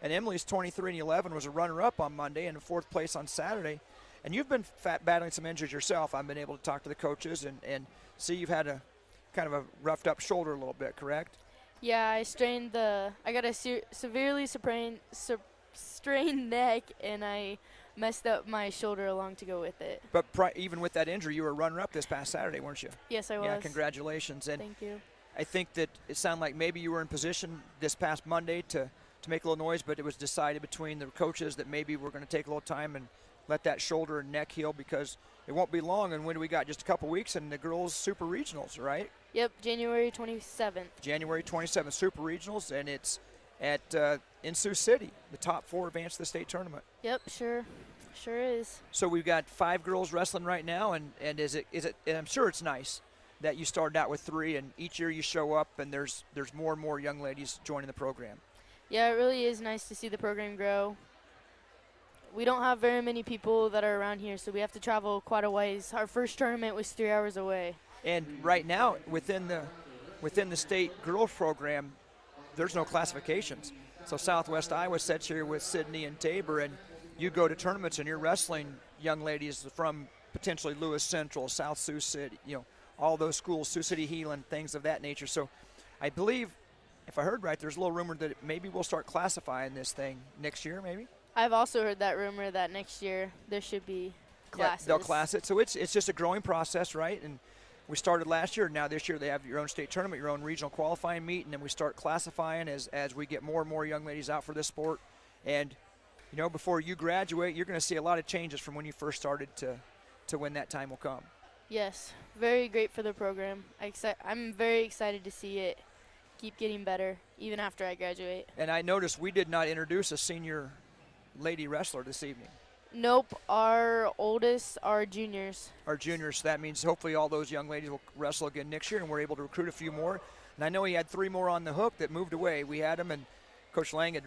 And Emily's 23-11, was a runner-up on Monday and in 4th place on Saturday. And you've been battling some injuries yourself. I've been able to talk to the coaches and see you've had a kind of a roughed-up shoulder a little bit, correct? Yeah, I got a severely sprained strained neck, and I messed up my shoulder along to go with it. But even with that injury, you were runner-up this past Saturday, weren't you? Yes, I was. Yeah, congratulations. And Thank you. I think that it sounded like maybe you were in position this past Monday to make a little noise, but it was decided between the coaches that maybe we're going to take a little time and let that shoulder and neck heal, because it won't be long. And when do we got? Just a couple weeks, and the girls' super regionals, right? Yep, January 27th. January 27th, super regionals, and it's at in Sioux City. The top 4 advance to the state tournament. Yep, sure is. So we've got 5 girls wrestling right now, and is it? And I'm sure it's nice that you started out with 3, and each year you show up, and there's more and more young ladies joining the program. Yeah, it really is nice to see the program grow. We don't have very many people that are around here, so we have to travel quite a ways. Our first tournament was 3 hours away. And right now, within the state girls program, there's no classifications. So Southwest Iowa sits here with Sydney and Tabor, and you go to tournaments and you're wrestling young ladies from potentially Lewis Central, South Sioux City, all those schools, Sioux City, Heelan, things of that nature. So I believe, if I heard right, there's a little rumor that maybe we'll start classifying this thing next year, maybe? I've also heard that rumor that next year there should be classes. Yeah, they'll class it. So it's just a growing process, right? And we started last year. Now this year they have your own state tournament, your own regional qualifying meet, and then we start classifying as we get more and more young ladies out for this sport. And, before you graduate, you're going to see a lot of changes from when you first started to when that time will come. Yes, very great for the program. I'm very excited to see it keep getting better, even after I graduate. And I noticed we did not introduce a senior lady wrestler this evening. Nope, our oldest are juniors. Our juniors, so that means hopefully all those young ladies will wrestle again next year, and we're able to recruit a few more. And I know he had 3 more on the hook that moved away. We had them, and Coach Lang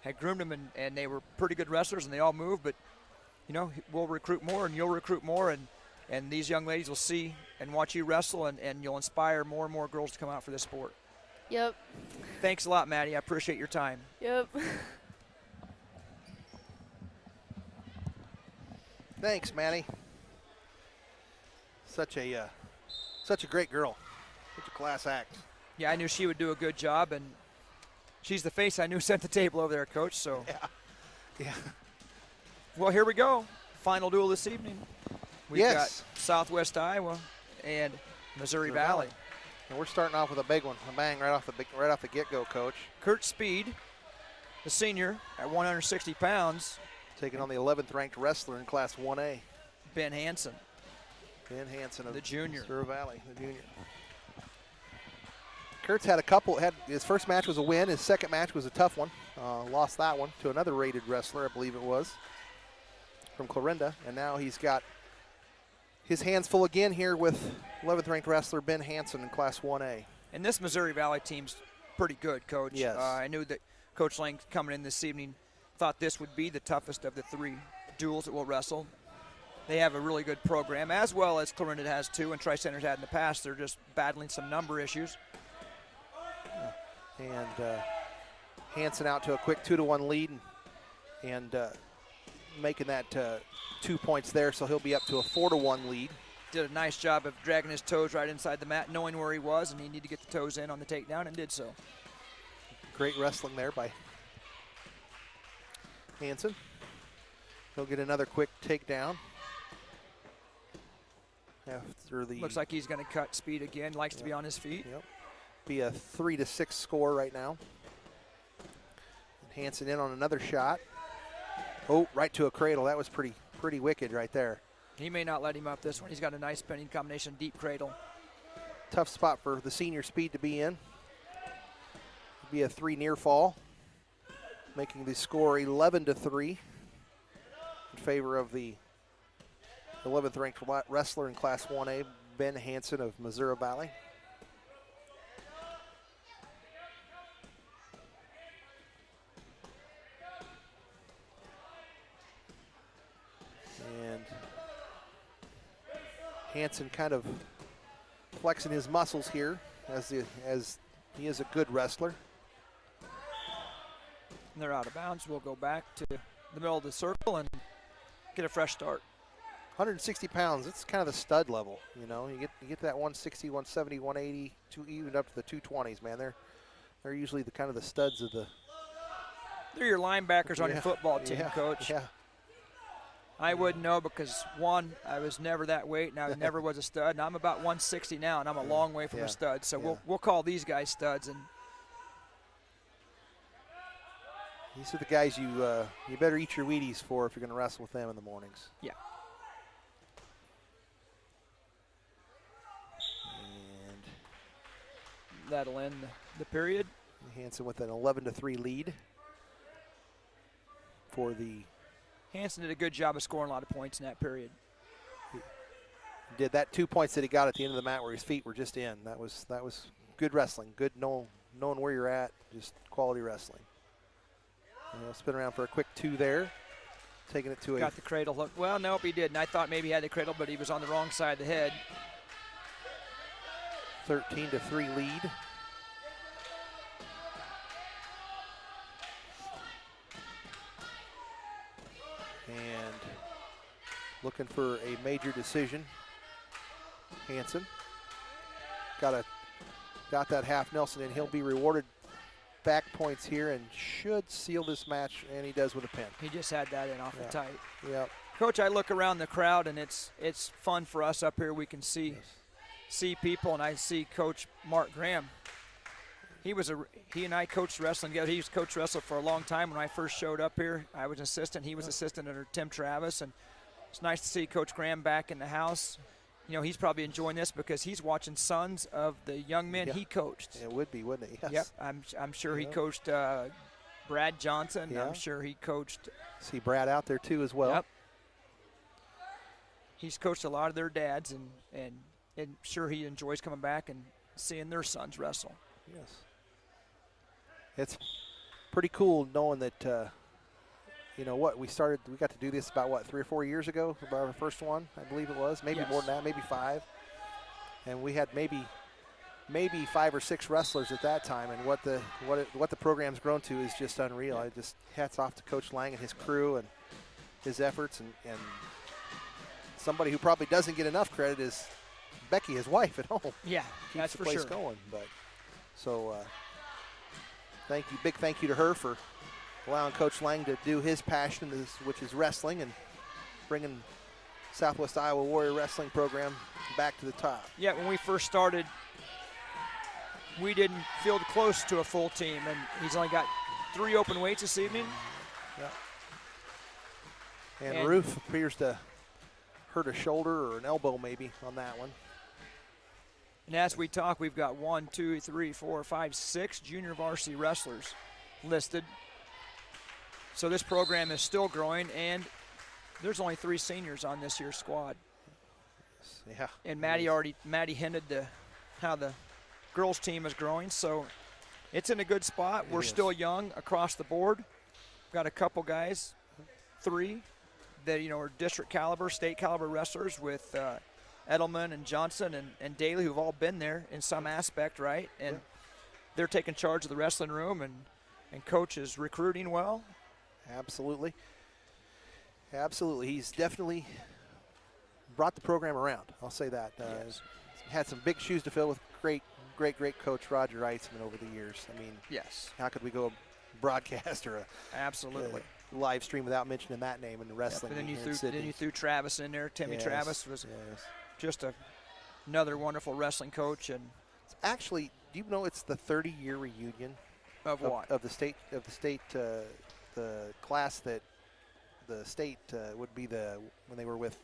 had groomed them, and they were pretty good wrestlers, and they all moved. But, we'll recruit more, and you'll recruit more, and these young ladies will see and watch you wrestle, and you'll inspire more and more girls to come out for this sport. Yep. Thanks a lot, Maddie. I appreciate your time. Yep. Thanks, Manny. Such a great girl. Such a class act. Yeah, I knew she would do a good job, and she's the face I knew set the table over there, Coach. So, yeah. Well, here we go. Final duel this evening. We've got Southwest Iowa and Missouri Valley. And we're starting off with a big one, a bang right off the get-go, Coach. Kurt Speed, the senior, at 160 pounds. Taking on the 11th ranked wrestler in Class 1A. Ben Hansen. Ben Hansen of the junior. Missouri Valley, the junior. Kurt's had his first match was a win. His second match was a tough one. Lost that one to another rated wrestler, I believe it was, from Clarinda. And now he's got his hands full again here with 11th ranked wrestler Ben Hansen in Class 1A. And this Missouri Valley team's pretty good, Coach. Yes. I knew that Coach Lang coming in this evening thought this would be the toughest of the 3 duels that we'll wrestle. They have a really good program, as well as Clarinda has too, and Tri-Center's had in the past. They're just battling some number issues. And Hansen out to a quick 2-1 lead, and making that 2 points there, so he'll be up to a 4-1 lead. Did a nice job of dragging his toes right inside the mat, knowing where he was, and he needed to get the toes in on the takedown, and did so. Great wrestling there by Hansen. He'll get another quick takedown. After the looks like he's going to cut Speed again. Likes to be on his feet. Yep. Be a 3-6 score right now. And Hansen in on another shot. Oh, right to a cradle. That was pretty wicked right there. He may not let him up this one. He's got a nice spinning combination, deep cradle. Tough spot for the senior Speed to be in. Be a 3 near fall, making the score 11-3 in favor of the 11th ranked wrestler in Class 1A, Ben Hansen of Missouri Valley. And Hansen kind of flexing his muscles here as he is a good wrestler. And they're out of bounds. We'll go back to the middle of the circle and get a fresh start. 160 pounds, it's kind of the stud level, you know. You get that 160, 170, 180, even up to the 220s, man. They're usually the kind of the studs of the They're your linebackers on your Yeah, football team, yeah, Coach. Yeah. I wouldn't know because, one, I was never that weight, and I never was a stud. And I'm about 160 now, and I'm a long way from a stud. So we'll call these guys studs. And these are the guys you better eat your Wheaties for if you're going to wrestle with them in the mornings. Yeah. And that'll end the period. Hanson with an 11-3 lead for the. Hanson did a good job of scoring a lot of points in that period. Did that 2 points that he got at the end of the mat where his feet were just in. That was good wrestling. Good knowing where you're at. Just quality wrestling. And he'll spin around for a quick 2 there. Taking it to Got the cradle hook. Well, nope, he didn't. I thought maybe he had the cradle, but he was on the wrong side of the head. 13-3 lead. And looking for a major decision. Hanson got that half Nelson, and he'll be rewarded back points here and should seal this match, and he does with a pin. He just had that in awful tight. Yep. Coach, I look around the crowd, and it's fun for us up here. We can see people, and I see Coach Mark Graham. He and I coached wrestling together. He used to coach wrestle for a long time. When I first showed up here, I was assistant. He was assistant under Tim Travis, and it's nice to see Coach Graham back in the house. You know, he's probably enjoying this because he's watching sons of the young men he coached. It would be, wouldn't it? Yes. Yep. I'm sure he coached Brad Johnson. I'm sure he coached. See Brad out there too as well. Yep. He's coached a lot of their dads, and sure he enjoys coming back and seeing their sons wrestle. Yes. It's pretty cool knowing that, we got to do this about, 3 or 4 years ago, about our first one, I believe it was. Maybe more than that, maybe 5. And we had maybe 5 or 6 wrestlers at that time, and what the program's grown to is just unreal. I just hats off to Coach Lang and his crew and his efforts, and somebody who probably doesn't get enough credit is Becky, his wife, at home. Yeah, that's Keeps the for place sure. going. Big thank you to her for allowing Coach Lang to do his passion, which is wrestling, and bringing Southwest Iowa Warrior Wrestling program back to the top. Yeah, when we first started, we didn't field close to a full team, and he's only got 3 open weights this evening. Yeah. And Ruth appears to hurt a shoulder or an elbow maybe on that one. And as we talk, we've got 1, 2, 3, 4, 5, 6 junior varsity wrestlers listed. So this program is still growing, and there's only 3 seniors on this year's squad. Yeah. And Maddie hinted how the girls team is growing, so it's in a good spot. We're still young across the board. Got a couple guys, 3 that are district caliber, state caliber wrestlers with Edelman and Johnson and Daly, who've all been there in some aspect, right? And they're taking charge of the wrestling room, and Coach is recruiting well. Absolutely. He's definitely brought the program around. I'll say that. Yes. Had some big shoes to fill with great Coach Roger Eitzman over the years. I mean, yes. How could we go broadcast or absolutely live stream without mentioning that name in wrestling? Yep. And then you threw Travis in there. Timmy Travis was just another wonderful wrestling coach. And actually, do you know it's the 30-year reunion of what? Of the state the class that the state would be when they were with,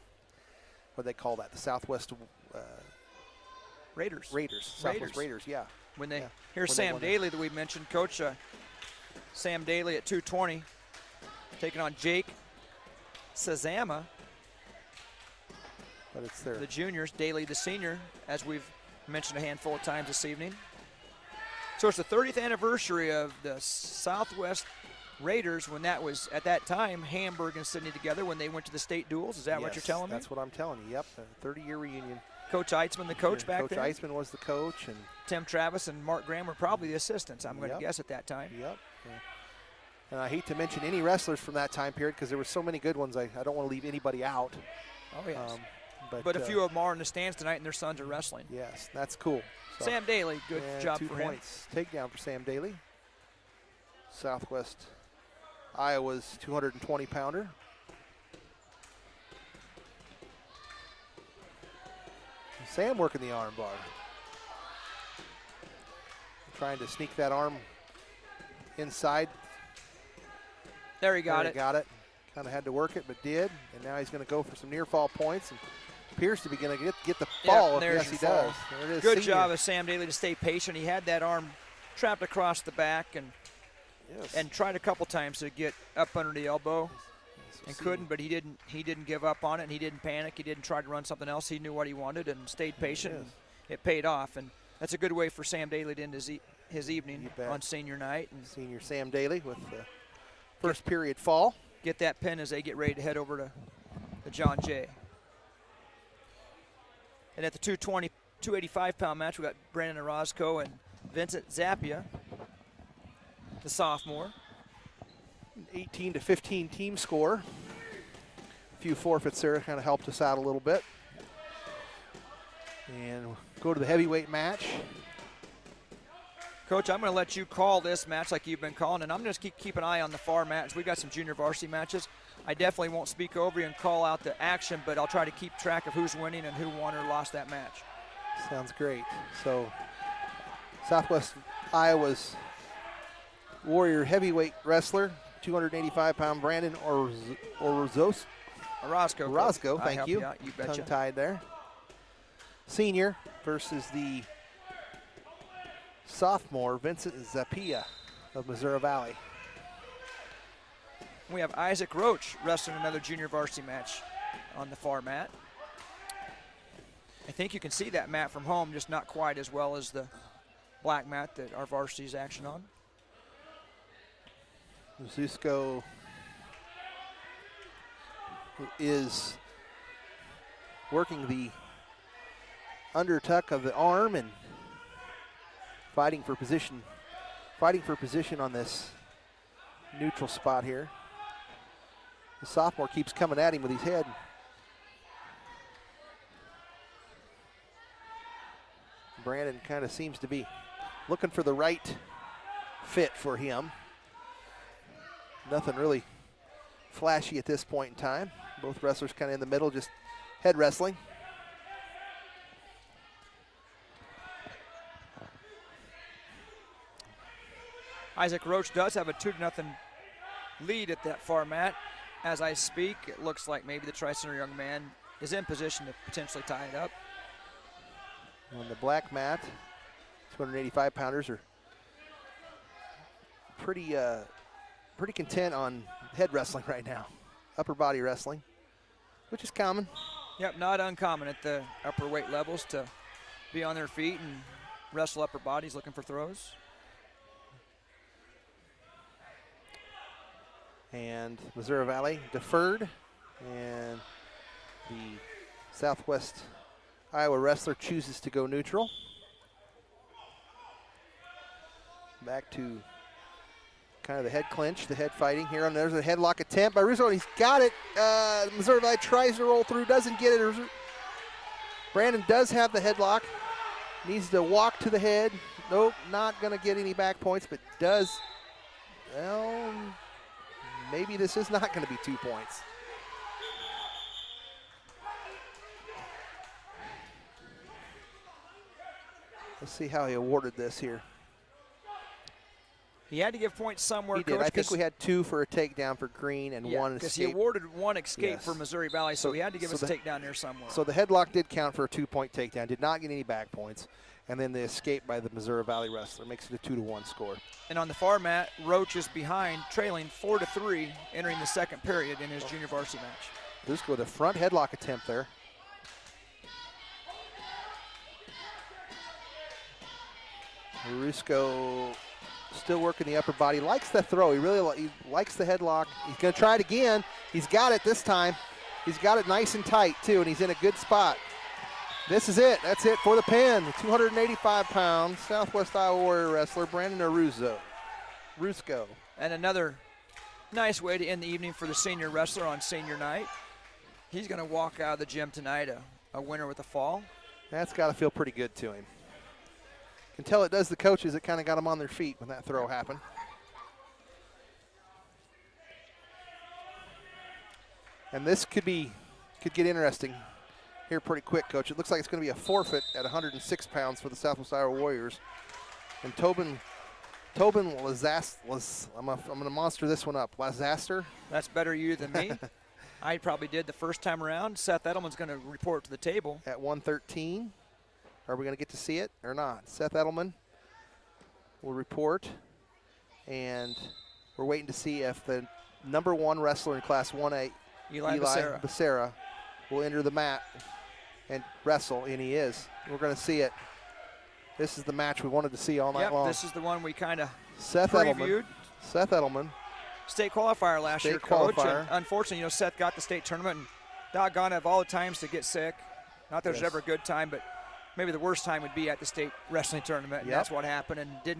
what do they call that? The Southwest Raiders. Southwest Raiders, yeah. Here's Sam Daly that we mentioned, Coach. Sam Daly at 220, taking on Jake Sazama. But it's there. The juniors, Daly the senior, as we've mentioned a handful of times this evening. So it's the 30th anniversary of the Southwest Raiders, when that was, at that time, Hamburg and Sydney together when they went to the state duels. Is that what you're telling me? That's what I'm telling you. Yep, a 30-year reunion. Coach Eitzman, the coach back there? Coach Eitzman was the coach. And Tim Travis and Mark Graham were probably the assistants, I'm going to guess, at that time. Yep. Yeah. And I hate to mention any wrestlers from that time period because there were so many good ones. I don't want to leave anybody out. Oh, yes. But a few of them are in the stands tonight, and their sons are wrestling. Yes, that's cool. So, Sam Daly, good job 2 for him. 2 points. Takedown for Sam Daly. Southwest Iowa's 220-pounder. Sam working the arm bar. Trying to sneak that arm inside. There he got it. Got it. Kind of had to work it, but did. And now he's going to go for some near fall points. And appears to be going to get the fall. Yes, he does. There it is. Good job of Sam Daly to stay patient. He had that arm trapped across the back and tried a couple times to get up under the elbow and couldn't, but he didn't give up on it, and he didn't panic. He didn't try to run something else. He knew what he wanted and stayed patient. And it paid off, and that's a good way for Sam Daly to end his evening on senior night. And senior Sam Daly with the first period fall. Get that pin as they get ready to head over to the John Jay. And at the 285-pound match, we got Brandon Orozco and Vincent Zappia, the sophomore. 18-15 team score. A few forfeits there kind of helped us out a little bit. And we'll go to the heavyweight match. Coach, I'm going to let you call this match like you've been calling, and I'm just keep an eye on the far match. We've got some junior varsity matches. I definitely won't speak over you and call out the action, but I'll try to keep track of who's winning and who won or lost that match. Sounds great. So Southwest Iowa's Warrior heavyweight wrestler, 285-pound Brandon Orozco, thank you. You betcha. Tongue-tied there. Senior versus the sophomore, Vincent Zappia of Missouri Valley. We have Isaac Roach wrestling another junior varsity match on the far mat. I think you can see that mat from home, just not quite as well as the black mat that our varsity's action on. Zusco is working the undertuck of the arm and fighting for position on this neutral spot here. The sophomore keeps coming at him with his head. Brandon kind of seems to be looking for the right fit for him. Nothing really flashy at this point in time. Both wrestlers kind of in the middle, just head wrestling. Isaac Roach does have a 2-0 lead at that far mat. As I speak, it looks like maybe the Tri-Center young man is in position to potentially tie it up. On the black mat, 285-pounders are pretty content on head wrestling right now. Upper body wrestling, which is common. Yep, not uncommon at the upper weight levels to be on their feet and wrestle upper bodies looking for throws. And Missouri Valley deferred, and the Southwest Iowa wrestler chooses to go neutral. Back to kind of the head clinch, the head fighting here. And there's a headlock attempt by Russo, and he's got it. Missouri Valley tries to roll through, doesn't get it. Brandon does have the headlock. Needs to walk to the head. Nope, not going to get any back points, but does. Well, maybe this is not going to be 2 points. Let's see how he awarded this here. He had to give points somewhere, He did. Coach. I think we had 2 for a takedown for Green and 1 escape. Because he awarded 1 escape Yes. for Missouri Valley, so he had to give us a takedown there somewhere. So the headlock did count for a 2-point takedown. Did not get any back points. And then the escape by the Missouri Valley wrestler makes it a 2-1 score. And on the far mat, Roach is behind, trailing 4-3, entering the second period in his junior varsity match. Let's go with a front headlock attempt there. Rusco still working the upper body. Likes the throw. He likes the headlock. He's going to try it again. He's got it this time. He's got it nice and tight, too, and he's in a good spot. This is it. That's it for the pin. 285-pound Southwest Iowa Warrior wrestler, Brandon Rusco. And another nice way to end the evening for the senior wrestler on senior night. He's going to walk out of the gym tonight a winner with a fall. That's got to feel pretty good to him. Can tell it does the coaches. It kind of got them on their feet when that throw happened. And this could get interesting here pretty quick, Coach. It looks like it's going to be a forfeit at 106 pounds for the Southwest Iowa Warriors. And Tobin I'm going to monster this one up. Lazaster. That's better you than me. I probably did the first time around. Seth Edelman's going to report to the table. At 113. Are we going to get to see it or not? Seth Edelman will report. And we're waiting to see if the number 1 wrestler in Class 1A, Eli Becerra, will enter the mat and wrestle, and he is. We're going to see it. This is the match we wanted to see all night long. This is the one we kind of Seth previewed. Seth Edelman. State qualifier last year, Coach. And unfortunately, Seth got the state tournament, and doggone it, of all the times to get sick. Not that there's ever a good time, but maybe the worst time would be at the state wrestling tournament, and that's what happened. And it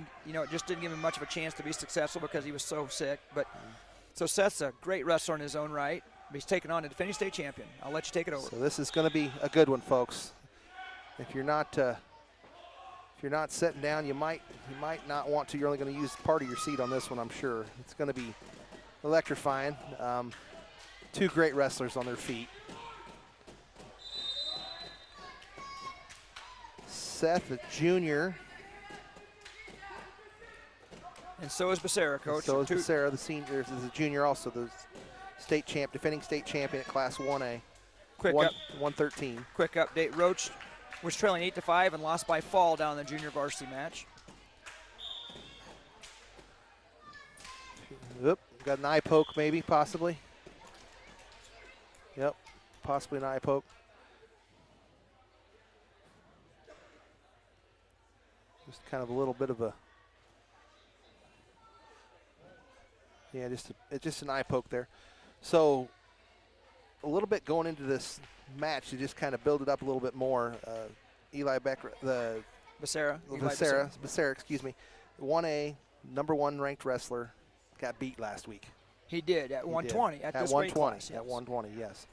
just didn't give him much of a chance to be successful because he was so sick. But so Seth's a great wrestler in his own right. He's taking on a defending state champion. I'll let you take it over. So this is going to be a good one, folks. If you're not sitting down, you might not want to. You're only going to use part of your seat on this one, I'm sure. It's going to be electrifying. 2 great wrestlers on their feet. Seth, a junior. And so is Becerra, Coach. So is Becerra, the senior, is a junior also, the defending state champion at Class 1A. 113. Quick update. Roach was trailing 8-5 and lost by fall down in the junior varsity match. Oop, got an eye poke maybe, possibly. Yep, possibly an eye poke. Just kind of a little bit of a, just an eye poke there. So a little bit going into this match to just kind of build it up a little bit more. Becerra, excuse me, 1A, number 1 ranked wrestler, got beat last week. He did at 120 at this weight class. At 120, yes.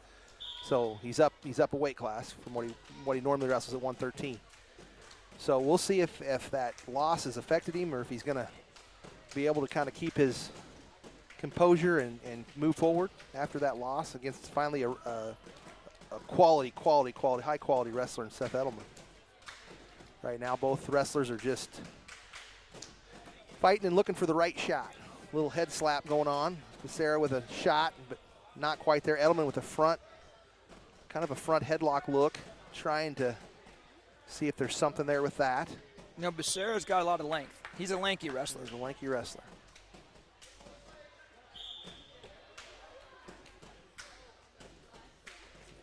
So he's up a weight class from what he normally wrestles at 113. So we'll see if that loss has affected him or if he's going to be able to kind of keep his composure and move forward after that loss against finally a quality, high quality wrestler in Seth Edelman. Right now, both wrestlers are just fighting and looking for the right shot. Little head slap going on. Becerra with a shot, but not quite there. Edelman with a kind of a front headlock look, trying to see if there's something there with that. Becerra's got a lot of length. He's a lanky wrestler. He's a lanky wrestler.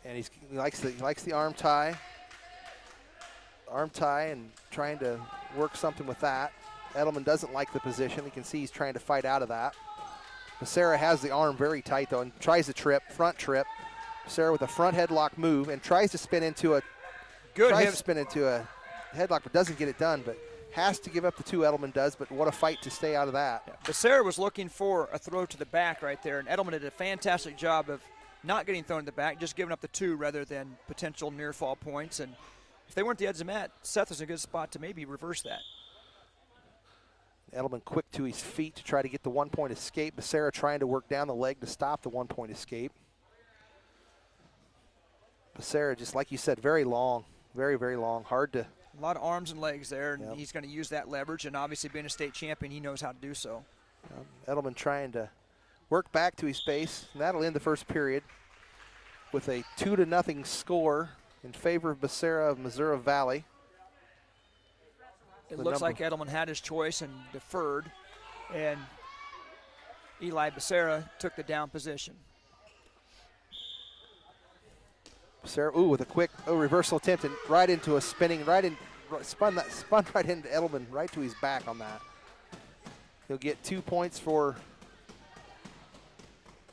And he likes the arm tie. And trying to work something with that. Edelman doesn't like the position. You can see he's trying to fight out of that. Becerra has the arm very tight though and tries to front trip. Becerra with a front headlock move and tries to spin into a headlock, but doesn't get it done. But has to give up the 2. Edelman does. But what a fight to stay out of that. Yeah. Becerra was looking for a throw to the back right there, and Edelman did a fantastic job of not getting thrown to the back, just giving up the 2 rather than potential near fall points. And if they weren't the edge of the mat, Seth was in a good spot to maybe reverse that. Edelman quick to his feet to try to get the 1-point escape. Becerra trying to work down the leg to stop the 1-point escape. Becerra, just like you said, very long, very, very long, hard to. A lot of arms and legs there, and he's going to use that leverage, and obviously being a state champion, he knows how to do so. Edelman trying to work back to his base, and that'll end the first period with a 2-0 score in favor of Becerra of Missouri Valley. It looks like Edelman had his choice and deferred, and Eli Becerra took the down position. Becerra, with a quick reversal attempt and right into a spinning, spun right into Edelman, right to his back on that. He'll get 2 points for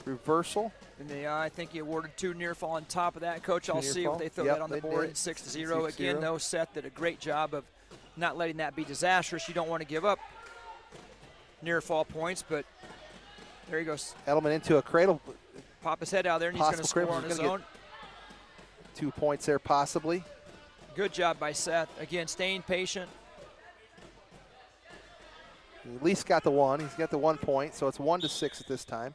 reversal. And I think he awarded 2 near fall on top of that. Coach, I'll see if they throw that on the board at 6-0. Again, though, Seth did a great job of not letting that be disastrous. You don't want to give up near fall points, but there he goes. Edelman into a cradle. Pop his head out there, and he's going to score on his own. 2 points there, possibly. Good job by Seth. Again, staying patient. He at least got the 1. He's got the 1 point, so it's 1-6 at this time.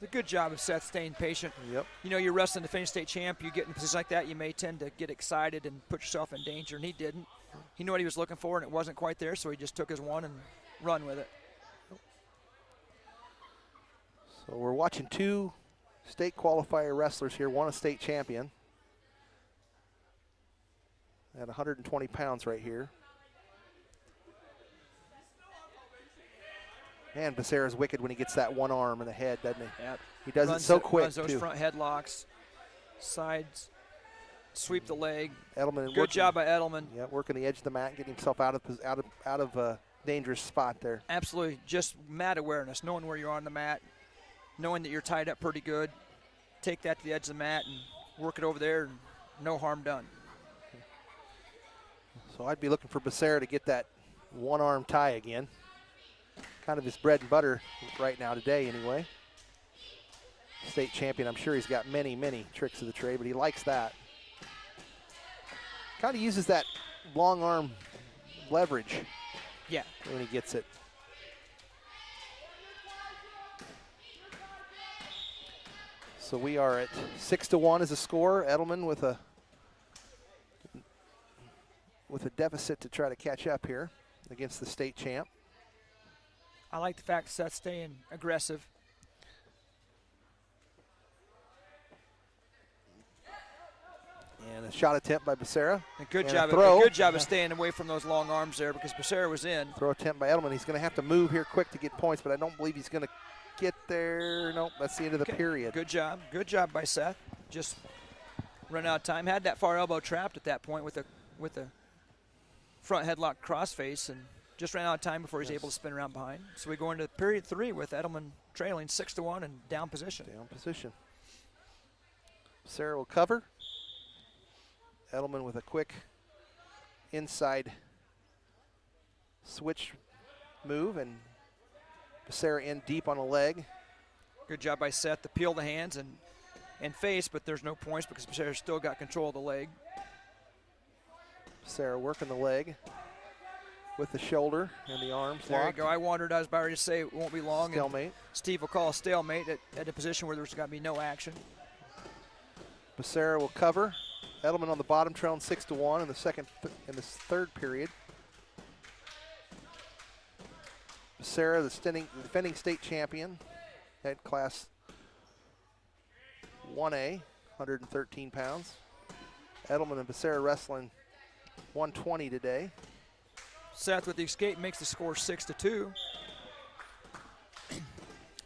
a good job of Seth staying patient. Yep. You know, you're wrestling the defending state champ. You get in a position like that, you may tend to get excited and put yourself in danger, and he didn't. He knew what he was looking for, and it wasn't quite there, so he just took his one and run with it. So we're watching two state qualifier wrestlers here, one a state champion at 120 pounds right here. Man, Becerra's wicked when he gets that one arm in the head, doesn't he? Yep. He does it so quick, runs those too. front headlocks, sides, sweep the leg. Edelman Good job by Edelman. Yeah, working the edge of the mat, getting himself out of a dangerous spot there. Absolutely, just mat awareness, knowing where you're on the mat, knowing that you're tied up pretty good. Take that to the edge of the mat and work it over there, and no harm done. So I'd be looking for Becerra to get that one-arm tie again. Kind of his bread and butter right now today anyway. State champion, I'm sure he's got many, many tricks of the trade, but he likes that. Kind of uses that long arm leverage. Yeah. When he gets it. So we are at 6-1 as a score. Edelman with a deficit to try to catch up here against the state champ. I like the fact Seth's staying aggressive. And a shot attempt by Becerra. A good And job. a throw. A good job of staying away from those long arms there because Becerra was in. Throw attempt by Edelman. He's going to have to move here quick to get points, but I don't believe he's going to get there. Nope, that's the end of the period. Good job. Good job by Seth. Just run out of time. Had that far elbow trapped at that point with a front headlock crossface, and just ran out of time before he's able to spin around behind. So we go into period 3 with Edelman trailing 6-1 and down position. Down position. Becerra will cover. Edelman with a quick inside switch move, and Becerra in deep on a leg. Good job by Seth to peel the hands and face, but there's no points because Becerra's still got control of the leg. Becerra working the leg with the shoulder and the arms There locked. you go. I was about to say it won't be long. Stalemate. Steve will call a stalemate at a position where there's got to be no action. Becerra will cover. Edelman on the bottom, trailing 6-1 in the third period. Becerra, the defending state champion at class 1A, 113 pounds. Edelman and Becerra wrestling 120 today. Seth with the escape makes the score 6-2.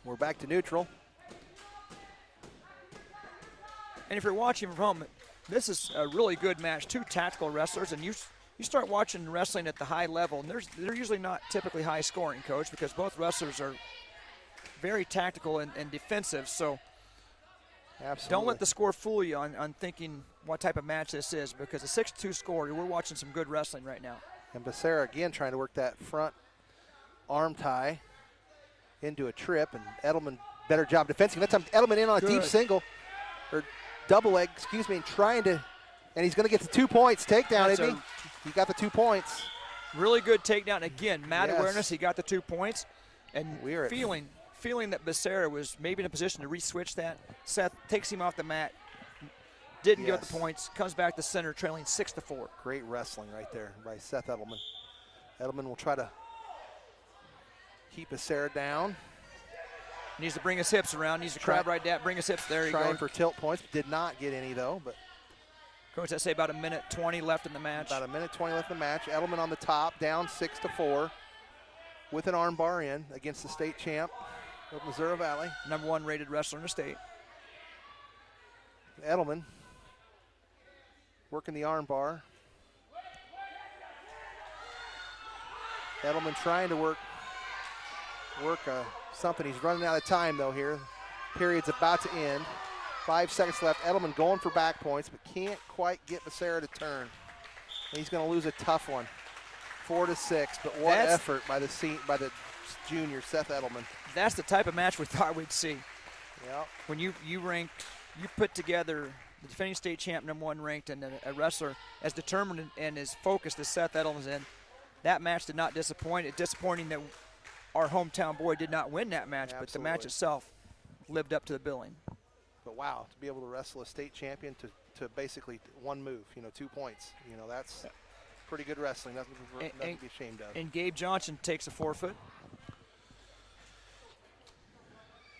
We're back to neutral. And if you're watching from home, this is a really good match. Two tactical wrestlers, and you start watching wrestling at the high level, and they're usually not typically high scoring, Coach, because both wrestlers are very tactical and defensive. So Absolutely. don't let the score fool you on thinking what type of match this is, because a 6-2 score, we're watching some good wrestling right now. And Becerra again trying to work that front arm tie into a trip, and Edelman better job defending. That time Edelman in on a deep single, or double leg, excuse me, and and he's going to get the 2 points. Takedown, isn't he? He got the 2 points. Really good takedown. Again, mat Yes. awareness, he got the 2 points. And We're at feeling that Becerra was maybe in a position to re-switch that. Seth takes him off the mat, didn't get the points, comes back to center, trailing 6-4. Great wrestling right there by Seth Edelman. Edelman will try to keep Becerra down. Needs to bring his hips around, needs to crab right down, bring his hips. There you go. Trying for tilt points, did not get any though. But Coach, I say about 1:20 left in the match. About 1:20 left in the match. Edelman on the top, down 6-4, with an arm bar in against the state champ of Missouri Valley. #1 rated wrestler in the state. Edelman working the arm bar. Edelman trying to work something. He's running out of time though here. Period's about to end. 5 seconds left. Edelman going for back points, but can't quite get Becerra to turn. And he's going to lose a tough one, 4-6. But what effort by the junior Seth Edelman. That's the type of match we thought we'd see. Yeah. When you put together the defending state champ, #1 ranked, and a wrestler as determined and as focused as Seth Edelman's in, that match did not disappoint. It's disappointing that our hometown boy did not win that match, but the match itself lived up to the billing. But wow, to be able to wrestle a state champion to basically one move, 2 points, that's pretty good wrestling. Nothing to be ashamed of. And Gabe Johnson takes a forfeit.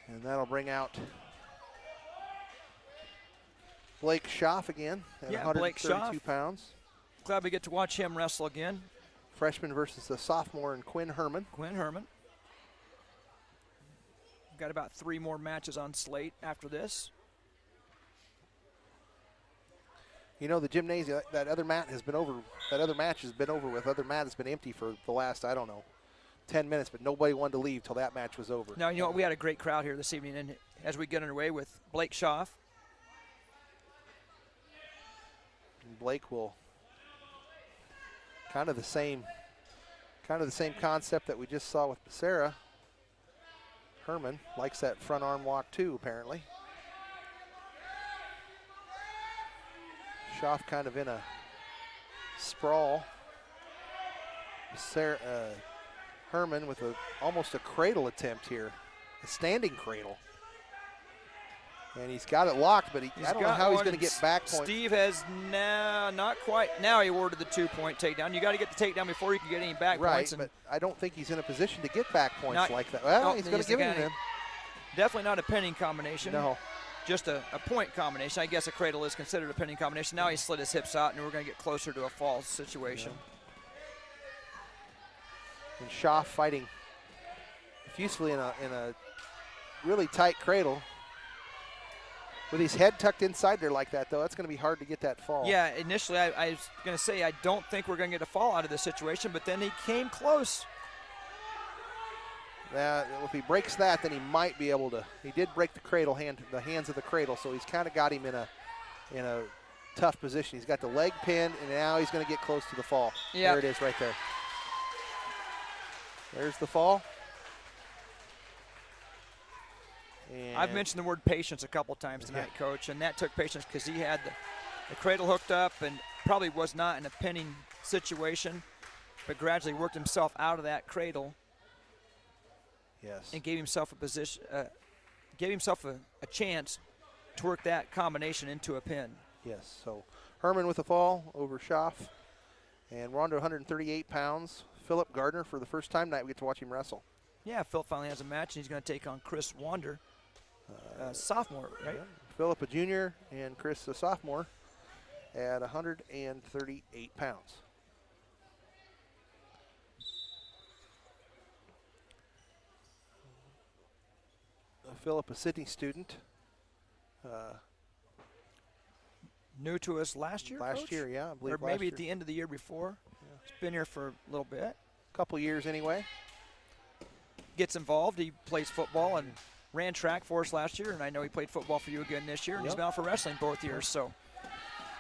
And that'll bring out Blake Schaff again at 132 pounds. Glad we get to watch him wrestle again. Freshman versus the sophomore and Quinn Herman. Got about 3 more matches on slate after this. The gymnasium, that other mat has been over. That other match has been over with. Other mat has been empty for the last, 10 minutes, but nobody wanted to leave till that match was over. Now, we had a great crowd here this evening, and as we get underway with Blake Schaff. And Blake will kind of the same concept that we just saw with Becerra. Herman likes that front arm walk too, apparently. Schaff kind of in a sprawl. Herman with almost a cradle attempt here, a standing cradle. And he's got it locked, but I don't know how he's going to get back point. Steve has not quite. Now he awarded the 2-point takedown. You got to get the takedown before you can get any back points. Right, but I don't think he's in a position to get back points like that. Well, he's going to give it to him. Definitely not a pinning combination. No. Just a point combination. I guess a cradle is considered a pinning combination. Now he slid his hips out, and we're going to get closer to a fall situation. Yeah. And Schaff fighting effusively in a really tight cradle. With his head tucked inside there like that, though, that's going to be hard to get that fall. Yeah, initially I was going to say I don't think we're going to get a fall out of this situation, but then he came close. If he breaks that, then he might be able to. He did break the hands of the cradle, so he's kind of got him in a tough position. He's got the leg pinned, and now he's going to get close to the fall. Yeah. There it is right there. There's the fall. And I've mentioned the word patience a couple times tonight, Coach, and that took patience because he had the cradle hooked up and probably was not in a pinning situation, but gradually worked himself out of that cradle. Yes. And gave himself a position, gave himself a chance to work that combination into a pin. Yes. So Herman with a fall over Schaff, and we're on to 138 pounds. Philip Gardner for the first time tonight. We get to watch him wrestle. Yeah, Phil finally has a match, and he's going to take on Chris Wander, sophomore, right? Yeah. Philip a junior and Chris a sophomore at 138 pounds. Philip, a Sydney student. New to us last year, Last Coach? year, yeah, I believe. Or maybe last at the year. end of the year before. Yeah. He's been here for a little bit. Couple years anyway. Gets involved. He plays football and ran track for us last year, and I know he played football for you again this year, and he's been out for wrestling both years. So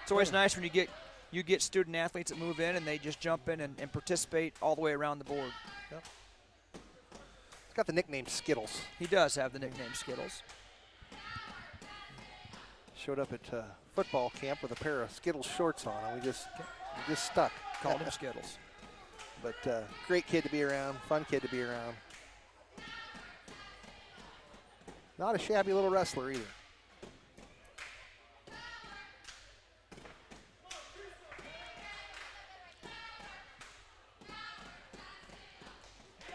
it's always nice when you get student athletes that move in and they just jump in and participate all the way around the board. Yep. He's got the nickname Skittles. He does have the nickname Skittles. Showed up at football camp with a pair of Skittles shorts on, and we just stuck. Called him Skittles. But great kid to be around, fun kid to be around. Not a shabby little wrestler either.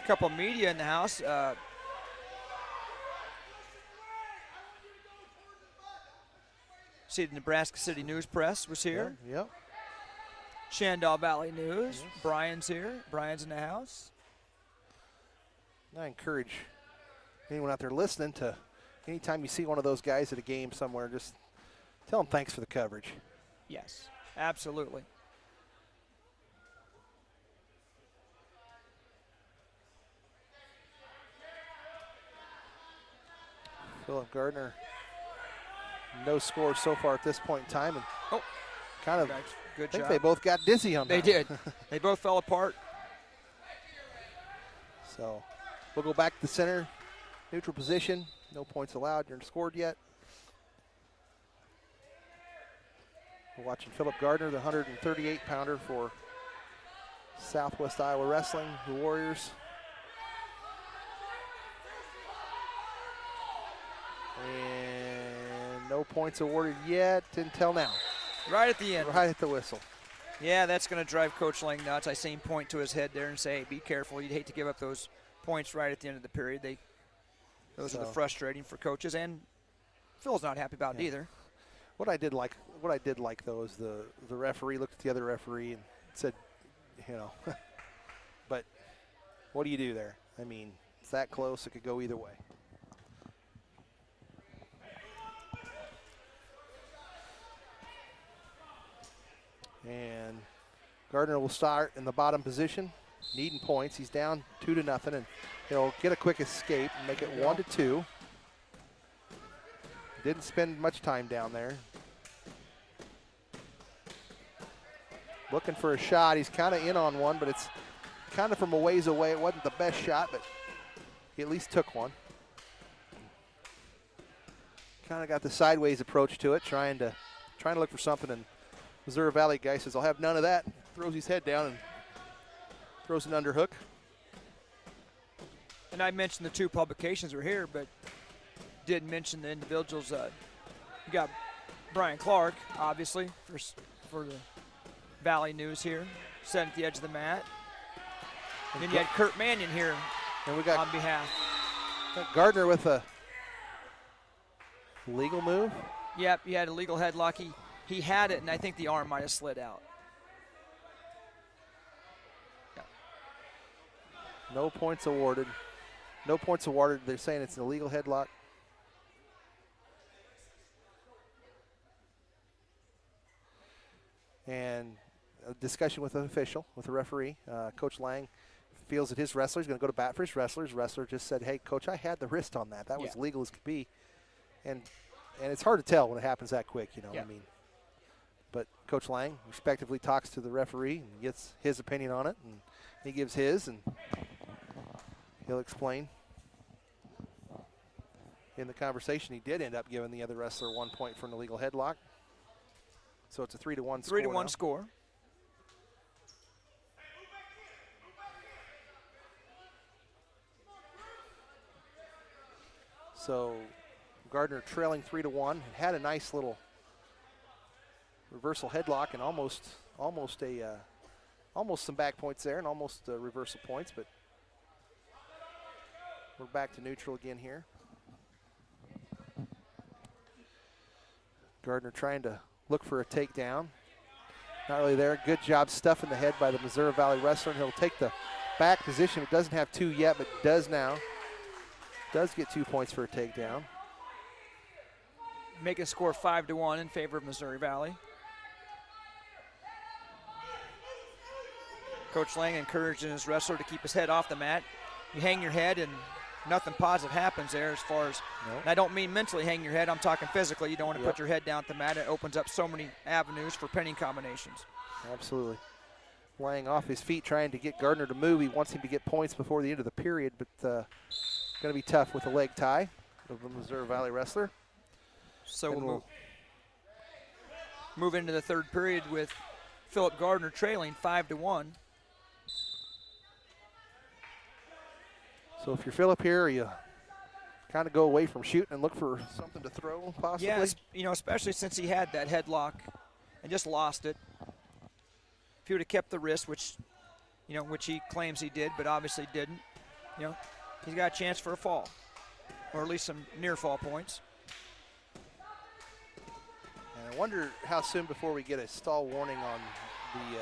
A couple of media in the house. See, the Nebraska City News Press was here. Yeah, yep. Shandong Valley News. Yes. Brian's here. Brian's in the house. I encourage anyone out there listening to, anytime you see one of those guys at a game somewhere, just tell them thanks for the coverage. Yes, absolutely. Philip Gardner, no score so far at this point in time, and kind of. Good I think job. they both got dizzy on that. They did. They both fell apart. So we'll go back to the center, neutral position. No points allowed. You're scored yet. We're watching Philip Gardner, the 138-pounder for Southwest Iowa Wrestling, the Warriors. points awarded yet until now. Right at the end. Right at the whistle. Yeah, that's going to drive Coach Lang nuts. I see him point to his head there and say, hey, be careful. You'd hate to give up those points right at the end of the period. Those are the frustrating for coaches, and Phil's not happy about it either. What I did like though is the referee looked at the other referee and said, you know, but what do you do there? I mean, it's that close, it could go either way. And Gardner will start in the bottom position, needing points. He's down 2-0, and he'll get a quick escape and make it 1-2. Didn't spend much time down there. Looking for a shot. He's kind of in on one, but it's kind of from a ways away. It wasn't the best shot, but he at least took one. Kind of got the sideways approach to it, trying to look for something, and Missouri Valley guy says, I'll have none of that. Throws his head down and throws an underhook. And I mentioned the two publications were here, but didn't mention the individuals. You got Brian Clark, obviously, for the Valley News here, sitting at the edge of the mat. And then you had Kurt Mannion here and we got on behalf. Gardner with a legal move. Yep, he had a legal headlock. He had it, and I think the arm might have slid out. Yep. No points awarded. No points awarded. They're saying it's an illegal headlock. And a discussion with an official, with a referee. Coach Lang feels that his wrestler is going to go to bat for his wrestler. His wrestler just said, hey, Coach, I had the wrist on that. That was legal as could be. And it's hard to tell when it happens that quick, you know. I mean, but Coach Lang respectively talks to the referee and gets his opinion on it, and he gives his, and he'll explain. In the conversation, he did end up giving the other wrestler 1 point for an illegal headlock. So it's a 3-1 score. 3-1 score. So Gardner trailing 3-1, had a nice little reversal headlock and almost some back points there and almost reversal points, but we're back to neutral again here. Gardner trying to look for a takedown. Not really there. Good job stuffing the head by the Missouri Valley wrestler, and he'll take the back position. It doesn't have two yet, but does now. Does get 2 points for a takedown. Make a score 5-1 in favor of Missouri Valley. Coach Lang encouraging his wrestler to keep his head off the mat. You hang your head and nothing positive happens there as far as, and I don't mean mentally hang your head, I'm talking physically. You don't want to put your head down at the mat. It opens up so many avenues for pinning combinations. Absolutely. Lang off his feet trying to get Gardner to move. He wants him to get points before the end of the period, but going to be tough with a leg tie of the Missouri Valley wrestler. So we'll move into the third period with Philip Gardner trailing 5-1. So if you're Philip here, you kind of go away from shooting and look for something to throw, possibly. Yeah, you know, especially since he had that headlock and just lost it. If he would have kept the wrist, which he claims he did, but obviously didn't, he's got a chance for a fall, or at least some near fall points. And I wonder how soon before we get a stall warning on the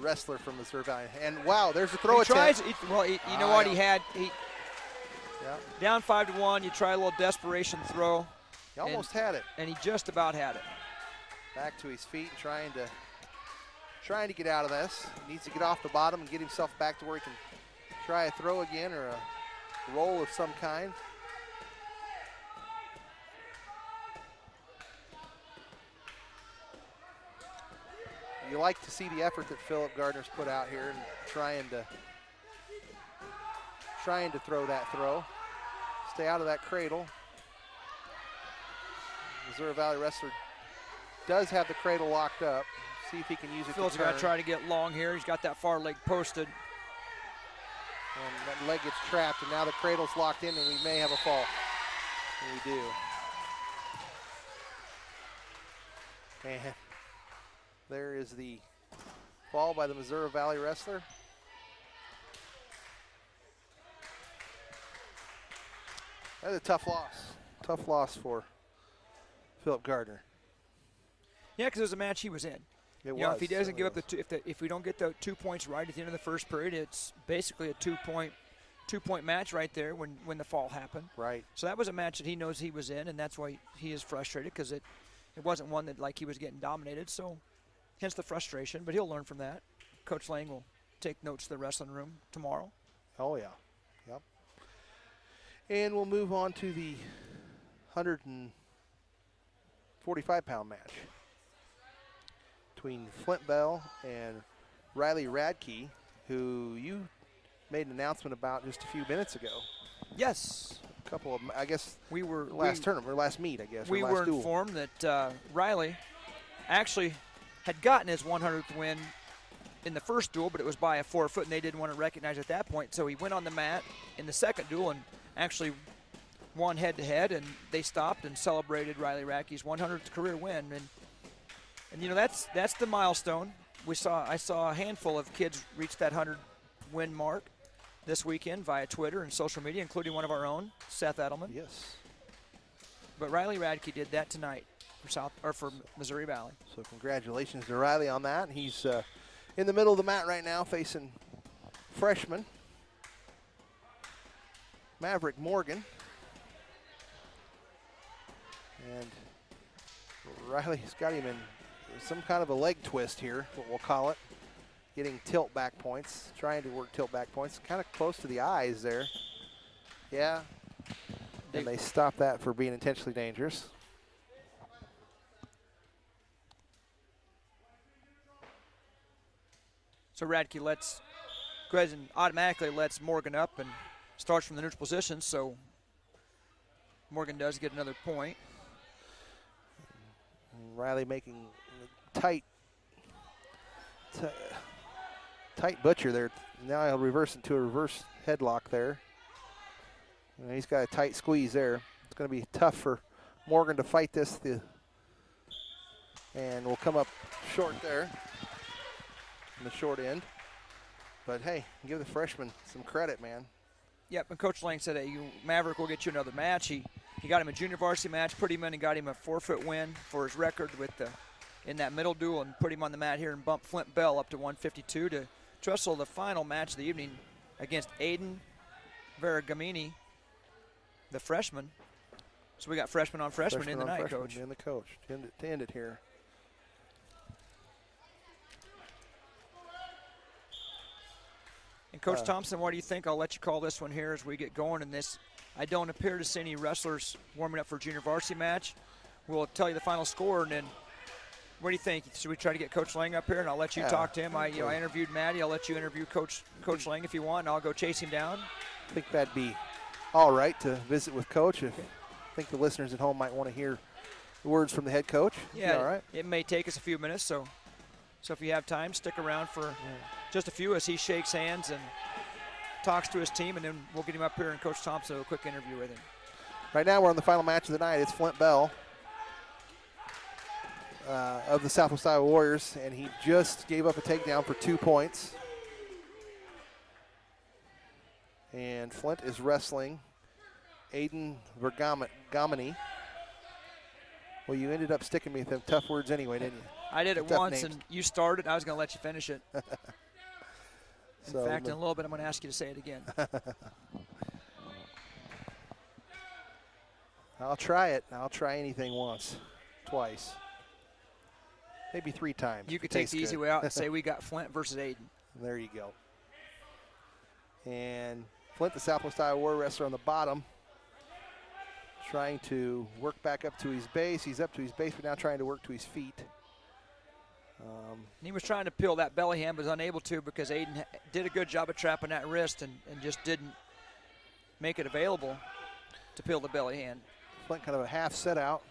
wrestler from Missouri Valley. And wow, there's a throw attempt. You know what? He down 5-1. You try a little desperation throw. He almost had it. And he just about had it. Back to his feet, trying to get out of this. He needs to get off the bottom and get himself back to where he can try a throw again or a roll of some kind. You like to see the effort that Philip Gardner's put out here and trying to throw that throw. Stay out of that cradle. Missouri Valley wrestler does have the cradle locked up. See if he can use it. Phil's got to try to get long here. He's got that far leg posted. And that leg gets trapped, and now the cradle's locked in, and we may have a fall. And we do. And there is the fall by the Missouri Valley wrestler. That's a tough loss. Tough loss for Philip Gardner. Yeah, because it was a match he was in. It You know, was. if he doesn't give up certainly the if we don't get the 2 points right at the end of the first period, it's basically a two-point match right there when the fall happened. was. Right. So that was a match that he knows he was in, and that's why he is frustrated, because it wasn't one that like he was getting dominated. So hence the frustration, but he'll learn from that. Coach Lang will take notes to the wrestling room tomorrow. Oh, yeah. Yep. And we'll move on to the 145-pound match between Flint Bell and Riley Radke, who you made an announcement about just a few minutes ago. Yes. A couple of, I guess, We were tournament, or last meet, I guess. we or last were duel. informed that Riley actually had gotten his 100th win in the first duel, but it was by a forefoot, and they didn't want to recognize at that point. So he went on the mat in the second duel and actually won head-to-head, and they stopped and celebrated Riley Radke's 100th career win. And you know, that's the milestone. I saw a handful of kids reach that 100-win mark this weekend via Twitter and social media, including one of our own, Seth Edelman. Yes. But Riley Radke did that tonight for Missouri Valley. So congratulations to Riley on that. He's in the middle of the mat right now facing freshman Maverick Morgan. And Riley's got him in some kind of a leg twist here, what we'll call it. Getting tilt back points, trying to work tilt back points. Kind of close to the eyes there. Yeah. And they stopped that for being intentionally dangerous. So Radke go ahead and automatically lets Morgan up and starts from the neutral position, so Morgan does get another point. Riley making tight butcher there. Now he'll reverse into a reverse headlock there. And he's got a tight squeeze there. It's going to be tough for Morgan to fight this. And we'll come up short there in the short end. But hey, give the freshman some credit, man. Yep, and Coach Lang said, hey, Maverick will get you another match. He got him a junior varsity match, put him in and got him a forefoot win for his record in that middle duel, and put him on the mat here and bumped Flint Bell up to 152 to wrestle the final match of the evening against Aiden Varagamini, the freshman. So we got freshman on freshman in the night, Coach. In the coach to end it here. And Coach Thompson, what do you think? I'll let you call this one here as we get going in this. I don't appear to see any wrestlers warming up for a junior varsity match. We'll tell you the final score, and then what do you think? Should we try to get Coach Lang up here, and I'll let you talk to him? I interviewed Maddie. I'll let you interview Coach Lang if you want, and I'll go chase him down. I think that'd be all right to visit with Coach. I think the listeners at home might want to hear the words from the head coach. Yeah, all right. It may take us a few minutes, so if you have time, stick around for just a few as he shakes hands and talks to his team, and then we'll get him up here and Coach Thompson will do a quick interview with him. Right now we're on the final match of the night. It's Flint Bell of the Southwest Iowa Warriors, and he just gave up a takedown for 2 points. And Flint is wrestling Aiden Vergamini. Well, you ended up sticking me with them tough words anyway, didn't you? I did it Tough once, names. and you started. I was going to let you finish it. So In fact, in a little bit, I'm going to ask you to say it again. I'll try it. I'll try anything once, twice, maybe 3 times. You if could it take tastes the easy good. way out and say we got Flint versus Aiden. There you go. And Flint, the Southwest Iowa War wrestler on the bottom, trying to work back up to his base. He's up to his base, but now trying to work to his feet. He was trying to peel that belly hand, but was unable to because Aiden did a good job of trapping that wrist and just didn't make it available to peel the belly hand. Flint kind of a half set out.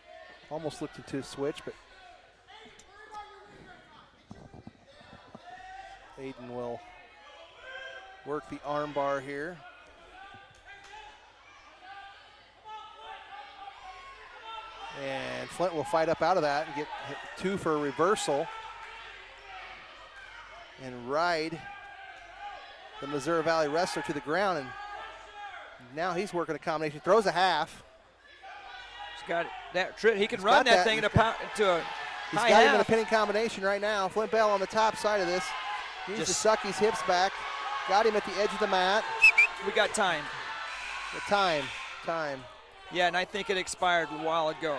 Almost looked into a switch, but Aiden will work the arm bar here. And Flint will fight up out of that and get 2 for a reversal and ride the Missouri Valley wrestler to the ground. And now he's working a combination. Throws a half. He's got that trick. He can run that thing into a He's high got him half. in a pinning combination right now. Flint Bell on the top side of this. Needs to suck his hips back. Got him at the edge of the mat. We got time. The time. Yeah, and I think it expired a while ago.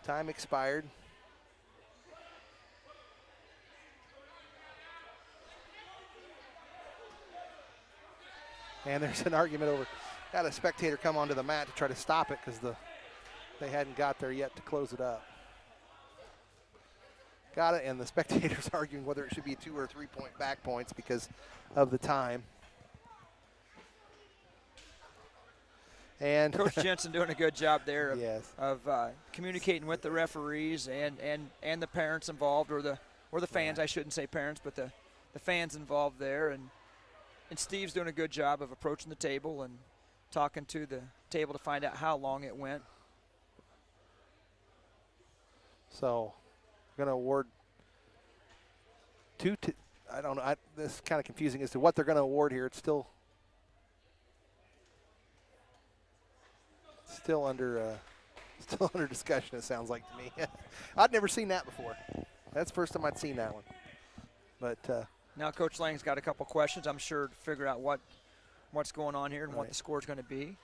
Time expired. And there's an argument over. Had a spectator come onto the mat to try to stop it because they hadn't got there yet to close it up. Got it, and the spectator's arguing whether it should be 2 or 3 point back points because of the time. And Coach Jensen doing a good job there yes. of communicating with the referees and the parents involved, or the fans. I shouldn't say parents, but the fans involved there. And Steve's doing a good job of approaching the table and talking to the table to find out how long it went. So we're going to award 2 to, I don't know, this is kind of confusing as to what they're going to award here. It's still under discussion, it sounds like to me. I'd never seen that before. That's the first time I'd seen that one. But now Coach Lang's got a couple questions, I'm sure, to figure out what's going on here and what the score's going to be.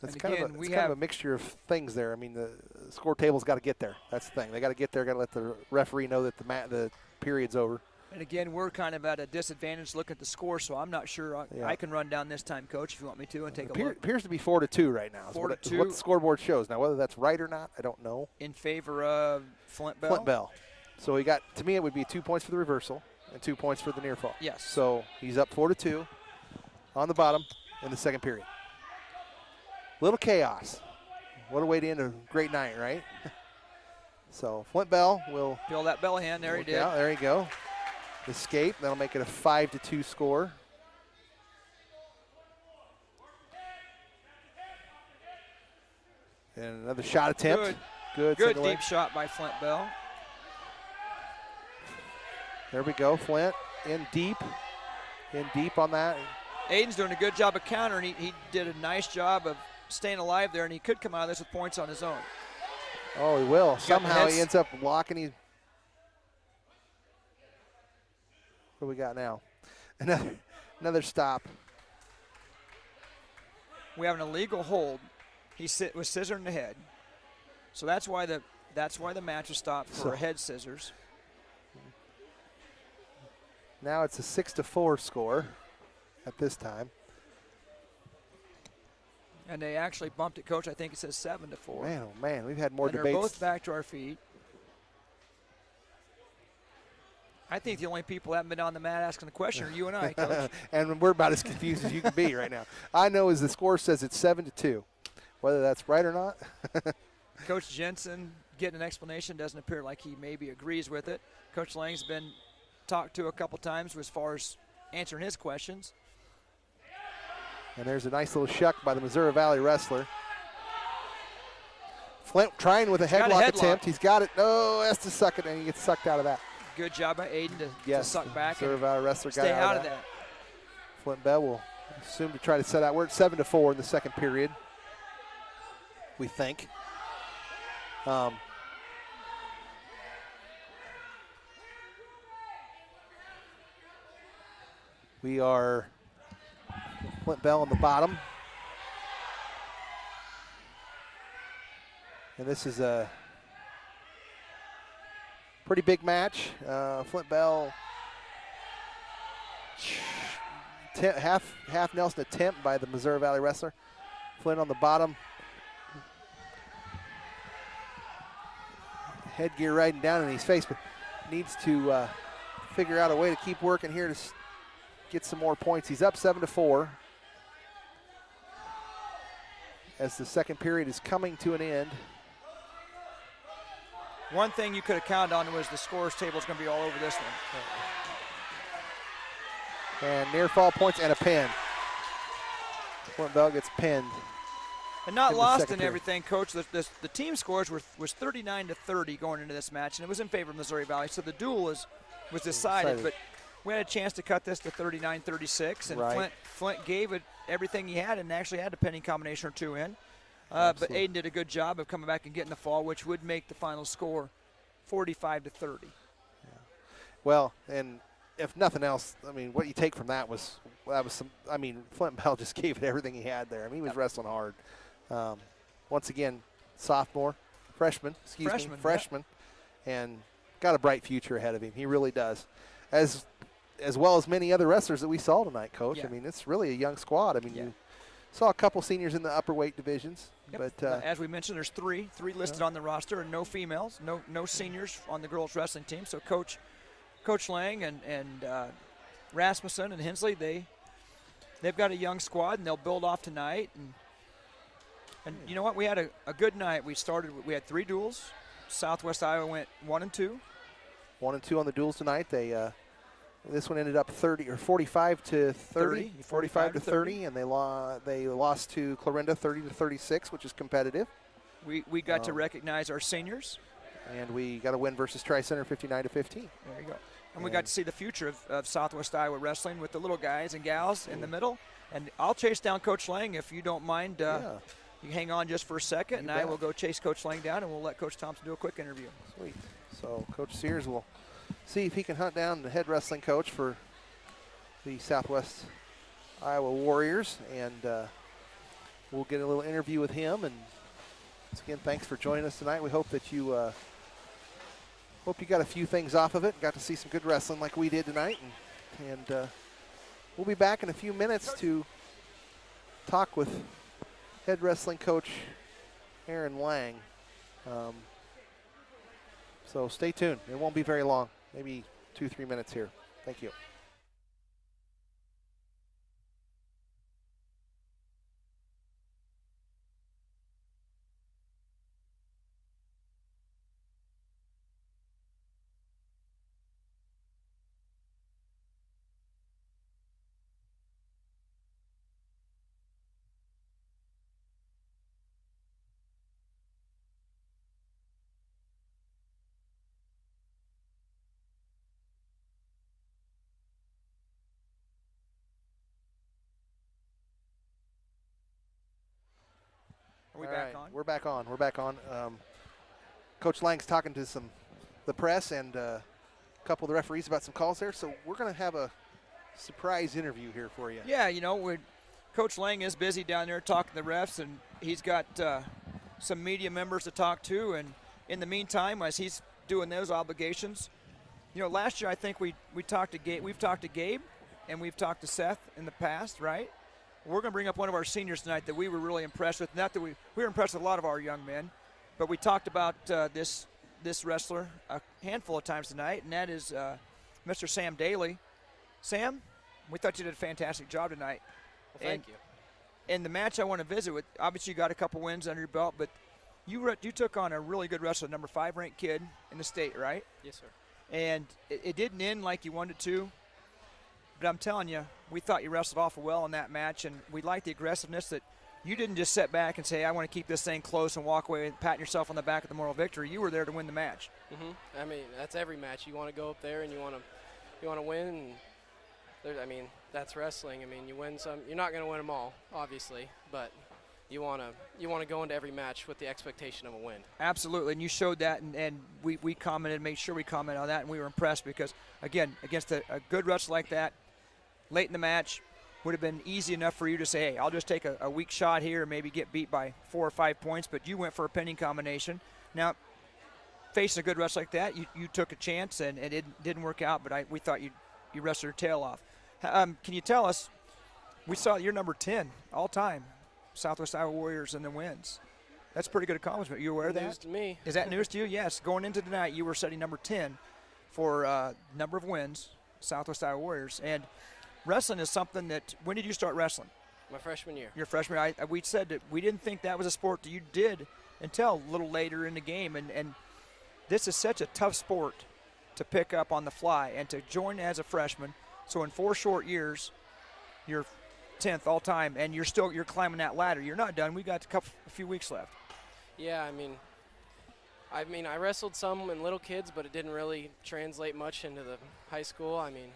It's kind of a mixture of things there. I mean, the score table's got to get there. That's the thing. They got to get there. Got to let the referee know that the period's over. And again, we're kind of at a disadvantage looking at the score, so I'm not sure I can run down this time, Coach, if you want me to, and take a look. Appears to be 4-2 right now. 4-2. What the scoreboard shows. Now, whether that's right or not, I don't know. In favor of Flint Bell? Flint Bell. So we got, to me, it would be 2 points for the reversal and 2 points for the near fall. Yes. So he's up 4-2 on the bottom in the second period. Little chaos. What a way to end a great night, right? So Flint Bell will feel that bell hand. There he did. Out. There you go. Escape. That'll make it a 5-2 score. And another shot attempt. Good deep shot by Flint Bell. There we go. Flint in deep on that. Aiden's doing a good job of countering. He did a nice job of staying alive there, and he could come out of this with points on his own. Oh, he will. Somehow he ends up locking his. What do we got now? Another stop. We have an illegal hold. He was scissoring the head, so that's why the match was stopped for head scissors. Now it's a 6-4 score at this time. And they actually bumped it, Coach. I think it says 7-4. Man, oh man, we've had more and debates. They're both back to our feet. I think the only people that haven't been on the mat asking the question are you and I, Coach. And we're about as confused as you can be right now. I know as the score says it's 7-2. Whether that's right or not. Coach Jensen getting an explanation. Doesn't appear like he maybe agrees with it. Coach Lang's been talked to a couple times as far as answering his questions. And there's a nice little shuck by the Missouri Valley wrestler. Flint trying with a headlock attempt. He's got it. No, has to suck it, and he gets sucked out of that. Good job by Aiden to suck back. Missouri Valley wrestler got stay out of that. Flint Bell will assume to try to set out. We're at 7-4 in the second period, we think. We are Flint Bell on the bottom. And this is a pretty big match. Flint Bell, half Nelson attempt by the Missouri Valley wrestler. Flint on the bottom. Headgear riding down in his face, but needs to figure out a way to keep working here to get some more points. He's up 7-4 as the second period is coming to an end. One thing you could have counted on was the scores table is going to be all over this one. And near fall points and a pin. Flint Bell gets pinned. And not in the lost second in period. everything, Coach. The team scores was 39-30 going into this match, and it was in favor of Missouri Valley. So the duel was decided, but we had a chance to cut this to 39-36, and Right. Flint gave it everything he had and actually had a pinning combination or two in. But Absolutely. Aiden did a good job of coming back and getting the fall, which would make the final score 45-30. Well, and if nothing else, I mean, what you take from that was some. I mean, Flint Bell just gave it everything he had there. I mean, he was wrestling hard. Once again, freshman, and got a bright future ahead of him. He really does, as well as many other wrestlers that we saw tonight, Coach. Yeah. I mean, it's really a young squad. I mean, Yeah. you saw a couple seniors in the upper weight divisions, Yep. but As we mentioned, there's three listed on the roster, and no females, no seniors on the girls wrestling team. So Coach Lang and Rasmussen and Hensley, they've got a young squad, and they'll build off tonight. And you know what? We had a good night. We had 3 duels. Southwest Iowa went 1 and 2. 1 and 2 on the duels tonight. This one ended up 45 to 30, 45 to 30, and they lost to Clarinda 30 to 36, which is competitive. We got to recognize our seniors. And we got a win versus Tri-Center 59 to 15. There you go. And we got to see the future of Southwest Iowa wrestling with the little guys and gals in the middle. And I'll chase down Coach Lang if you don't mind. You hang on just for a second, and I will go chase Coach Lang down, and we'll let Coach Thompson do a quick interview. Sweet. So Coach Sears will see if he can hunt down the head wrestling coach for the Southwest Iowa Warriors, and we'll get a little interview with him. And once again, thanks for joining us tonight. We hope that you got a few things off of it and got to see some good wrestling like we did tonight. And we'll be back in a few minutes to talk with head wrestling coach Aaron Lang. So stay tuned. It won't be very long, maybe 2-3 minutes here. Thank you. Are we All back right, on? We're back on. Coach Lang's talking to the press and a couple of the referees about some calls there. So we're going to have a surprise interview here for you. Yeah, Coach Lang is busy down there talking to the refs, and he's got some media members to talk to. And in the meantime, as he's doing those obligations, last year I think we've talked to Gabe, and we've talked to Seth in the past, right? We're going to bring up one of our seniors tonight that we were really impressed with. Not that we were impressed with a lot of our young men, but we talked about this wrestler a handful of times tonight, and that is Mr. Sam Daly. Sam, we thought you did a fantastic job tonight. Well, thank you. In the match I want to visit with, obviously you got a couple wins under your belt, but you took on a really good wrestler, number 5 ranked kid in the state, right? Yes, sir. And it didn't end like you wanted to. But I'm telling you, we thought you wrestled awful well in that match, and we liked the aggressiveness that you didn't just sit back and say, I want to keep this thing close and walk away patting yourself on the back of the moral victory. You were there to win the match. I mean, that's every match. You want to go up there and you want to win. And that's wrestling. I mean, you win some. You're not going to win them all, obviously, but you want to go into every match with the expectation of a win. Absolutely, and you showed that, and we commented, made sure we commented on that, and we were impressed because, again, against a good wrestler like that, late in the match, would have been easy enough for you to say, hey, I'll just take a weak shot here and maybe get beat by 4 or 5 points, but you went for a pinning combination. Now, facing a good wrestler like that, you took a chance, and it didn't work out, but we thought you wrestled your tail off. Can you tell us, we saw you're number 10 all time, Southwest Iowa Warriors in the wins. That's a pretty good accomplishment. You aware of that? News to me. Is that news to you? Yes. Going into tonight, you were setting number 10 for number of wins, Southwest Iowa Warriors. And wrestling is something that, when did you start wrestling? My freshman year. Your freshman year. We said that we didn't think that was a sport that you did until a little later in the game. And this is such a tough sport to pick up on the fly and to join as a freshman. So in 4 short years, you're 10th all time, and you're climbing that ladder. You're not done. We got a few weeks left. Yeah, I mean, I wrestled some in little kids, but it didn't really translate much into the high school. I mean,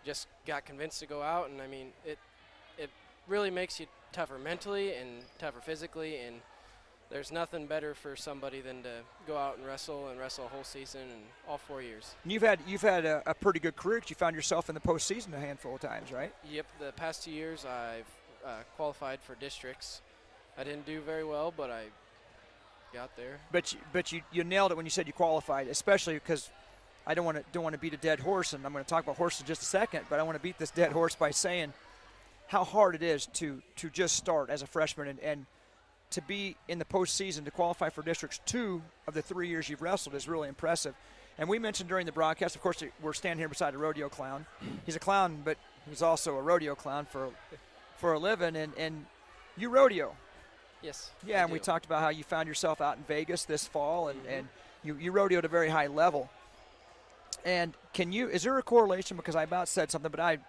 just got convinced to go out, and I mean, it really makes you tougher mentally and tougher physically, and there's nothing better for somebody than to go out and wrestle a whole season and all 4 years. And you've had a pretty good career because you found yourself in the postseason a handful of times, right? Yep, the past 2 years I've qualified for districts. I didn't do very well, but I got there. But you nailed it when you said you qualified, especially because I don't want to beat a dead horse, and I'm going to talk about horses in just a second, but I want to beat this dead horse by saying how hard it is to just start as a freshman and to be in the postseason to qualify for districts 2 of the 3 years you've wrestled is really impressive. And we mentioned during the broadcast, of course, we're standing here beside a rodeo clown. He's a clown, but he's also a rodeo clown for a living, and you rodeo. Yes. Yeah, and we talked about how you found yourself out in Vegas this fall, and you rodeo at a very high level. And is there a correlation, because I about said something, but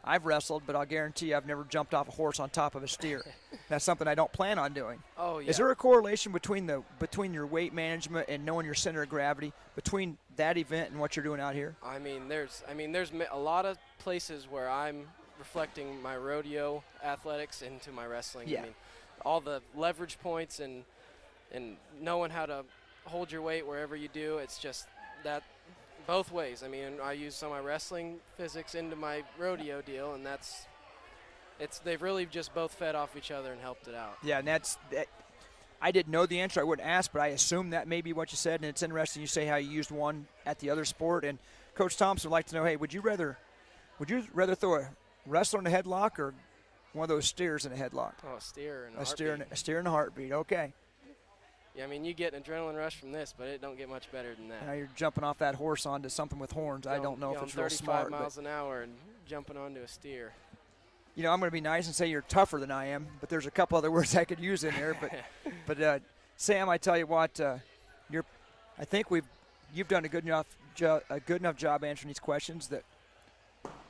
I've wrestled, but I'll guarantee I've never jumped off a horse on top of a steer. That's something I don't plan on doing. Oh, yeah. Is there a correlation between your weight management and knowing your center of gravity between that event and what you're doing out here? I mean, there's a lot of places where I'm reflecting my rodeo athletics into my wrestling. Yeah. I mean, all the leverage points and knowing how to hold your weight wherever you do, it's just that both ways. I mean, I use some of my wrestling physics into my rodeo deal, and they've really just both fed off each other and helped it out. Yeah, and that. I didn't know the answer. I wouldn't ask, but I assume that may be what you said, and it's interesting you say how you used one at the other sport. And Coach Thompson would like to know, hey, would you rather throw a wrestler in a headlock or one of those steers in a headlock? Oh, a steer and a steer in a heartbeat. Okay. Yeah, I mean, you get an adrenaline rush from this, but it don't get much better than that. Now you're jumping off that horse onto something with horns. I don't know if it's real smart. 35 miles an hour and jumping onto a steer. You know, I'm going to be nice and say you're tougher than I am, but there's a couple other words I could use in there. But Sam, I tell you what, I think you've done a good enough job answering these questions that,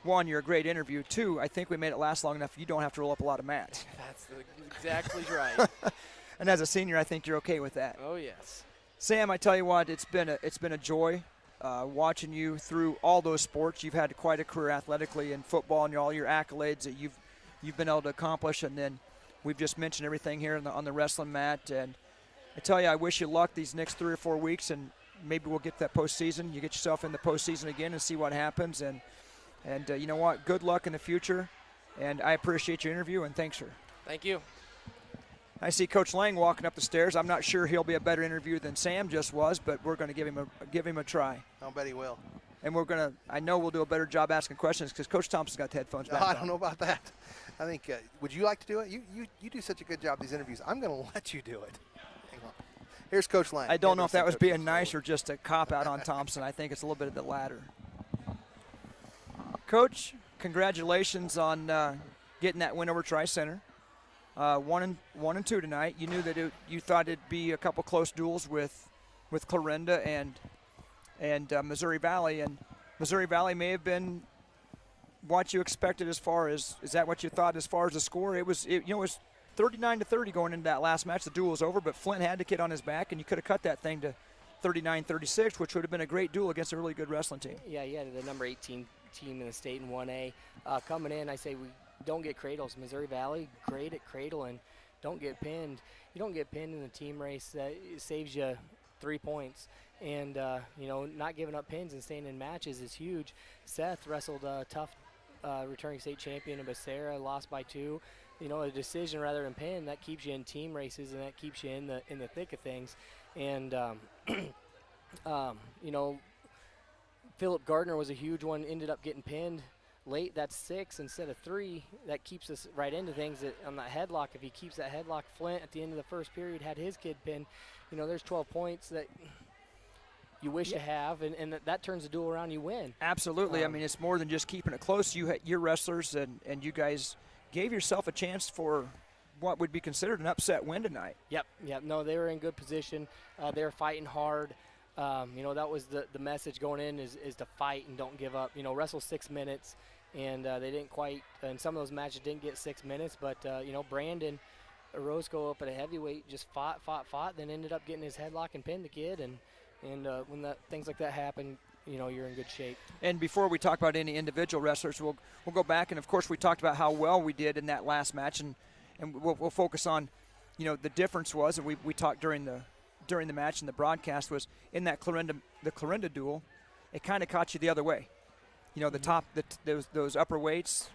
one, you're a great interview. Two, I think we made it last long enough you don't have to roll up a lot of mats. That's exactly right. And as a senior, I think you're okay with that. Oh, yes. Sam, I tell you what, it's been a joy watching you through all those sports. You've had quite a career athletically in football and all your accolades that you've been able to accomplish. And then we've just mentioned everything here on the wrestling mat. And I tell you, I wish you luck these next 3 or 4 weeks, and maybe we'll get that postseason. You get yourself in the postseason again and see what happens. And you know what? Good luck in the future. And I appreciate your interview, and thanks, sir. Thank you. I see Coach Lang walking up the stairs. I'm not sure he'll be a better interview than Sam just was, but we're going to give him a try. I'll bet he will. And I know we'll do a better job asking questions because Coach Thompson's got the headphones back I on. don't know about that. I think, would you like to do it? You do such a good job these interviews. I'm going to let you do it. Hang on. Here's Coach Lang. I don't know if that was being nice or just a cop-out on Thompson. I think it's a little bit of the latter. Coach, congratulations on getting that win over Tri-Center. 1 and 2 tonight. You knew that you thought it'd be a couple close duels with Clarinda and Missouri Valley, and Missouri Valley may have been what you expected as far as, is that what you thought as far as the score? It was 39-30 going into that last match. The duel was over, but Flint had the kid on his back, and you could have cut that thing to 39-36, which would have been a great duel against a really good wrestling team. Yeah, the number 18 team in the state in 1A. Coming in, I say we don't get cradles. Missouri Valley, great at cradling. Don't get pinned. You don't get pinned in the team race. It saves you 3 points. And, not giving up pins and staying in matches is huge. Seth wrestled a tough returning state champion in Becerra, lost by 2. A decision rather than pin, that keeps you in team races and that keeps you in the thick of things. And, Philip Gardner was a huge one, ended up getting pinned late. That's 6 instead of 3. That keeps us right into things on that headlock. If he keeps that headlock, Flint at the end of the first period had his kid pinned. There's 12 points that you wish to have, and that turns the duel around, you win. Absolutely. I mean, it's more than just keeping it close. Your wrestlers and you guys gave yourself a chance for what would be considered an upset win tonight. Yep. No, they were in good position. They were fighting hard. That was the message going in is to fight and don't give up. Wrestle 6 minutes and they didn't quite. In some of those matches, didn't get 6 minutes. But Brandon Orozco up at a heavyweight just fought, then ended up getting his headlock and pinned the kid. And when things like that happen, you're in good shape. And before we talk about any individual wrestlers, we'll go back, and of course we talked about how well we did in that last match, and we'll focus on, the difference was, and we talked during the match and the broadcast, was in that Clarinda duel, it kind of caught you the other way. Those upper weights,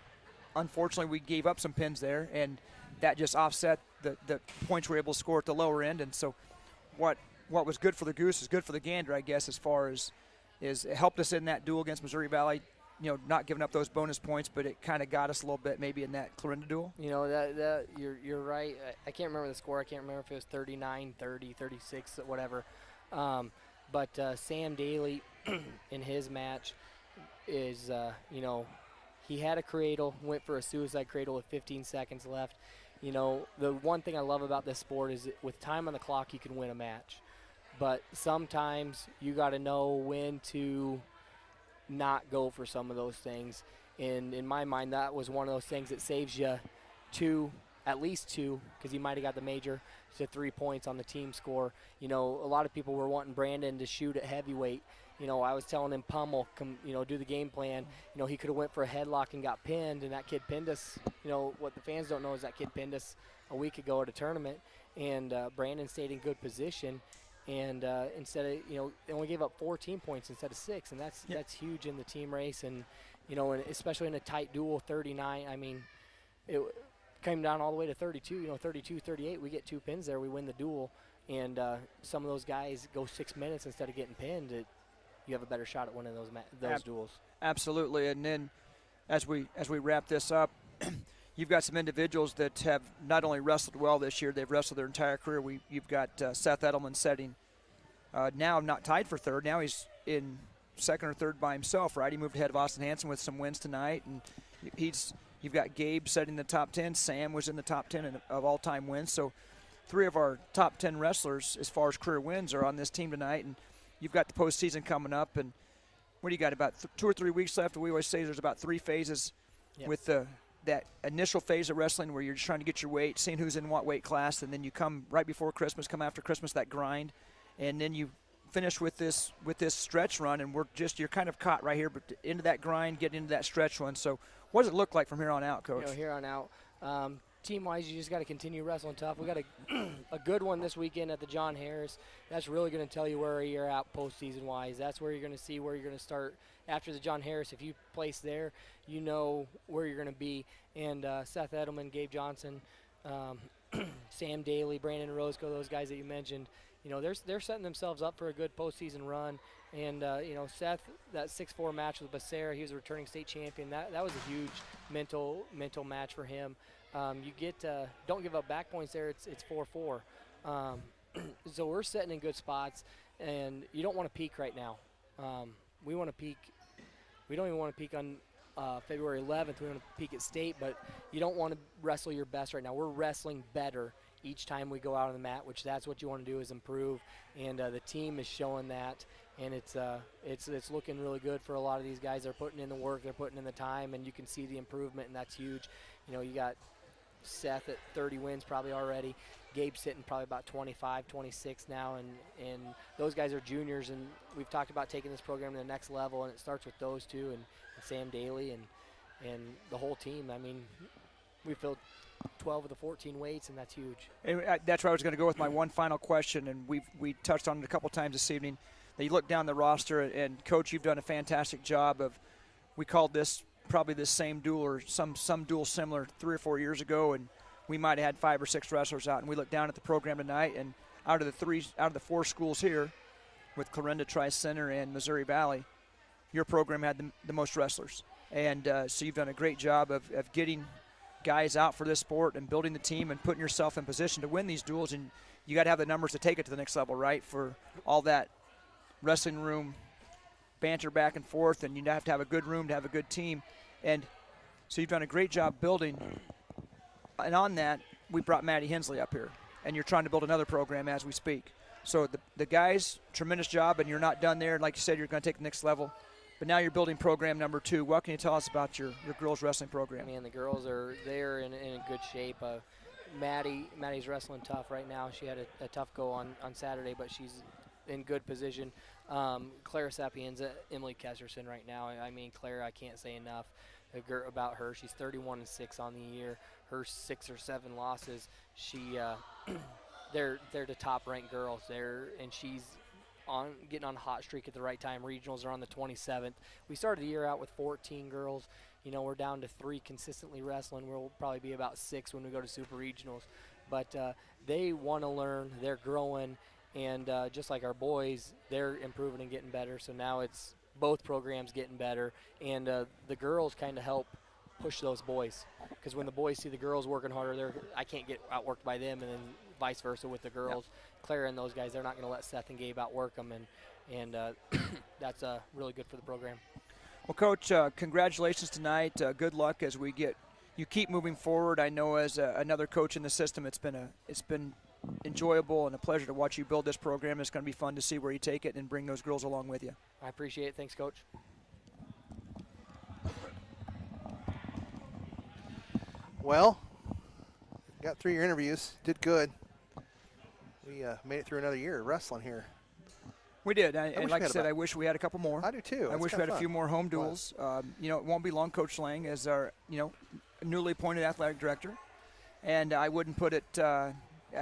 unfortunately we gave up some pins there, and that just offset the points we were able to score at the lower end. And so what was good for the goose is good for the gander, I guess, as far as it helped us in that duel against Missouri Valley, not giving up those bonus points, but it kind of got us a little bit maybe in that Clarinda duel. That you're right. I can't remember the score. I can't remember if it was 39, 30, 36, whatever. But Sam Daly in his match is, he had a cradle, went for a suicide cradle with 15 seconds left. The one thing I love about this sport is with time on the clock, you can win a match. But sometimes you got to know when to not go for some of those things. And in my mind, that was one of those things that saves you at least two, because he might have got the major, to 3 points on the team score. A lot of people were wanting Brandon to shoot at heavyweight. I was telling him, pummel, do the game plan. He could have went for a headlock and got pinned, and that kid pinned us. What the fans don't know is that kid pinned us a week ago at a tournament, and Brandon stayed in good position. And instead of, they only gave up 14 points instead of 6, and that's huge in the team race. And, and especially in a tight duel, 39, I mean, it came down all the way to 32, 32, 38. We get 2 pins there, we win the duel. And some of those guys go 6 minutes instead of getting pinned. You have a better shot at winning those duels. Absolutely. And then as we wrap this up, you've got some individuals that have not only wrestled well this year, they've wrestled their entire career. You've got Seth Edelman setting now not tied for third. Now he's in second or third by himself, right? He moved ahead of Austin Hansen with some wins tonight. And you've got Gabe setting the top 10. Sam was in the top 10 of all-time wins. So 3 of our top 10 wrestlers as far as career wins are on this team tonight. And you've got the postseason coming up. And what do you got, about 2 or 3 weeks left? We always say there's about 3 phases with that initial phase of wrestling where you're just trying to get your weight, seeing who's in what weight class, and then you come right before Christmas, come after Christmas, that grind, and then you finish with this stretch run, and you're kind of caught right here, but into that grind, get into that stretch one. So what does it look like from here on out, Coach? Here on out, team-wise, you just got to continue wrestling tough. We got a good one this weekend at the John Harris. That's really going to tell you where you're at postseason-wise. That's where you're going to see where you're going to start after the John Harris. If you place there, you know where you're going to be. And Seth Edelman, Gabe Johnson, Sam Daly, Brandon Orozco, those guys that you mentioned, they're setting themselves up for a good postseason run. And, Seth, that 6-4 match with Becerra, he was a returning state champion. That was a huge mental match for him. You get don't give up back points there. It's 4-4. So we're sitting in good spots, and you don't want to peak right now. We want to peak. We don't even want to peak on February 11th. We want to peak at state, but you don't want to wrestle your best right now. We're wrestling better each time we go out on the mat, which that's what you want to do is improve, and the team is showing that, and it's looking really good for a lot of these guys. They're putting in the work, they're putting in the time, and you can see the improvement, and that's huge. You got Seth at 30 wins probably already. Gabe's sitting probably about 25, 26 now, and those guys are juniors, and we've talked about taking this program to the next level, and it starts with those two and Sam Daly and the whole team. I mean, we filled 12 of the 14 weights, and that's huge. And that's where I was going to go with my one final question, and we touched on it a couple times this evening. That you look down the roster, and Coach, you've done a fantastic job of, we called this probably this same duel or some duel similar 3 or 4 years ago, and we might have had 5 or 6 wrestlers out, and we look down at the program tonight, and out of the 4 schools here, with Clarinda, Tri-Center, and Missouri Valley, your program had the most wrestlers. And so you've done a great job of getting guys out for this sport and building the team and putting yourself in position to win these duels, and you got to have the numbers to take it to the next level, right, for all that wrestling room banter back and forth, and you have to have a good room to have a good team. And so you've done a great job building. And on that, we brought Maddie Hensley up here, and you're trying to build another program as we speak. So the guys, tremendous job, and you're not done there. Like you said, you're going to take the next level. But now you're building program number 2. What can you tell us about your girls wrestling program? Man, the girls they're in good shape. Maddie's wrestling tough right now. She had a tough go on Saturday, but she's in good position. Clara Sapienza, Emily Kesserson right now. I mean, Clara, I can't say enough about her. She's 31-6 on the year. Her 6 or 7 losses. They're the top ranked girls there, and she's getting on a hot streak at the right time. Regionals are on the 27th. We started the year out with 14 girls. We're down to 3 consistently wrestling. We'll probably be about 6 when we go to super regionals. But they want to learn. They're growing. And just like our boys, they're improving and getting better. So now it's both programs getting better. And the girls kind of help push those boys. Because when the boys see the girls working harder, I can't get outworked by them. And then vice versa with the girls. Yep. Clara and those guys, they're not going to let Seth and Gabe outwork them. And that's really good for the program. Well, Coach, congratulations tonight. Good luck as you keep moving forward. I know as another coach in the system, it's been enjoyable and a pleasure to watch you build this program. It's going to be fun to see where you take it and bring those girls along with you. I appreciate it. Thanks, Coach. Well, got through your interviews. Did good. We made it through another year of wrestling here. We did, and like I said, I wish we had a couple more. I do too. I wish we had a few more home duels. It won't be long. Coach Lang is our newly appointed athletic director, and I wouldn't put it. I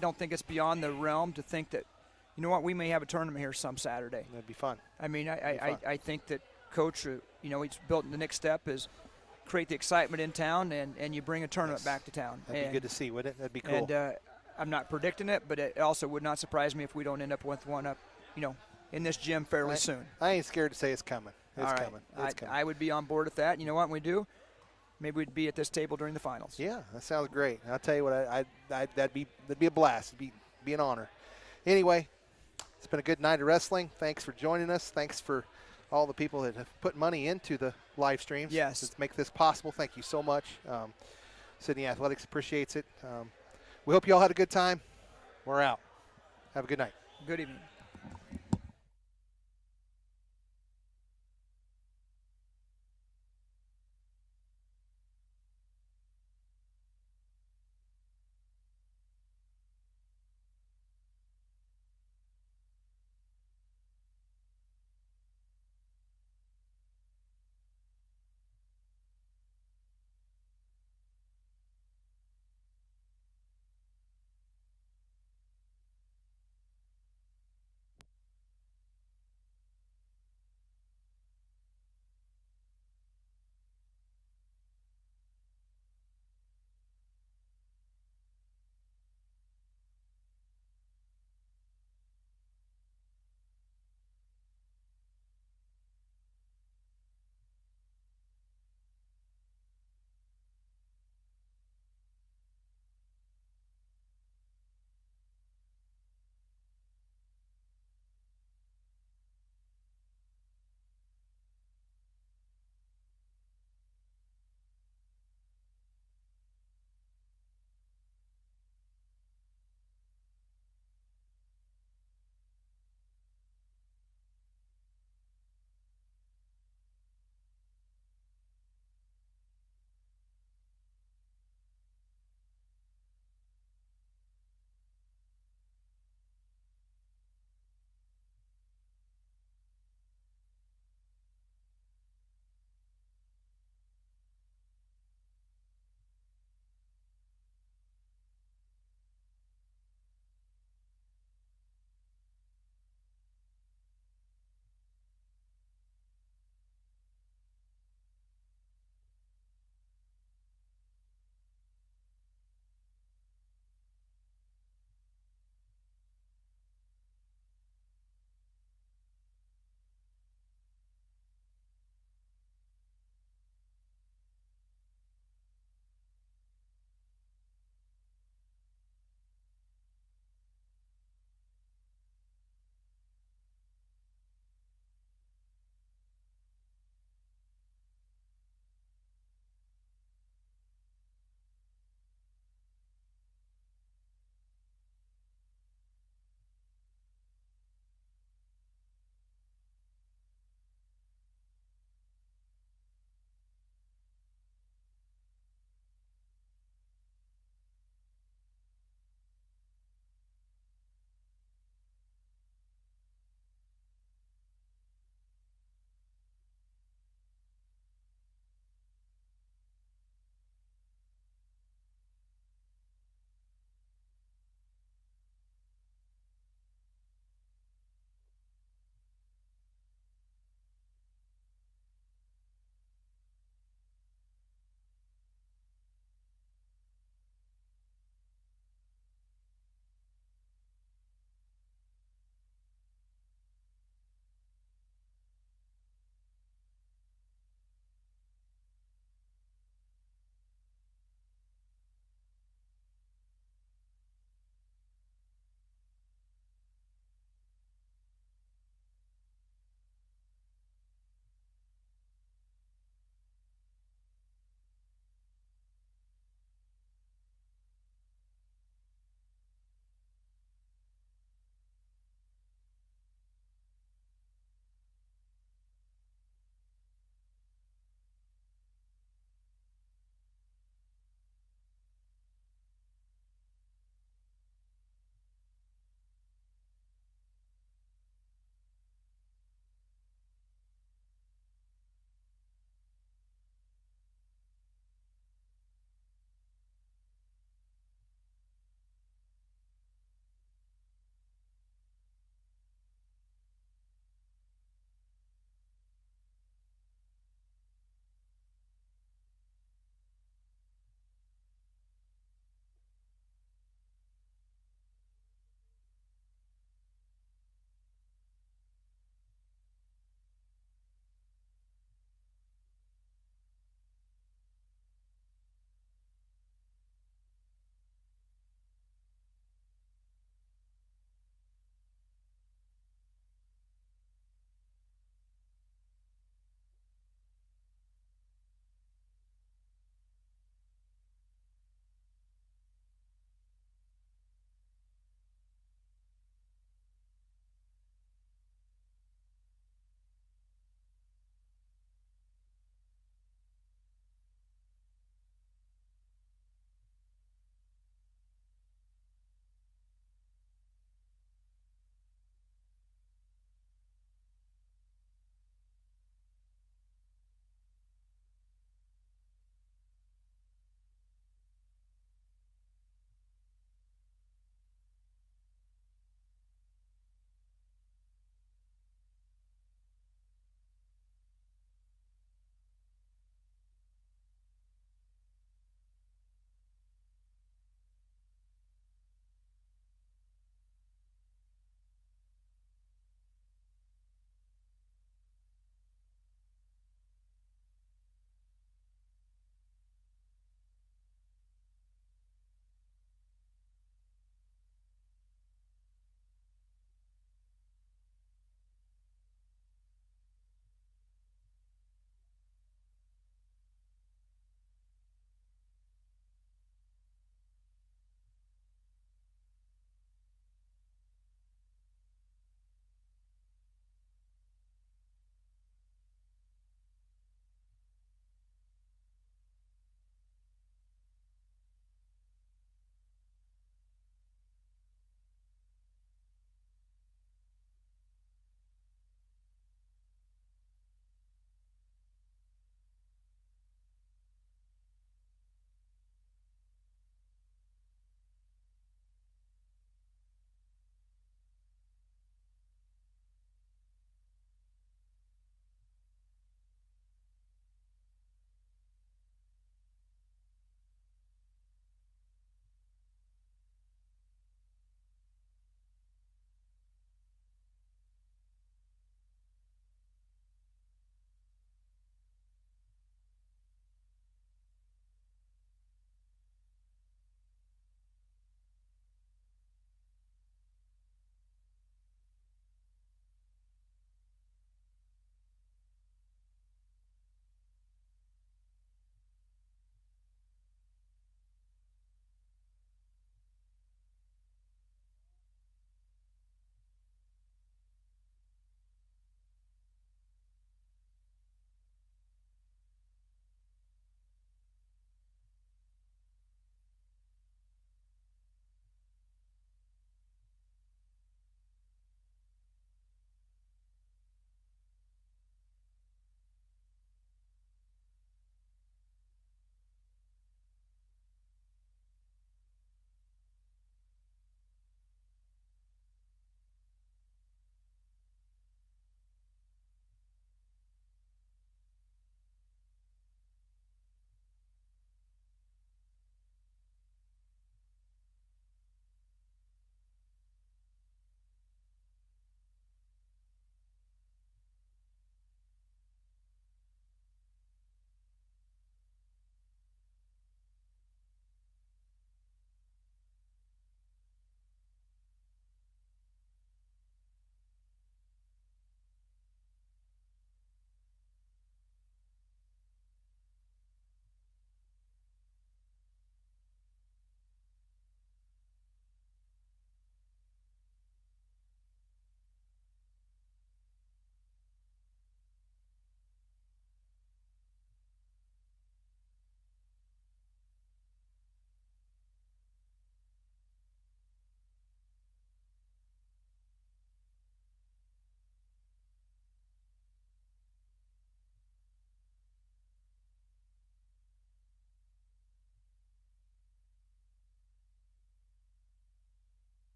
don't think it's beyond the realm to think that, we may have a tournament here some Saturday. That'd be fun. I mean, I think that Coach, he's built the next step is create the excitement in town, and you bring a tournament back to town. That'd be good to see, wouldn't it? That'd be cool. And I'm not predicting it, but it also would not surprise me if we don't end up with one up, in this gym fairly soon. I ain't scared to say it's coming. It's coming. It's coming. I would be on board with that. You know what we do? Maybe we'd be at this table during the finals. Yeah, that sounds great. I'll tell you what, that'd be a blast. It'd be an honor. Anyway, it's been a good night of wrestling. Thanks for joining us. Thanks for all the people that have put money into the live streams. Yes. To make this possible. Thank you so much. Sydney Athletics appreciates it. We hope you all had a good time. We're out. Have a good night. Good evening.